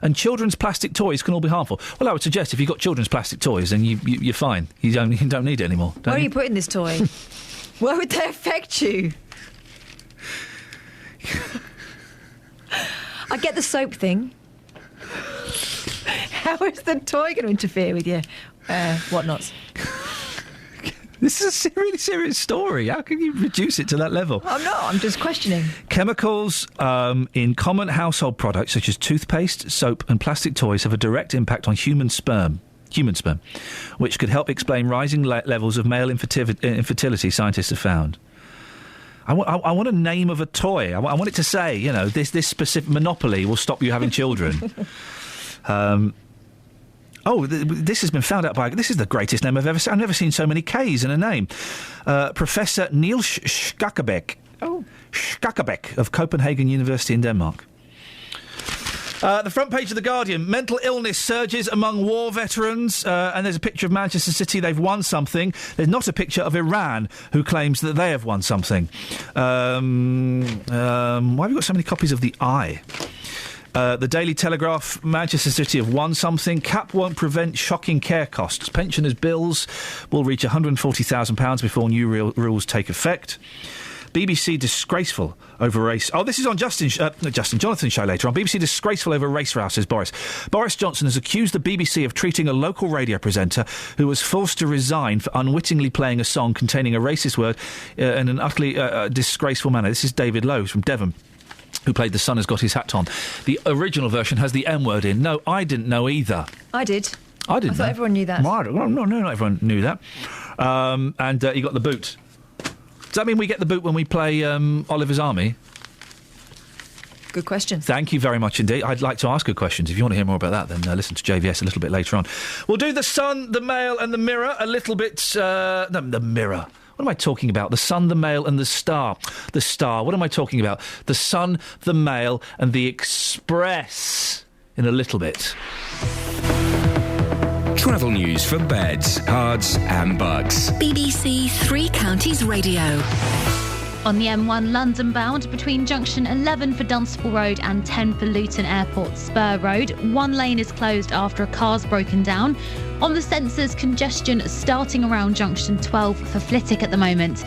and children's plastic toys can all be harmful. Well, I would suggest if you've got children's plastic toys, then you're fine. You don't need it anymore. Where are you putting this toy? Where would they affect you? I get the soap thing. How is the toy going to interfere with your whatnots? This is a really serious story. How can you reduce it to that level? I'm not. I'm just questioning. Chemicals in common household products such as toothpaste, soap and plastic toys have a direct impact on human sperm, which could help explain rising levels of male infertility, scientists have found. I want a name of a toy. I want it to say, this specific Monopoly will stop you having children. This has been found out by... This is the greatest name I've ever seen. I've never seen so many K's in a name. Professor Niels Skakkebeek. Skakkebeek of Copenhagen University in Denmark. The front page of The Guardian. Mental illness surges among war veterans. And there's a picture of Manchester City. They've won something. There's not a picture of Iran, who claims that they have won something. Why have you got so many copies of The Eye? The Daily Telegraph, Manchester City have won something. Cap won't prevent shocking care costs. Pensioners' bills will reach £140,000 before new rules take effect. BBC disgraceful over race... Oh, this is on Jonathan's show later on. BBC disgraceful over race row, says Boris. Boris Johnson has accused the BBC of treating a local radio presenter who was forced to resign for unwittingly playing a song containing a racist word in an utterly disgraceful manner. This is David Lowe from Devon, who played The Sun Has Got His Hat On. The original version has the M-word in. No, I didn't know either. I did. I didn't I thought everyone knew that. No, not everyone knew that. And you got the boot. Does that mean we get the boot when we play Oliver's Army? Good question. Thank you very much indeed. I'd like to ask good questions. If you want to hear more about that, then listen to JVS a little bit later on. We'll do The Sun, The Mail and The Mirror a little bit... The Mirror... What am I talking about? The Sun, the Mail and the Star. The Star. What am I talking about? The Sun, the Mail and the Express in a little bit. Travel news for beds, cards and bugs. BBC Three Counties Radio. On the M1 London bound between junction 11 for Dunstable Road and 10 for Luton Airport Spur Road, one lane is closed after a car's broken down. On the sensors, congestion starting around junction 12 for Flitwick at the moment.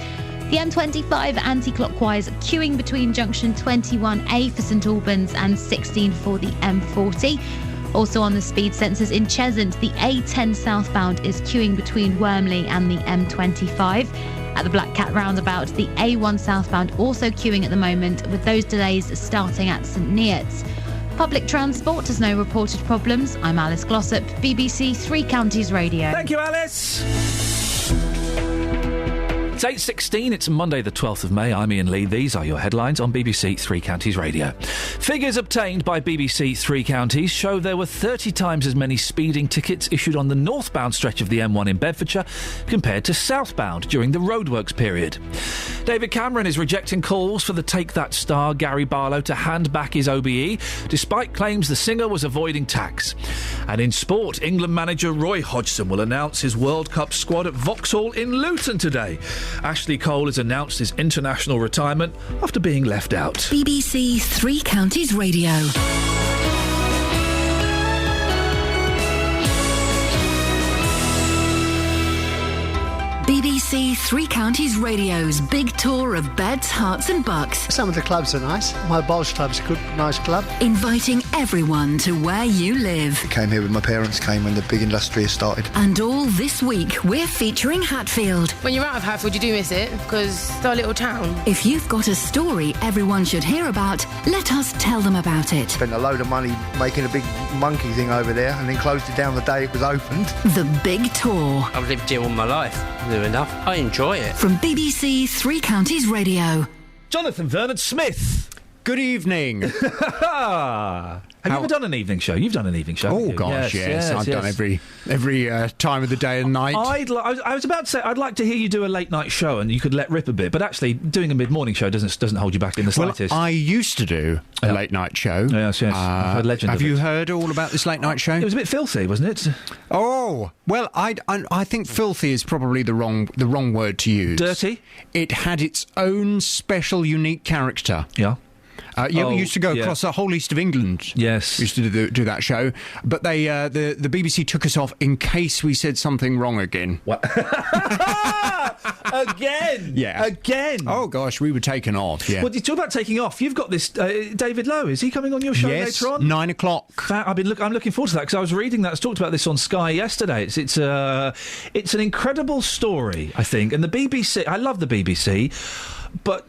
The M25 anti-clockwise queuing between junction 21A for St Albans and 16 for the M40. Also on the speed sensors in Cheshunt, the A10 southbound is queuing between Wormley and the M25. At the Black Cat roundabout, the A1 southbound also queuing at the moment, with those delays starting at St Neots. Public transport has no reported problems. I'm Alice Glossop, BBC Three Counties Radio. Thank you, Alice. It's 8:16. It's Monday the 12th of May. I'm Iain Lee. These are your headlines on BBC Three Counties Radio. Figures obtained by BBC Three Counties show there were 30 times as many speeding tickets issued on the northbound stretch of the M1 in Bedfordshire compared to southbound during the roadworks period. David Cameron is rejecting calls for the Take That star Gary Barlow to hand back his OBE, despite claims the singer was avoiding tax. And in sport, England manager Roy Hodgson will announce his World Cup squad at Vauxhall in Luton today. Ashley Cole has announced his international retirement after being left out. BBC Three Counties Radio. BBC Three Counties Radio's big tour of beds, hearts and bucks. Some of the clubs are nice. My bowls club's a good, nice club. Inviting everyone to where you live. I came here with my parents, came when the big industry started. And all this week, we're featuring Hatfield. When you're out of Hatfield, you do miss it, because it's our little town. If you've got a story everyone should hear about, let us tell them about it. Spent a load of money making a big monkey thing over there and then closed it down the day it was opened. The Big Tour. I've lived here all my life. Near enough. I enjoy it. From BBC Three Counties Radio. Jonathan Vernon Smith. Good evening. Have you ever done an evening show? You've done an evening show. Oh gosh, yes. I've done every time of the day and night. I was about to say I'd like to hear you do a late night show and you could let rip a bit, but actually doing a mid morning show doesn't hold you back in the slightest. Well, I used to do a late night show. Yes. I've heard legend. Have you heard all about this late night show? It was a bit filthy, wasn't it? Oh well, I think filthy is probably the wrong word to use. Dirty. It had its own special, unique character. Yeah. We used to go across the whole east of England. Yes. We used to do that show. But they the BBC took us off in case we said something wrong again. What? Again? Yeah. Again? Oh, gosh, we were taken off, yeah. Well, you talk about taking off. You've got this David Lowe. Is he coming on your show later on? 9 o'clock. I'm looking forward to that because I was reading that. I was talked about this on Sky yesterday. It's an incredible story, I think. And the BBC, I love the BBC, but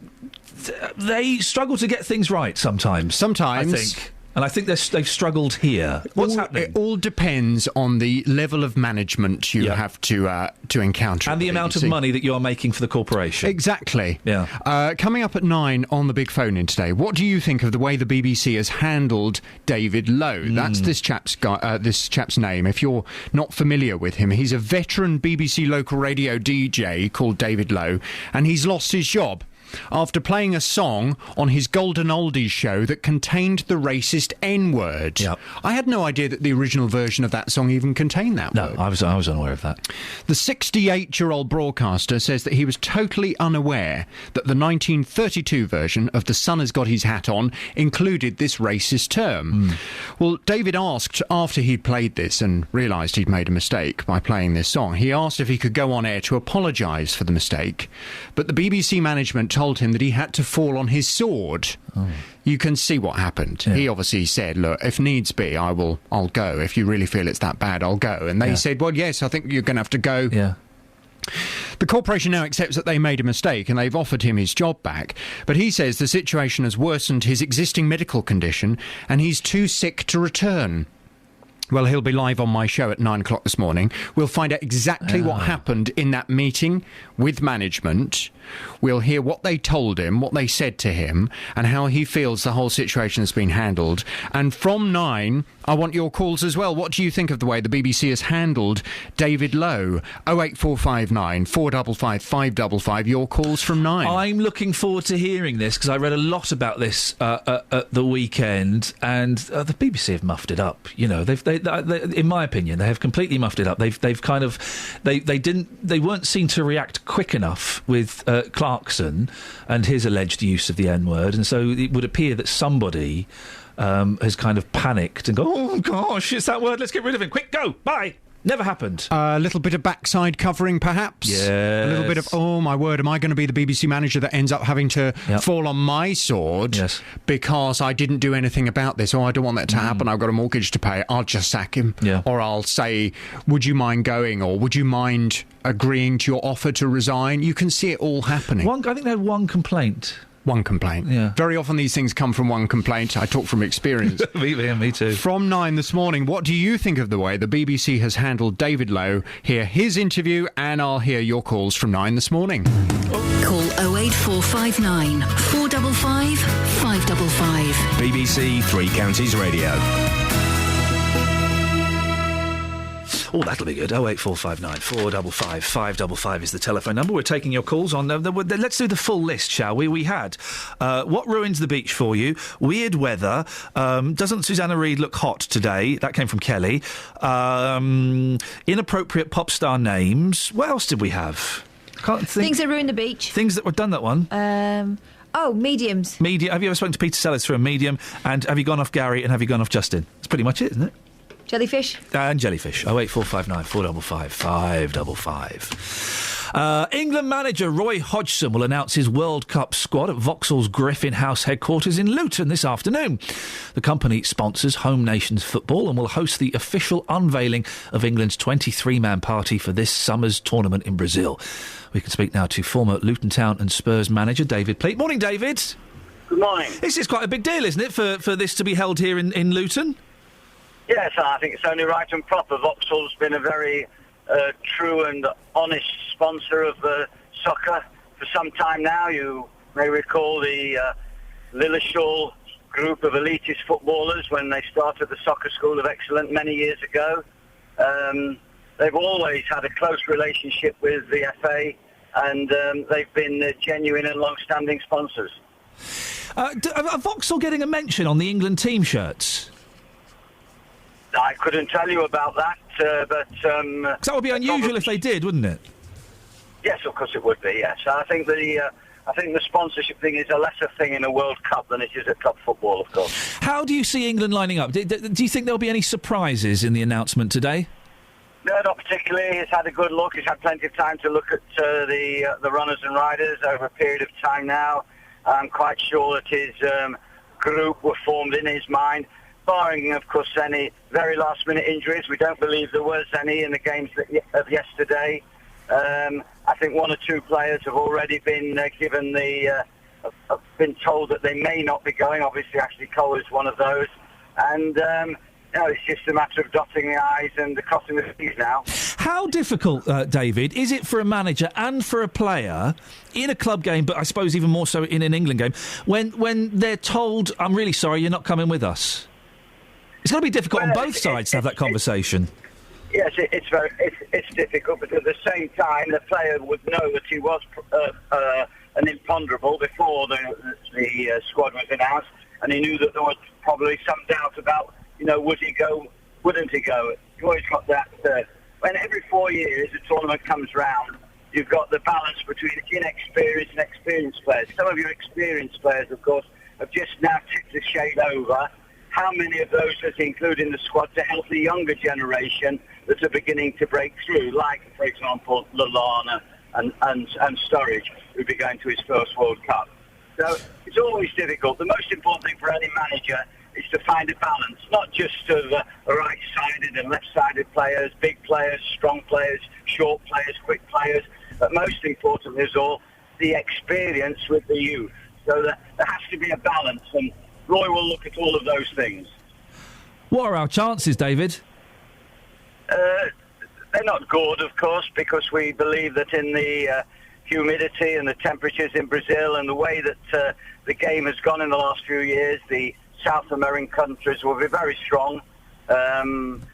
they struggle to get things right sometimes. Sometimes. I think. And I think they've struggled here. What's happening? It all depends on the level of management you have to encounter. And the amount of money that you are making for the corporation. Exactly. Yeah. Coming up at 9 on the big phone in today, what do you think of the way the BBC has handled David Lowe? That's this chap's name. If you're not familiar with him, he's a veteran BBC local radio DJ called David Lowe, and he's lost his job after playing a song on his Golden Oldies show that contained the racist N-word. Yep. I had no idea that the original version of that song even contained that word. No, I was unaware of that. The 68-year-old broadcaster says that he was totally unaware that the 1932 version of The Sun Has Got His Hat On included this racist term. Well, David asked, after he'd played this and realised he'd made a mistake by playing this song, he asked if he could go on air to apologise for the mistake, but the BBC management told him that he had to fall on his sword. You can see what happened. He obviously said, look, if needs be, I'll go. If you really feel it's that bad, I'll go. And they said, well, yes, I think you're going to have to go. Yeah. The corporation now accepts that they made a mistake and they've offered him his job back, but he says the situation has worsened his existing medical condition and he's too sick to return. Well, he'll be live on my show at 9 o'clock this morning. We'll find out exactly what happened in that meeting with management. We'll hear what they told him, what they said to him, and how he feels the whole situation has been handled. And from 9, I want your calls as well. What do you think of the way the BBC has handled David Lowe? 08459 455 555. Your calls from 9. I'm looking forward to hearing this because I read a lot about this at the weekend, and the BBC have muffed it up. You know, they in my opinion, they have completely muffed it up. They've kind of they weren't seen to react quick enough with Clarkson and his alleged use of the N-word, and so it would appear that somebody has kind of panicked and go, oh gosh, it's that word, let's get rid of him, quick, go, bye. Never happened. A little bit of backside covering, perhaps. Yes. A little bit of, oh my word, am I going to be the BBC manager that ends up having to fall on my sword because I didn't do anything about this? Oh, I don't want that to happen. I've got a mortgage to pay. I'll just sack him. Or I'll say, would you mind going? Or would you mind agreeing to your offer to resign? You can see it all happening. I think they had one complaint. One complaint. Yeah. Very often these things come from one complaint. I talk from experience. Me too. From 9 this morning, what do you think of the way the BBC has handled David Lowe? Hear his interview and I'll hear your calls from 9 this morning. Call 08459 455 555. BBC Three Counties Radio. Oh, that'll be good. 08459 455 555 is the telephone number. We're taking your calls on. Let's do the full list, shall we? We had what ruins the beach for you? Weird weather. Doesn't Susanna Reid look hot today? That came from Kelly. Inappropriate pop star names. What else did we have? Can't think. Things that ruin the beach. Things that we've done that one. Mediums. Media. Have you ever spoken to Peter Sellers through a medium? And have you gone off Gary? And have you gone off Justin? That's pretty much it, isn't it? Jellyfish? And jellyfish. 08459 455 555. England manager Roy Hodgson will announce his World Cup squad at Vauxhall's Griffin House headquarters in Luton this afternoon. The company sponsors Home Nations football and will host the official unveiling of England's 23-man party for this summer's tournament in Brazil. We can speak now to former Luton Town and Spurs manager David Pleat. Morning, David. Good morning. This is quite a big deal, isn't it, for this to be held here in Luton? Yes, I think it's only right and proper. Vauxhall's been a very true and honest sponsor of soccer for some time now. You may recall the Lilleshall group of elitist footballers when they started the Soccer School of Excellence many years ago. They've always had a close relationship with the FA, and they've been genuine and long-standing sponsors. Are Vauxhall getting a mention on the England team shirts? I couldn't tell you about that, but... that would be unusual if they did, wouldn't it? Yes, of course it would be, yes. I think the I think the sponsorship thing is a lesser thing in a World Cup than it is at club football, of course. How do you see England lining up? Do you think there'll be any surprises in the announcement today? No, not particularly. He's had a good look. He's had plenty of time to look at the runners and riders over a period of time now. I'm quite sure that his group were formed in his mind, barring, of course, any very last-minute injuries. We don't believe there was any in the games of yesterday. I think one or two players have already been given have been told that they may not be going. Obviously, Ashley Cole is one of those. And it's just a matter of dotting the I's and crossing the T's now. How difficult, David, is it for a manager and for a player in a club game, but I suppose even more so in an England game, when they're told, I'm really sorry, you're not coming with us? It's got to be difficult on both sides to have that conversation. Yes, it's difficult, but at the same time, the player would know that he was an imponderable before the squad was announced, and he knew that there was probably some doubt about, would he go, wouldn't he go? You've always got that. When every 4 years a tournament comes round, you've got the balance between inexperienced and experienced players. Some of your experienced players, of course, have just now tipped the shade over. How many of those does he include in the squad to help the younger generation that are beginning to break through, like, for example, Lallana and Sturridge, who'll be going to his first World Cup? So it's always difficult. The most important thing for any manager is to find a balance, not just of right-sided and left-sided players, big players, strong players, short players, quick players, but most importantly is all the experience with the youth. So that there has to be a balance, and Roy will look at all of those things. What are our chances, David? They're not good, of course, because we believe that in the humidity and the temperatures in Brazil and the way that the game has gone in the last few years, the South American countries will be very strong. And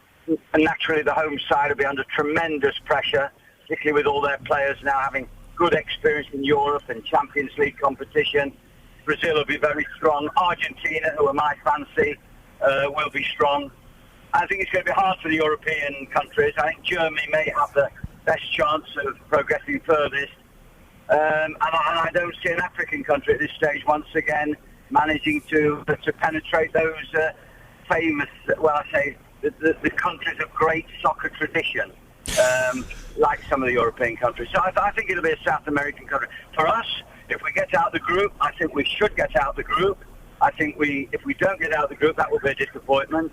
naturally, the home side will be under tremendous pressure, particularly with all their players now having good experience in Europe and Champions League competition. Brazil will be very strong. Argentina, who are my fancy, will be strong. I think it's going to be hard for the European countries. I think Germany may have the best chance of progressing furthest. And I don't see an African country at this stage once again managing to penetrate those famous, the countries of great soccer tradition, like some of the European countries. So I think it'll be a South American country. For us, if we get out the group, I think we should get out the group. I think if we don't get out the group, that will be a disappointment.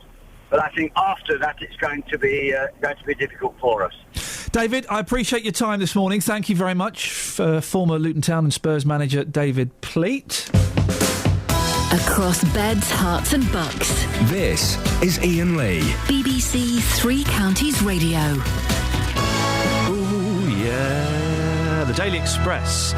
But I think after that, it's going to be difficult for us. David, I appreciate your time this morning. Thank you very much, former Luton Town and Spurs manager David Pleat. Across beds, hearts and bucks. This is Iain Lee. BBC Three Counties Radio. Ooh, yeah. The Daily Express.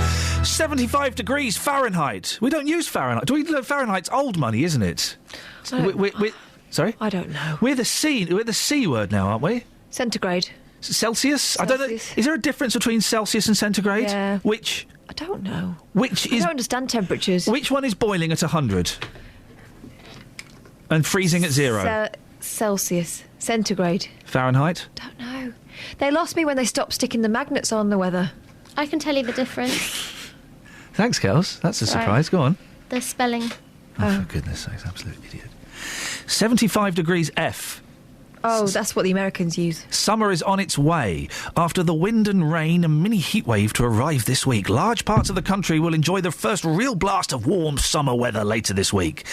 75 degrees Fahrenheit. We don't use Fahrenheit. Fahrenheit's old money, isn't it? Sorry? I don't know. We're the C word now, aren't we? Centigrade. Celsius? I don't know. Is there a difference between Celsius and centigrade? Yeah. Which? I don't know. I don't understand temperatures. Which one is boiling at 100? And freezing at 0? Celsius. Centigrade. Fahrenheit? Don't know. They lost me when they stopped sticking the magnets on the weather. I can tell you the difference. Thanks, Kels. That's a surprise. Go on. The spelling. Oh, for goodness sakes, absolute idiot. 75 degrees F. Oh, that's what the Americans use. Summer is on its way. After the wind and rain, a mini heatwave to arrive this week. Large parts of the country will enjoy the first real blast of warm summer weather later this week.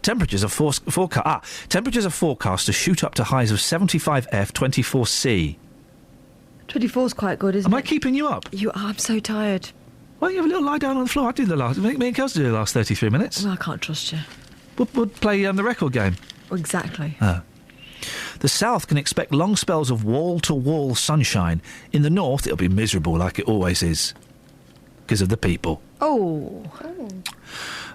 Temperatures are forecast to shoot up to highs of 75 F, 24 C. 24's quite good, isn't it? Am I keeping you up? I'm so tired. Why don't you have a little lie down on the floor? I did me and Kels did the last 33 minutes. Well, I can't trust you. We'll play the record game. Exactly. The south can expect long spells of wall-to-wall sunshine. In the north, it'll be miserable like it always is. Because of the people. Oh.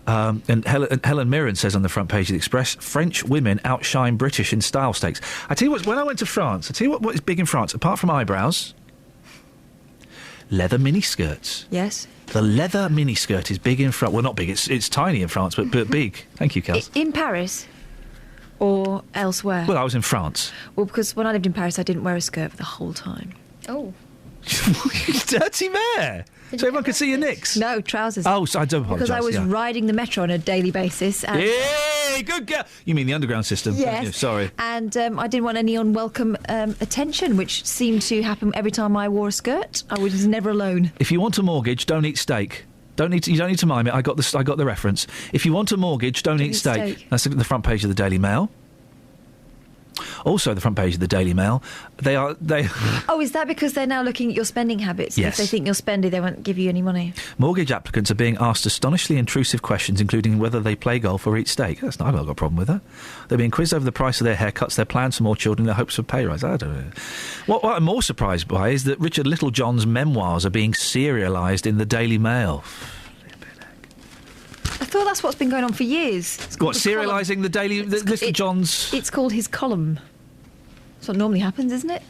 And Helen Mirren says on the front page of the Express, French women outshine British in style stakes. I tell you what, when I went to France, what is big in France, apart from eyebrows? Leather miniskirts. Yes. The leather miniskirt is big in France. Well, not big, it's tiny in France, but big. Thank you, Kels. In Paris? Or elsewhere? Well, I was in France. Well, because when I lived in Paris, I didn't wear a skirt for the whole time. Oh. You dirty mare! So everyone could see your nicks? No, trousers. Oh, so I do apologise. Because I was riding the metro on a daily basis. And Yay! Good girl! You mean the underground system? Yes. You? Sorry. And I didn't want any unwelcome attention, which seemed to happen every time I wore a skirt. I was never alone. If you want a mortgage, don't eat steak. You don't need to mime it. I got the reference. If you want a mortgage, don't eat steak. That's the front page of the Daily Mail. Also, the front page of the Daily Mail. They. Oh, is that because they're now looking at your spending habits? Yes. If they think you're spendy, they won't give you any money. Mortgage applicants are being asked astonishingly intrusive questions, including whether they play golf or eat steak. I've not got a problem with that. They're being quizzed over the price of their haircuts, their plans for more children, their hopes for pay rise. I don't know. What I'm more surprised by is that Richard Littlejohn's memoirs are being serialised in the Daily Mail. I thought that's what's been going on for years. What, serialising the Daily... Littlejohn's... It's called his column. That's what normally happens, isn't it?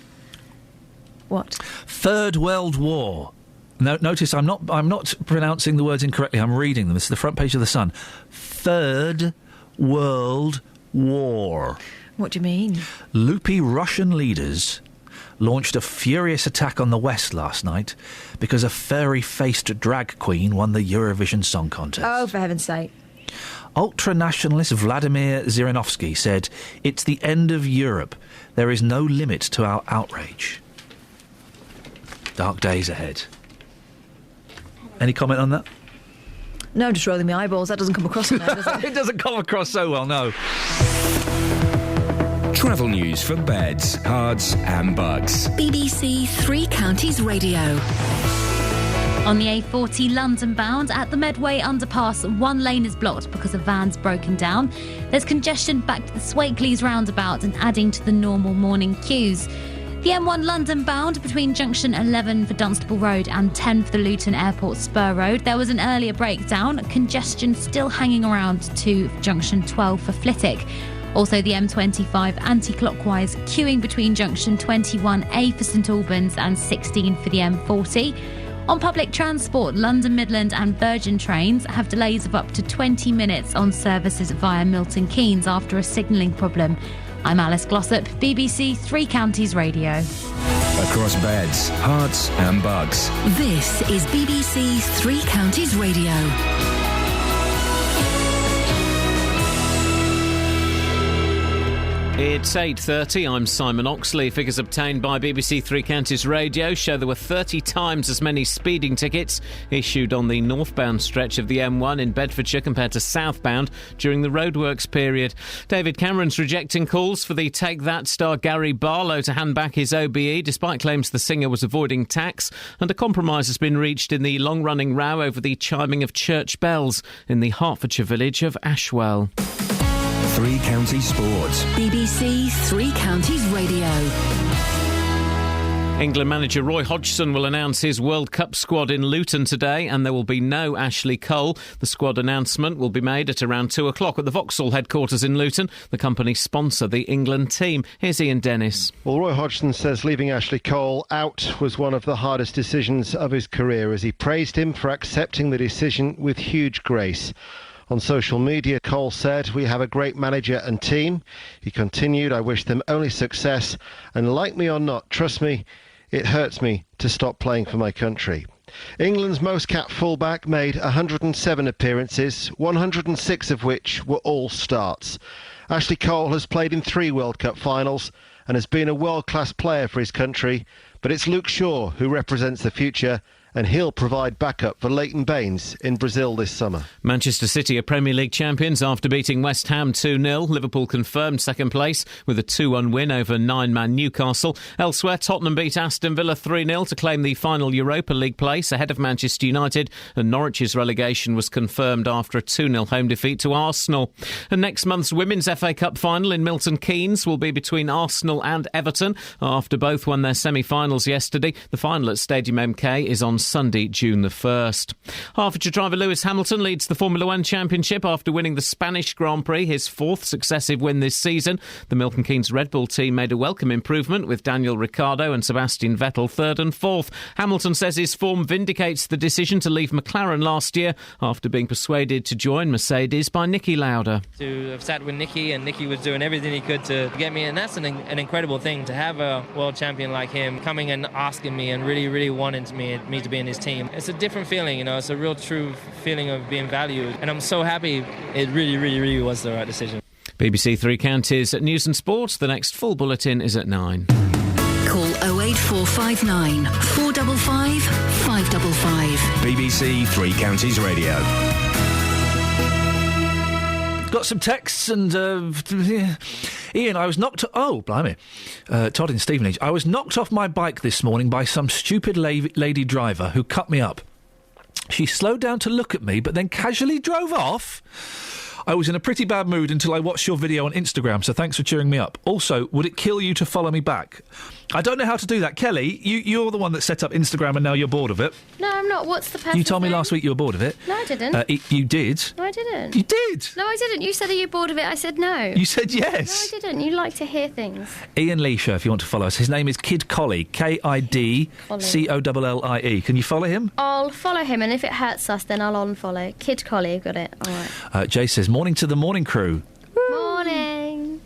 What? Third World War. Notice I'm not pronouncing the words incorrectly. I'm reading them. This is the front page of The Sun. Third World War. What do you mean? Loopy Russian leaders launched a furious attack on the West last night because a furry-faced drag queen won the Eurovision Song Contest. Oh, for heaven's sake. Ultra-nationalist Vladimir Zhirinovsky said, "It's the end of Europe. There is no limit to our outrage." Dark days ahead. Any comment on that? No, I'm just rolling my eyeballs. That doesn't come across now, does it? It doesn't come across so well, no. Travel news for beds, cards and bugs. BBC Three Counties Radio. On the A40 London bound at the Medway underpass, one lane is blocked because a van's broken down. There's congestion back to the Swakeleys roundabout and adding to the normal morning queues. The M1 London bound between junction 11 for Dunstable Road and 10 for the Luton Airport Spur Road. There was an earlier breakdown. Congestion still hanging around to junction 12 for Flitwick. Also, the M25 anti-clockwise queuing between junction 21A for St Albans and 16 for the M40. On public transport, London Midland and Virgin trains have delays of up to 20 minutes on services via Milton Keynes after a signalling problem. I'm Alice Glossop, BBC Three Counties Radio. Across beds, hearts and bugs. This is BBC Three Counties Radio. It's 8:30. I'm Simon Oxley. Figures obtained by BBC Three Counties Radio show there were 30 times as many speeding tickets issued on the northbound stretch of the M1 in Bedfordshire compared to southbound during the roadworks period. David Cameron's rejecting calls for the Take That star Gary Barlow to hand back his OBE, despite claims the singer was avoiding tax, and a compromise has been reached in the long-running row over the chiming of church bells in the Hertfordshire village of Ashwell. Three Counties Sports. BBC Three Counties Radio. England manager Roy Hodgson will announce his World Cup squad in Luton today, and there will be no Ashley Cole. The squad announcement will be made at around 2 o'clock at the Vauxhall headquarters in Luton. The company sponsor the England team. Here's Ian Dennis. Well, Roy Hodgson says leaving Ashley Cole out was one of the hardest decisions of his career, as he praised him for accepting the decision with huge grace. On social media, Cole said, "We have a great manager and team." He continued, "I wish them only success, and like me or not, trust me, it hurts me to stop playing for my country." England's most capped fullback made 107 appearances, 106 of which were all starts. Ashley Cole has played in 3 World Cup finals and has been a world-class player for his country, but it's Luke Shaw who represents the future, and he'll provide backup for Leighton Baines in Brazil this summer. Manchester City are Premier League champions after beating West Ham 2-0. Liverpool confirmed second place with a 2-1 win over 9-man Newcastle. Elsewhere, Tottenham beat Aston Villa 3-0 to claim the final Europa League place ahead of Manchester United, and Norwich's relegation was confirmed after a 2-0 home defeat to Arsenal. And next month's Women's FA Cup final in Milton Keynes will be between Arsenal and Everton after both won their semi-finals yesterday. The final at Stadium MK is on Sunday, June the 1st. Hertfordshire driver Lewis Hamilton leads the Formula One Championship after winning the Spanish Grand Prix, his 4th successive win this season. The Milton Keynes Red Bull team made a welcome improvement with Daniel Ricciardo and Sebastian Vettel 3rd and 4th. Hamilton says his form vindicates the decision to leave McLaren last year after being persuaded to join Mercedes by Niki Lauda. To have sat with Niki, and Niki was doing everything he could to get me, and that's an incredible thing to have a world champion like him coming and asking me and really wanting me to to be in his team. It's a different feeling, you know. It's a real true feeling of being valued. And I'm so happy it really, really, really was the right decision. BBC Three Counties News and Sports. The next full bulletin is at 9. Call 08459 455 555. BBC Three Counties Radio. Got some texts and... Iain, I was knocked... Oh, blimey. Todd in Stevenage. I was knocked off my bike this morning by some stupid lady driver who cut me up. She slowed down to look at me, but then casually drove off. I was in a pretty bad mood until I watched your video on Instagram, so thanks for cheering me up. Also, would it kill you to follow me back? I don't know how to do that. Kelly, you're the one that set up Instagram and now you're bored of it. No, I'm not. What's the person? You told me last week you were bored of it. No, I didn't. You did. No, I didn't. You did. No, I didn't. You said, are you bored of it? I said no. You said yes. No, I didn't. You like to hear things. Ian Leisha, if you want to follow us. His name is Kid Collie. Kidcollie. Can you follow him? I'll follow him, and if it hurts us, then I'll unfollow. Kid Collie, got it. All right. Jay says, morning to the morning crew. Morning.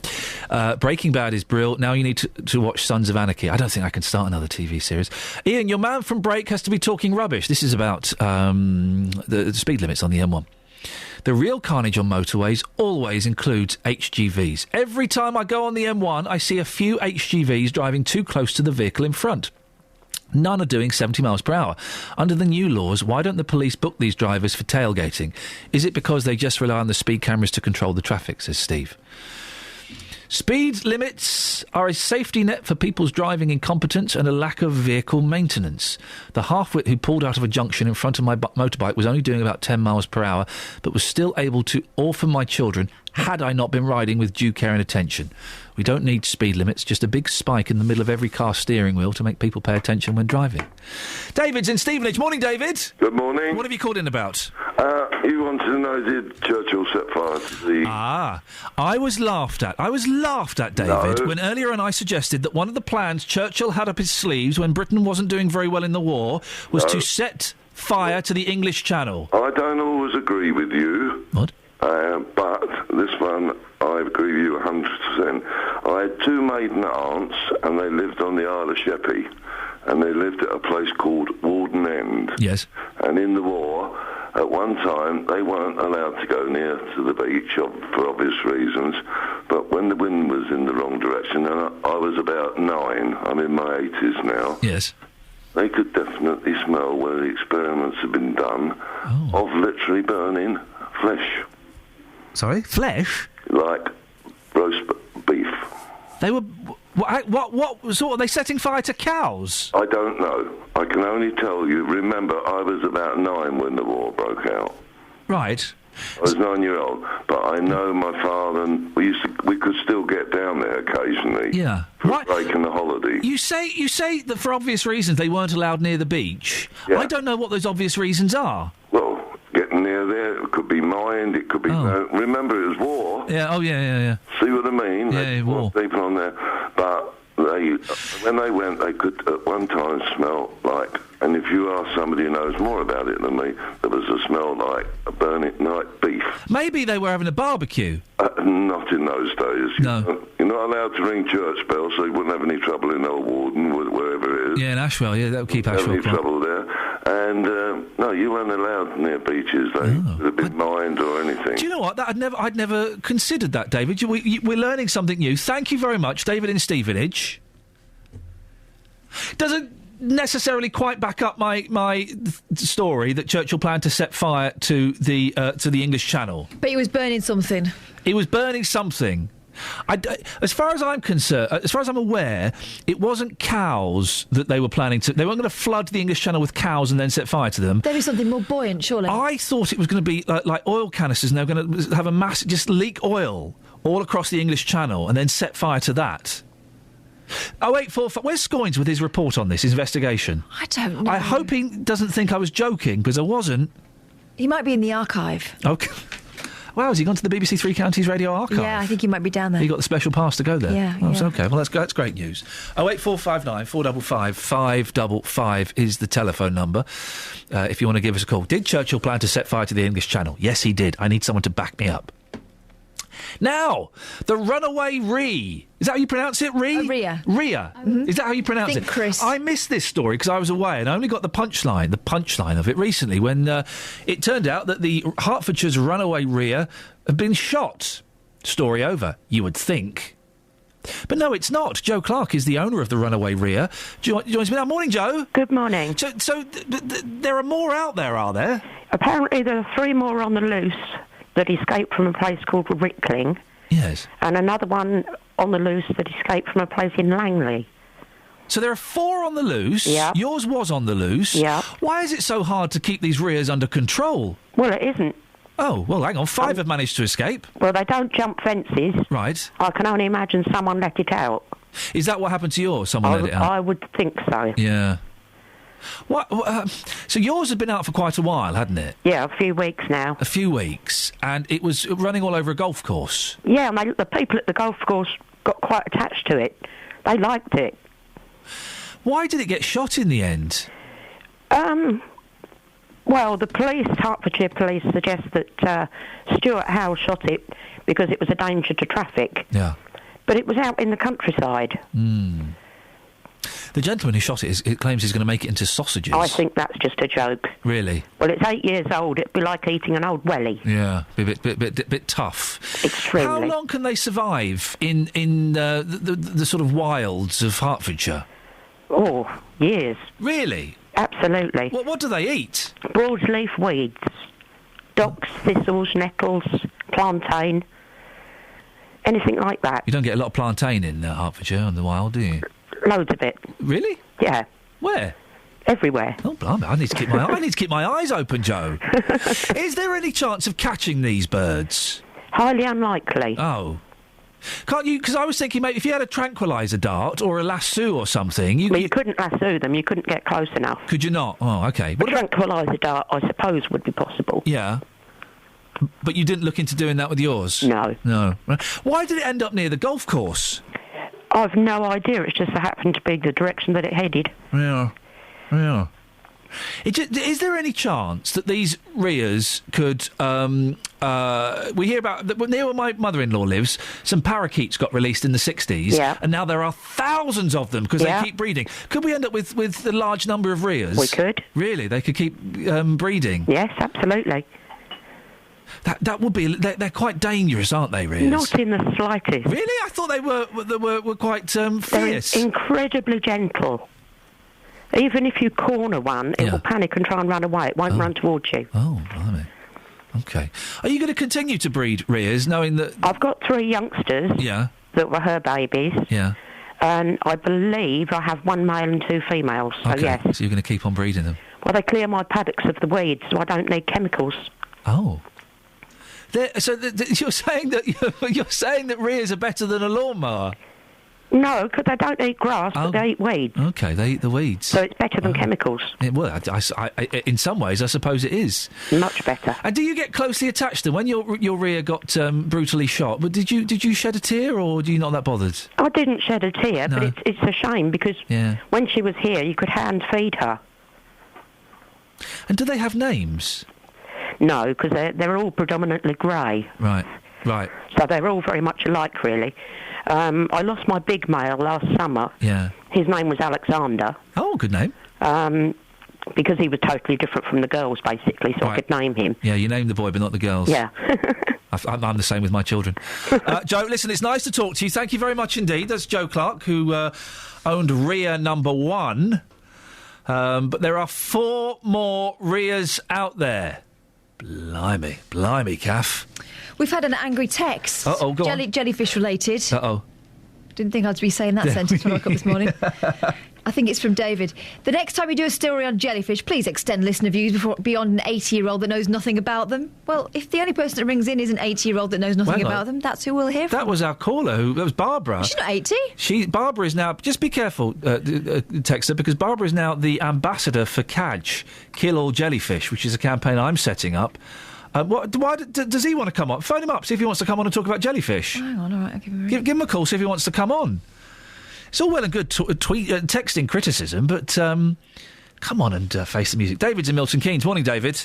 Breaking Bad is brilliant. Now you need to watch Sons of Anarchy. I don't think I can start another TV series. Ian, your man from Break has to be talking rubbish. This is about the speed limits on the M1. The real carnage on motorways always includes HGVs. Every time I go on the M1, I see a few HGVs driving too close to the vehicle in front. None are doing 70 miles per hour. Under the new laws, why don't the police book these drivers for tailgating? Is it because they just rely on the speed cameras to control the traffic, says Steve. Speed limits are a safety net for people's driving incompetence and a lack of vehicle maintenance. The half-wit who pulled out of a junction in front of my motorbike was only doing about 10 miles per hour, but was still able to orphan my children had I not been riding with due care and attention. We don't need speed limits, just a big spike in the middle of every car's steering wheel to make people pay attention when driving. David's in Stevenage. Morning, David. Good morning. What have you called in about? You wanted to know, did Churchill set fire to the... I was laughed at. David, when earlier on I suggested that one of the plans Churchill had up his sleeves when Britain wasn't doing very well in the war was to set fire to the English Channel. I don't always agree with you. What? But this one, I agree with you 100%. I had two maiden aunts, and they lived on the Isle of Sheppey, and they lived at a place called Warden End. Yes. And in the war, at one time, they weren't allowed to go near to the beach for obvious reasons, but when the wind was in the wrong direction, and I was about 9, I'm in my 80s now. Yes. They could definitely smell where the experiments had been done of literally burning flesh. Sorry? Flesh? Like roast beef. They were... What sort? Are they setting fire to cows? I don't know. I can only tell you, remember, I was about 9 when the war broke out. Right. I was 9-year-old, but I know my father, and we could still get down there occasionally. Yeah. For a break in the holiday. You say that for obvious reasons they weren't allowed near the beach. Yeah. I don't know what those obvious reasons are. Well, getting near there, it could be mined, it could be... remember, it was war. Yeah, yeah. See what I mean? Yeah, war. People on there. But when they went, they could at one time smell like... And if you ask somebody who knows more about it than me, there was a smell like a burning night beef. Maybe they were having a barbecue. Not in those days. No. You're not allowed to ring church bells, so you wouldn't have any trouble in Old Warden, wherever it is. Yeah, in Ashwell, yeah, that would keep Ashwell quiet. Trouble there. And, no, you weren't allowed near beaches. They could have been mined or anything. Do you know what? I'd never considered that, David. We're learning something new. Thank you very much, David in Stevenage. Doesn't necessarily quite back up my story that Churchill planned to set fire to the English Channel. But he was burning something. He was burning something. As far as I'm concerned, as far as I'm aware, it wasn't cows that they were planning to... They weren't going to flood the English Channel with cows and then set fire to them. There is something more buoyant, surely. I thought it was going to be like oil canisters, and they were going to have a massive... just leak oil all across the English Channel and then set fire to that. 0845... Where's Scoins with his report on this, his investigation? I don't know. I hope he doesn't think I was joking, because I wasn't. He might be in the archive. Okay. Wow, has he gone to the BBC Three Counties Radio Archive? Yeah, I think he might be down there. He got the special pass to go there? Yeah, Okay, well, that's great news. 08459 455 555 is the telephone number, if you want to give us a call. Did Churchill plan to set fire to the English Channel? Yes, he did. I need someone to back me up. Now, the runaway Rhea. Is that how you pronounce it? Rhea? Rhea. Rhea. Is that how you pronounce it? Chris. I missed this story because I was away and I only got the punchline of it recently when it turned out that the Hertfordshire's runaway Rhea had been shot. Story over, you would think. But no, it's not. Joe Clark is the owner of the runaway Rhea. Joins me now. Morning, Joe. Good morning. So there are more out there, are there? Apparently there are 3 more on the loose that escaped from a place called Rickling. Yes. And another one on the loose that escaped from a place in Langley. So there are 4 on the loose. Yeah. Yours was on the loose. Yeah. Why is it so hard to keep these Rheas under control? Well, it isn't. Oh, well, hang on. 5 have managed to escape. Well, they don't jump fences. Right. I can only imagine someone let it out. Is that what happened to yours? Someone let it out? I would think so. Yeah. What? So yours had been out for quite a while, hadn't it? Yeah, a few weeks now. A few weeks. And it was running all over a golf course? Yeah, the people at the golf course got quite attached to it. They liked it. Why did it get shot in the end? Well, the police, Hertfordshire police, suggest that Stuart Howe shot it because it was a danger to traffic. Yeah. But it was out in the countryside. The gentleman who shot it claims he's going to make it into sausages. I think that's just a joke. Really? Well, it's 8 years old. It'd be like eating an old welly. Yeah, be a bit tough. Extremely. How long can they survive in the sort of wilds of Hertfordshire? Oh, years. Really? Absolutely. What do they eat? Broadleaf weeds. Docks, thistles, nettles, plantain, anything like that. You don't get a lot of plantain in Hertfordshire in the wild, do you? Loads of it. Really? Yeah. Where? Everywhere. Oh, blimey, I need to keep my eyes open, Joe. Is there any chance of catching these birds? Highly unlikely. Oh. Can't you? Because I was thinking, mate, if you had a tranquiliser dart or a lasso or something, you couldn't lasso them. You couldn't get close enough. Could you not? Oh, okay. A tranquiliser dart, I suppose, would be possible. Yeah. But you didn't look into doing that with yours? No. No. Why did it end up near the golf course? I've no idea. It's just happened to be the direction that it headed. Yeah. Yeah. Is there any chance that these Rheas could... we hear about... Near where my mother-in-law lives, some parakeets got released in the 60s, and now there are thousands of them because they keep breeding. Could we end up with a large number of Rheas? We could. Really? They could keep breeding? Yes, absolutely. That would be... They're quite dangerous, aren't they, Rheas? Not in the slightest. Really? I thought they were quite fierce. They're incredibly gentle. Even if you corner one, it will panic and try and run away. It won't run towards you. Oh, blimey. OK. Are you going to continue to breed Rheas, knowing that... I've got 3 youngsters that were her babies. Yeah. And I believe I have 1 male and 2 females, so yes. So you're going to keep on breeding them? Well, they clear my paddocks of the weeds, so I don't need chemicals. Oh. So you're saying that Rheas are better than a lawnmower? No, because they don't eat grass, but they eat weeds. OK, they eat the weeds. So it's better than chemicals. Well, in some ways, I suppose it is. Much better. And do you get closely attached to them? When your Rhea got brutally shot, but did you shed a tear, or are you not that bothered? I didn't shed a tear, but it's a shame, because when she was here, you could hand feed her. And do they have names? No, because they're all predominantly grey. Right. So they're all very much alike, really. I lost my big male last summer. Yeah. His name was Alexander. Oh, good name. Because he was totally different from the girls, basically, so I could name him. Yeah, you named the boy, but not the girls. Yeah. I'm the same with my children. Joe, listen, it's nice to talk to you. Thank you very much indeed. That's Joe Clark, who owned Rhea number 1. But there are 4 more Rheas out there. Blimey, Kath. We've had an angry text. Uh-oh, go on. Jellyfish related. Uh-oh. Didn't think I'd be saying that sentence when I woke up this morning. I think it's from David. The next time you do a story on jellyfish, please extend listener views beyond an 80-year-old that knows nothing about them. Well, if the only person that rings in is an 80-year-old that knows nothing about them, that's who we'll hear from. That was our caller, that was Barbara. She's not 80. Barbara is now... Just be careful, Texter, because Barbara is now the ambassador for CAJ, Kill All Jellyfish, which is a campaign I'm setting up. Why does he want to come on? Phone him up, see if he wants to come on and talk about jellyfish. Hang on, all right, I'll give him a ring. Give him a call, see if he wants to come on. It's all well and good texting criticism, but come on and face the music. David's in Milton Keynes. Morning, David.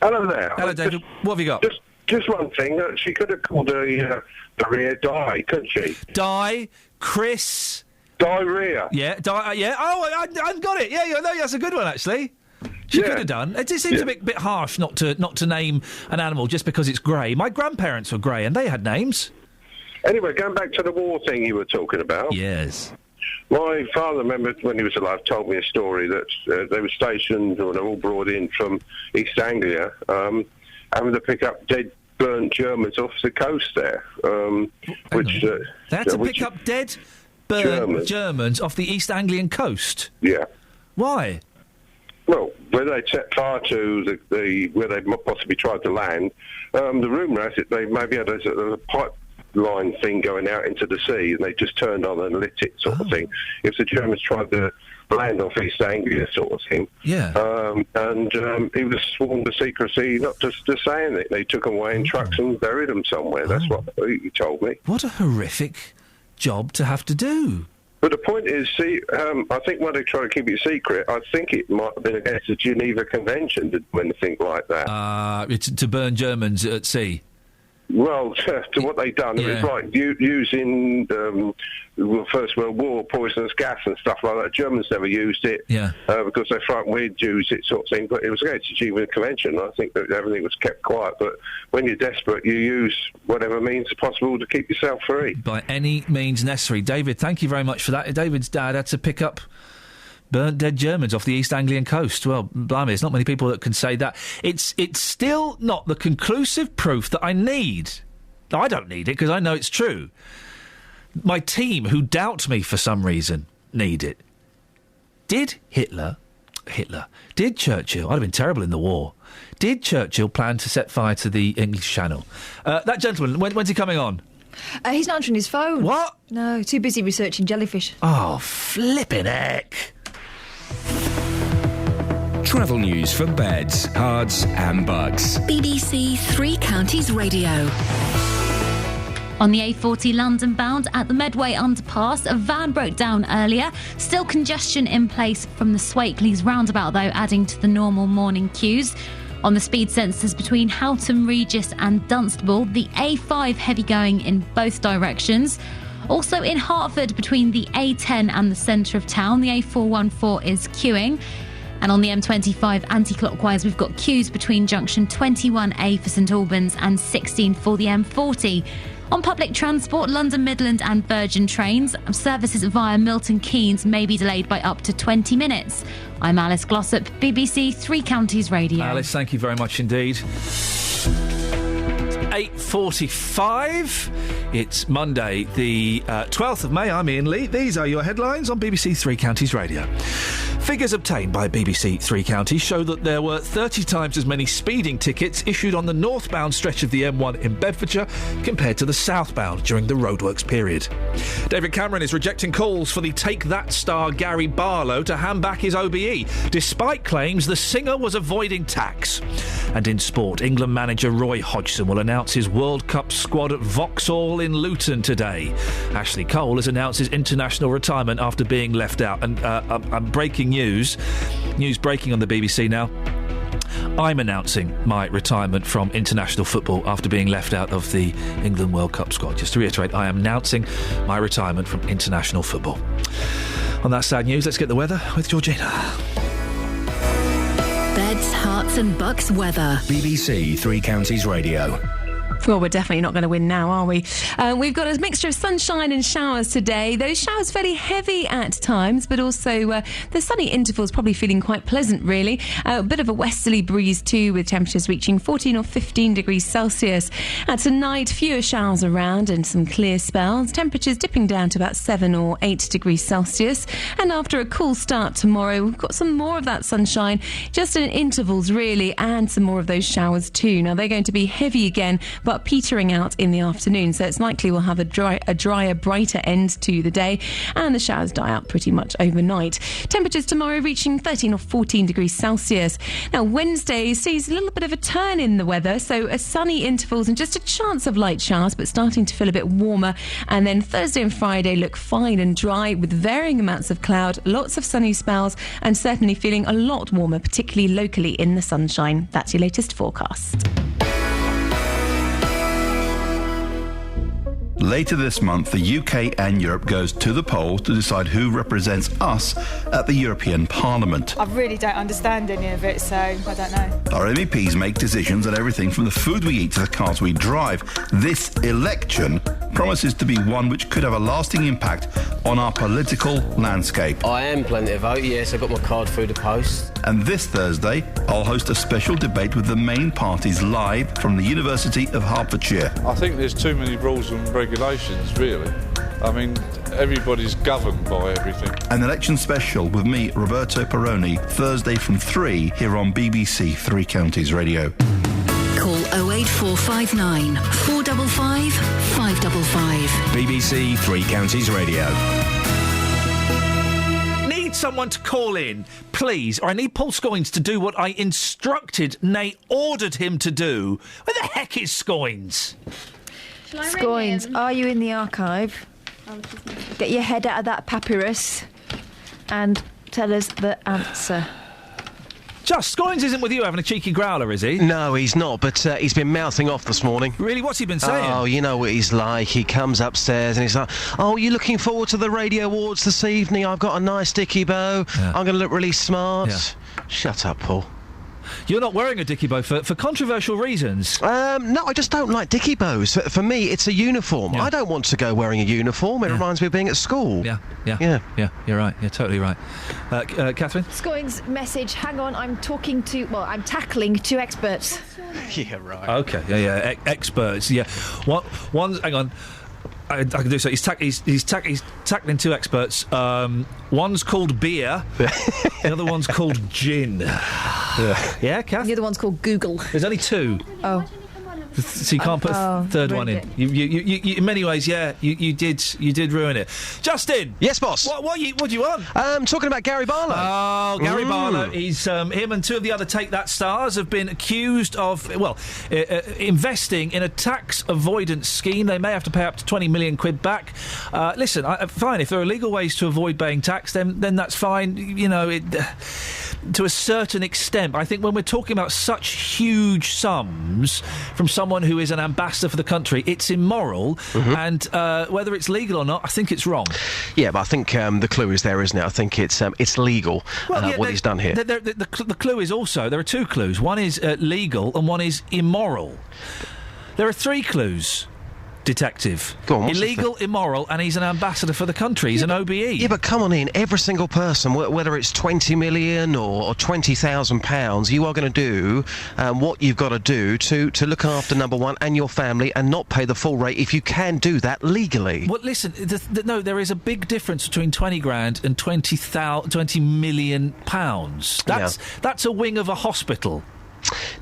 Hello there. Hello, David. What have you got? just one thing. She could have called the rear Di, couldn't she? Di, Chris... Diarrhea. Yeah, yeah. Oh, I got it. Yeah, no, that's a good one, actually. She could have done. It seems a bit harsh not to name an animal just because it's grey. My grandparents were grey and they had names. Anyway, going back to the war thing you were talking about. Yes. My father, remember when he was alive, told me a story that they were stationed, or they're all brought in from East Anglia, having to pick up dead, burnt Germans off the coast there. They had to pick up dead, burnt Germans off the East Anglian coast? Yeah. Why? Well, where they set fire to where they possibly tried to land, the rumour has it they maybe had a pipeline thing going out into the sea, and they just turned on and lit it, sort of thing. If the Germans tried to land off East Anglia, sort of thing. Yeah. He was sworn to secrecy, not just to saying it. They took them away in trucks and buried them somewhere. That's what he told me. What a horrific job to have to do. But the point is, I think when they try to keep it secret, I think it might have been against the Geneva Convention to do anything like that. It's to burn Germans at sea. Well, to what they've done, it was like using the First World War, poisonous gas and stuff like that. Germans never used it because they frightened we'd use it, sort of thing. But it was against the Geneva Convention. I think that everything was kept quiet. But when you're desperate, you use whatever means possible to keep yourself free. By any means necessary. David, thank you very much for that. David's dad had to pick up burnt dead Germans off the East Anglian coast. Well, blimey, there's not many people that can say that. It's still not the conclusive proof that I need. I don't need it because I know it's true. My team, who doubt me for some reason, need it. Did Churchill, I'd have been terrible in the war, did Churchill plan to set fire to the English Channel? That gentleman, when's he coming on? He's not answering his phone. What? No, too busy researching jellyfish. Oh, flippin' heck. Travel news for beds, cards and bugs. BBC Three Counties Radio. On the A40 London bound at the Medway underpass, a van broke down earlier. Still congestion in place from the Swakeleys roundabout, though, adding to the normal morning queues. On the speed sensors between Houghton Regis and Dunstable, the A5 heavy going in both directions. Also in Hertford, between the A10 and the centre of town, the A414 is queuing. And on the M25 anti-clockwise, we've got queues between junction 21A for St Albans and 16 for the M40. On public transport, London Midland and Virgin trains, services via Milton Keynes may be delayed by up to 20 minutes. I'm Alice Glossop, BBC Three Counties Radio. Alice, thank you very much indeed. 8:45. It's Monday, the 12th of May. I'm Iain Lee. These are your headlines on BBC Three Counties Radio. Figures obtained by BBC Three Counties show that there were 30 times as many speeding tickets issued on the northbound stretch of the M1 in Bedfordshire compared to the southbound during the roadworks period. David Cameron is rejecting calls for the Take That star Gary Barlow to hand back his OBE, despite claims the singer was avoiding tax. And in sport, England manager Roy Hodgson will announce his World Cup squad at Vauxhall in Luton today. Ashley Cole has announced his international retirement after being left out. And breaking news breaking on the BBC now. I'm announcing my retirement from international football after being left out of the England World Cup squad. Just to reiterate, I am announcing my retirement from international football. On that sad news, let's get the weather with Georgina. Beds, Herts and Bucks weather. BBC Three Counties Radio. Well, we're definitely not going to win now, are we? We've got a mixture of sunshine and showers today. Those showers fairly heavy at times, but also the sunny intervals probably feeling quite pleasant, really. A bit of a westerly breeze too, with temperatures reaching 14 or 15 degrees Celsius. Tonight, fewer showers around and some clear spells. Temperatures dipping down to about 7 or 8 degrees Celsius. And after a cool start tomorrow, we've got some more of that sunshine, just in intervals, really, and some more of those showers too. Now, they're going to be heavy again, but petering out in the afternoon, so it's likely we'll have a drier, brighter end to the day, and the showers die out pretty much overnight. Temperatures tomorrow reaching 13 or 14 degrees Celsius. Now, Wednesday sees a little bit of a turn in the weather, so a sunny intervals and just a chance of light showers, but starting to feel a bit warmer. And then Thursday and Friday look fine and dry with varying amounts of cloud, lots of sunny spells, and certainly feeling a lot warmer, particularly locally in the sunshine. That's your latest forecast. Later this month, the UK and Europe goes to the polls to decide who represents us at the European Parliament. I really don't understand any of it, so I don't know. Our MEPs make decisions on everything from the food we eat to the cars we drive. This election promises to be one which could have a lasting impact on our political landscape. I am planning to vote, yes. I got my card through the post. And this Thursday, I'll host a special debate with the main parties live from the University of Hertfordshire. I think there's too many rules and regulations, really. I mean, everybody's governed by everything. An election special with me, Roberto Perroni, Thursday from 3 here on BBC Three Counties Radio. Call 08459 455 555. BBC Three Counties Radio. Need someone to call in, please, or I need Paul Scoins to do what I instructed, nay, ordered him to do. Where the heck is Scoins? Scoins, are you in the archive? Get your head out of that papyrus and tell us the answer. Just, Scoins isn't with you having a cheeky growler, is he? No, he's not, but he's been mouthing off this morning. Really? What's he been saying? Oh, you know what he's like. He comes upstairs and he's like, oh, you looking forward to the Radio Awards this evening? I've got a nice dicky bow. Yeah. I'm going to look really smart. Yeah. Shut up, Paul. You're not wearing a dicky bow for controversial reasons. No, I just don't like dicky bows. For me, it's a uniform. Yeah. I don't want to go wearing a uniform. It reminds me of being at school. Yeah, you're right. You're totally right. Catherine? Scoins message, hang on, I'm tackling two experts. Yeah, right. Okay, yeah, experts, yeah. One's, hang on. I can do so. He's tackling two experts. One's called beer. The other one's called gin. Yeah, Kath? The other one's called Google. There's only two. Oh. So you can't put a third one in. You, in many ways, yeah, you did ruin it. Justin. Yes, boss. What do you want? Talking about Gary Barlow. Oh, Gary Barlow. He's him and two of the other Take That stars have been accused of investing in a tax avoidance scheme. They may have to pay up to 20 million quid back. Listen, fine. If there are legal ways to avoid paying tax, then that's fine. You know, to a certain extent. I think when we're talking about such huge sums from someone who is an ambassador for the country, it's immoral, and whether it's legal or not, I think it's wrong. Yeah, but I think the clue is there, isn't it? I think it's legal, what he's done here. The clue is also, there are two clues. One is legal and one is immoral. There are three clues. Detective. Go on, illegal, immoral, and he's an ambassador for the country. He's an OBE. Yeah, but come on in. Every single person, whether it's 20 million or £20,000, you are going to do what you've got to do to look after, number one, and your family, and not pay the full rate if you can do that legally. Well, listen, no, there is a big difference between 20 grand and 20 million pounds. That's a wing of a hospital.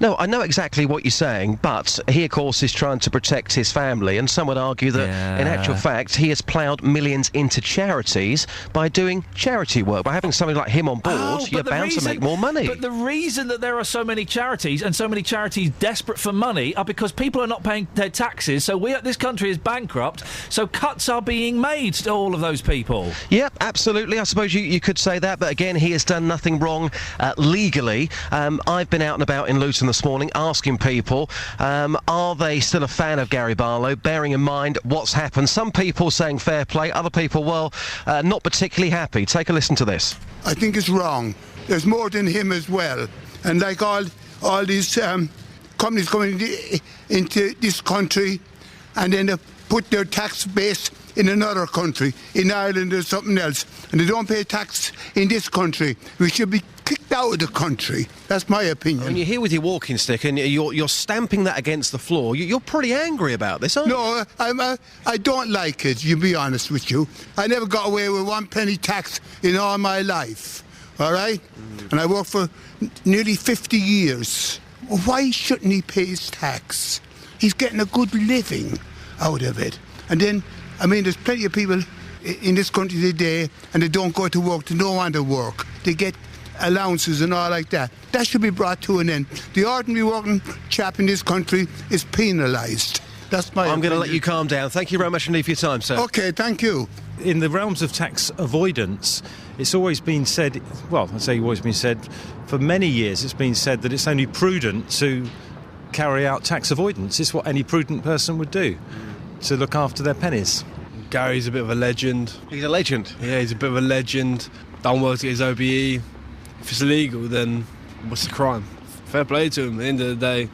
No, I know exactly what you're saying, but he, of course, is trying to protect his family, and some would argue that, in actual fact, he has ploughed millions into charities by doing charity work. By having somebody like him on board, you're bound to make more money. But the reason that there are so many charities, and so many charities desperate for money, are because people are not paying their taxes, so this country is bankrupt, so cuts are being made to all of those people. Yep, absolutely. I suppose you could say that, but again, he has done nothing wrong legally. I've been out and about in Luton this morning asking people, are they still a fan of Gary Barlow, bearing in mind what's happened. Some people saying fair play, other people, not particularly happy. Take a listen to this. I think it's wrong. There's more than him as well. And like all these companies coming into this country, and then they put their tax base in another country, in Ireland or something else, and they don't pay tax in this country. We should be kicked out of the country. That's my opinion. When you're here with your walking stick and you're stamping that against the floor, you're pretty angry about this, aren't you? No, I don't like it, to be honest with you. I never got away with 1 penny tax in all my life, all right? And I worked for nearly 50 years. Why shouldn't he pay his tax? He's getting a good living out of it. And then, I mean, there's plenty of people in this country today, and they don't go to work, they don't want to work. They get allowances and all like that. That should be brought to an end. The ordinary working chap in this country is penalised. That's my opinion. I'm going to let you calm down. Thank you very much indeed for your time, sir. OK, thank you. In the realms of tax avoidance, it's always been said, well, I say always been said, for many years it's been said that it's only prudent to carry out tax avoidance. It's what any prudent person would do. to look after their pennies. Gary's a bit of a legend. He's a legend? Yeah, he's a bit of a legend. Done well to get his OBE. If it's illegal, then what's the crime? Fair play to him. At the end of the day,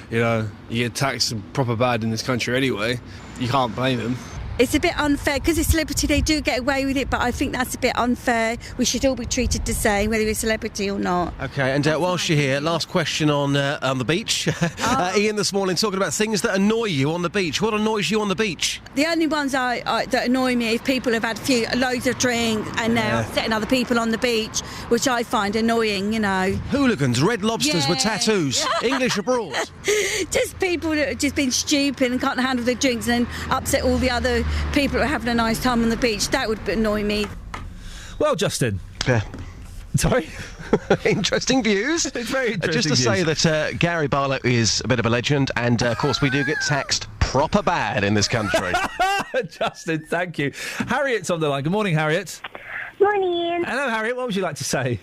you know, you get taxed proper bad in this country anyway. You can't blame him. It's a bit unfair because it's celebrity, they do get away with it, but I think that's a bit unfair. We should all be treated the same, whether you're a celebrity or not. OK, and whilst you're here, last question on the beach. Iain this morning talking about things that annoy you on the beach. What annoys you on the beach? The only ones that annoy me is people have had loads of drinks and they're upsetting other people on the beach, which I find annoying, you know. Hooligans, red lobsters with tattoos, English abroad. Just people that have just been stupid and can't handle their drinks and then upset all the other people who are having a nice time on the beach. That would annoy me. Well, Justin. Yeah. Sorry? Interesting views. It's very interesting Just to say that Gary Barlow is a bit of a legend, and of course we do get taxed proper bad in this country. Justin, thank you. Harriet's on the line. Good morning, Harriet. Morning, Ian. Hello, Harriet. What would you like to say?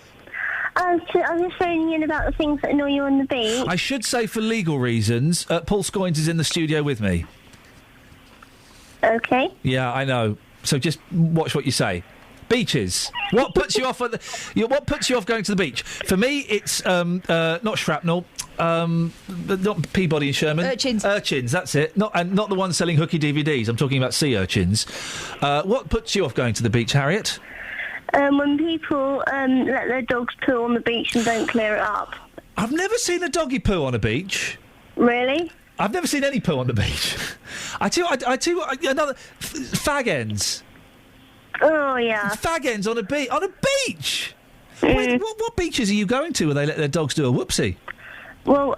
I was just phoning in about the things that annoy you on the beach. I should say, for legal reasons, Paul Scoins is in the studio with me. Okay. Yeah, I know. So just watch what you say. Beaches. What puts you off? What puts you off going to the beach? For me, it's not shrapnel, not Peabody and Sherman. Urchins. Urchins. That's it. Not the ones selling hooky DVDs. I'm talking about sea urchins. What puts you off going to the beach, Harriet? When people let their dogs poo on the beach and don't clear it up. I've never seen a doggy poo on a beach. Really? I've never seen any poo on the beach. I tell you what, another fag ends. Oh yeah. Fag ends on a beach. Wait, what beaches are you going to where they let their dogs do a whoopsie? Well,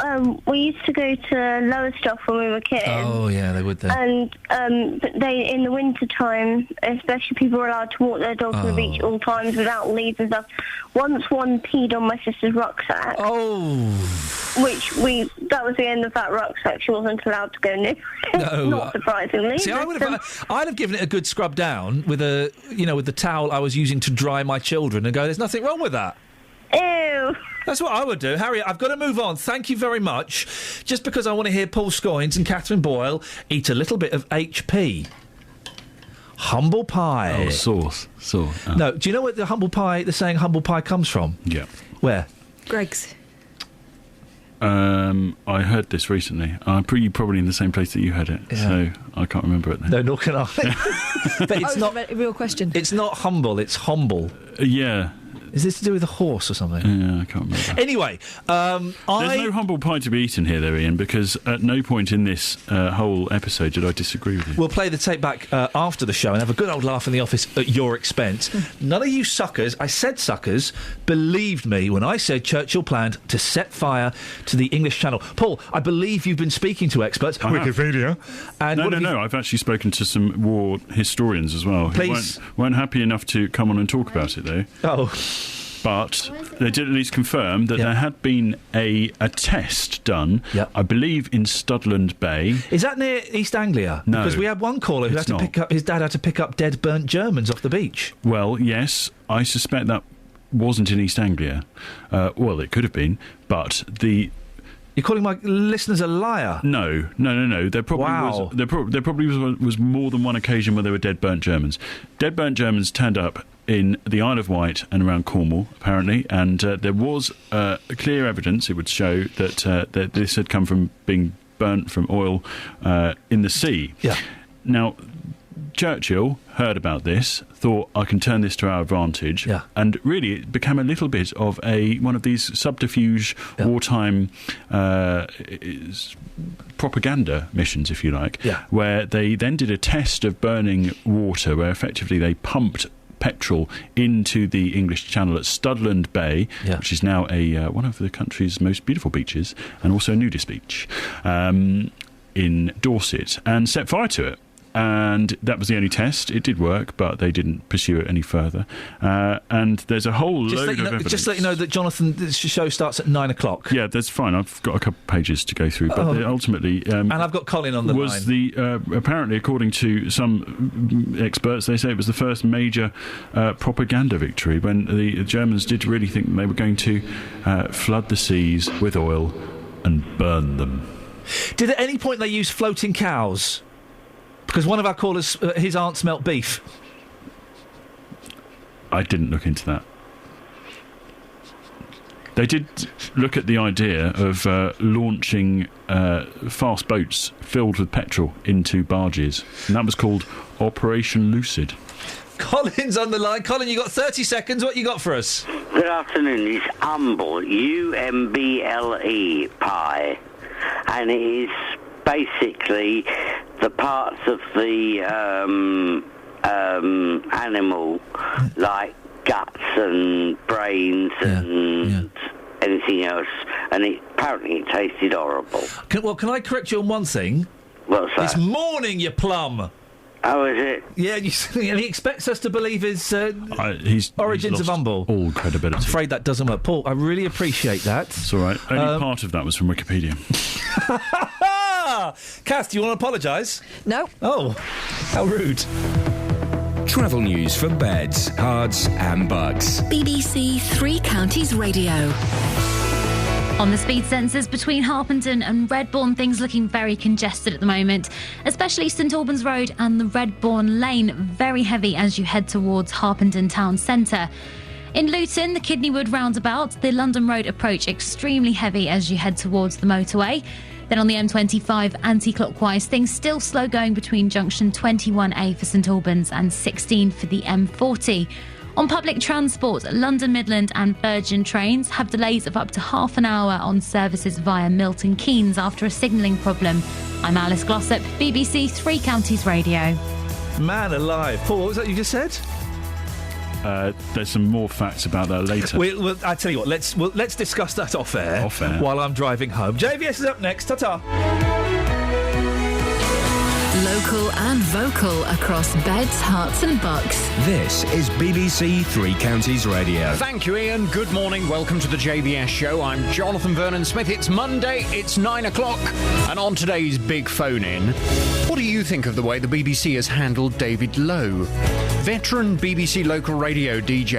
we used to go to Lowestoft when we were kids. Oh yeah, they would. And but they, in the winter time, especially, people were allowed to walk their dogs on the beach all times without leads and stuff. Once one peed on my sister's rucksack. Oh. That was the end of that rucksack. She wasn't allowed to go near. No, not surprisingly. See, I'd have given it a good scrub down with with the towel I was using to dry my children and go, there's nothing wrong with that. Ew. That's what I would do. Harriet, I've got to move on. Thank you very much. Just because I want to hear Paul Scoins and Catherine Boyle eat a little bit of HP. Humble pie. Oh, sauce. No, do you know where the saying humble pie comes from? Yeah. Where? Greg's. I heard this recently. I'm probably in the same place that you heard it, so I can't remember it then. No, nor can I. But it's not a real question. It's not humble, it's humble. Yeah. Is this to do with a horse or something? Yeah, I can't remember. Anyway, there's no humble pie to be eaten here, though, Ian, because at no point in this whole episode did I disagree with you. We'll play the tape back after the show and have a good old laugh in the office at your expense. None of you suckers, I said suckers, believed me when I said Churchill planned to set fire to the English Channel. Paul, I believe you've been speaking to experts. Wikipedia. And No, I've actually spoken to some war historians as well. Please. Who weren't happy enough to come on and talk about it, though. Oh. But they did at least confirm that there had been a test done, I believe, in Studland Bay. Is that near East Anglia? No. Because we had one caller who had to pick up, his dad had to pick up dead burnt Germans off the beach. Well, yes, I suspect that wasn't in East Anglia. Well, it could have been, but the... You're calling my listeners a liar? No. There probably was more than one occasion where there were dead burnt Germans. Dead burnt Germans turned up in the Isle of Wight and around Cornwall, apparently, and there was clear evidence, it would show, that this had come from being burnt from oil in the sea. Yeah. Now, Churchill heard about this, thought, I can turn this to our advantage, and really it became a little bit of one of these subterfuge wartime propaganda missions, if you like, where they then did a test of burning water, where effectively they pumped petrol into the English Channel at Studland Bay, which is now one of the country's most beautiful beaches, and also a nudist beach, in Dorset, and set fire to it. And that was the only test. It did work, but they didn't pursue it any further. And there's a whole load of evidence. Just let you know that, Jonathan, this show starts at 9 o'clock. Yeah, that's fine. I've got a couple of pages to go through. But ultimately... and I've got Colin on the line. Apparently, according to some experts, they say it was the first major propaganda victory when the Germans did really think that they were going to flood the seas with oil and burn them. Did at any point they use floating cows? Because one of our callers, his aunt smelt beef. I didn't look into that. They did look at the idea of launching fast boats filled with petrol into barges, and that was called Operation Lucid. Colin's on the line. Colin, you got 30 seconds. What you got for us? Good afternoon. It's Umble, UMBLE pie, and it is basically the parts of the animal, like guts and brains and anything else, and apparently it tasted horrible. Can I correct you on one thing? What's that? It's morning, you plum. Oh, is it? Yeah, and he expects us to believe his origins of Umble. All credibility. I'm afraid that doesn't work. Paul, I really appreciate that. It's all right. Only part of that was from Wikipedia. Kath, do you want to apologise? No. Oh, how rude. Travel news for beds, cards and bugs. BBC Three Counties Radio. On the speed sensors between Harpenden and Redbourne, things looking very congested at the moment, especially St Albans Road and the Redbourne Lane, very heavy as you head towards Harpenden Town Centre. In Luton, the Kidneywood roundabout, the London Road approach extremely heavy as you head towards the motorway. Then on the M25 anti-clockwise, things still slow going between junction 21A for St Albans and 16 for the M40. On public transport, London Midland and Virgin trains have delays of up to half an hour on services via Milton Keynes after a signalling problem. I'm Alice Glossop, BBC Three Counties Radio. Man alive. Paul, what was that you just said? There's some more facts about that later. Well, I tell you what, let's discuss that off air while I'm driving home. JVS is up next. Ta-ta. Local and vocal across beds, hearts and bucks. This is BBC Three Counties Radio. Thank you, Iain. Good morning. Welcome to the JVS show. I'm Jonathan Vernon-Smith. It's Monday. It's 9 o'clock. And on today's big phone-in, what do you think of the way the BBC has handled David Lowe? Veteran BBC local radio DJ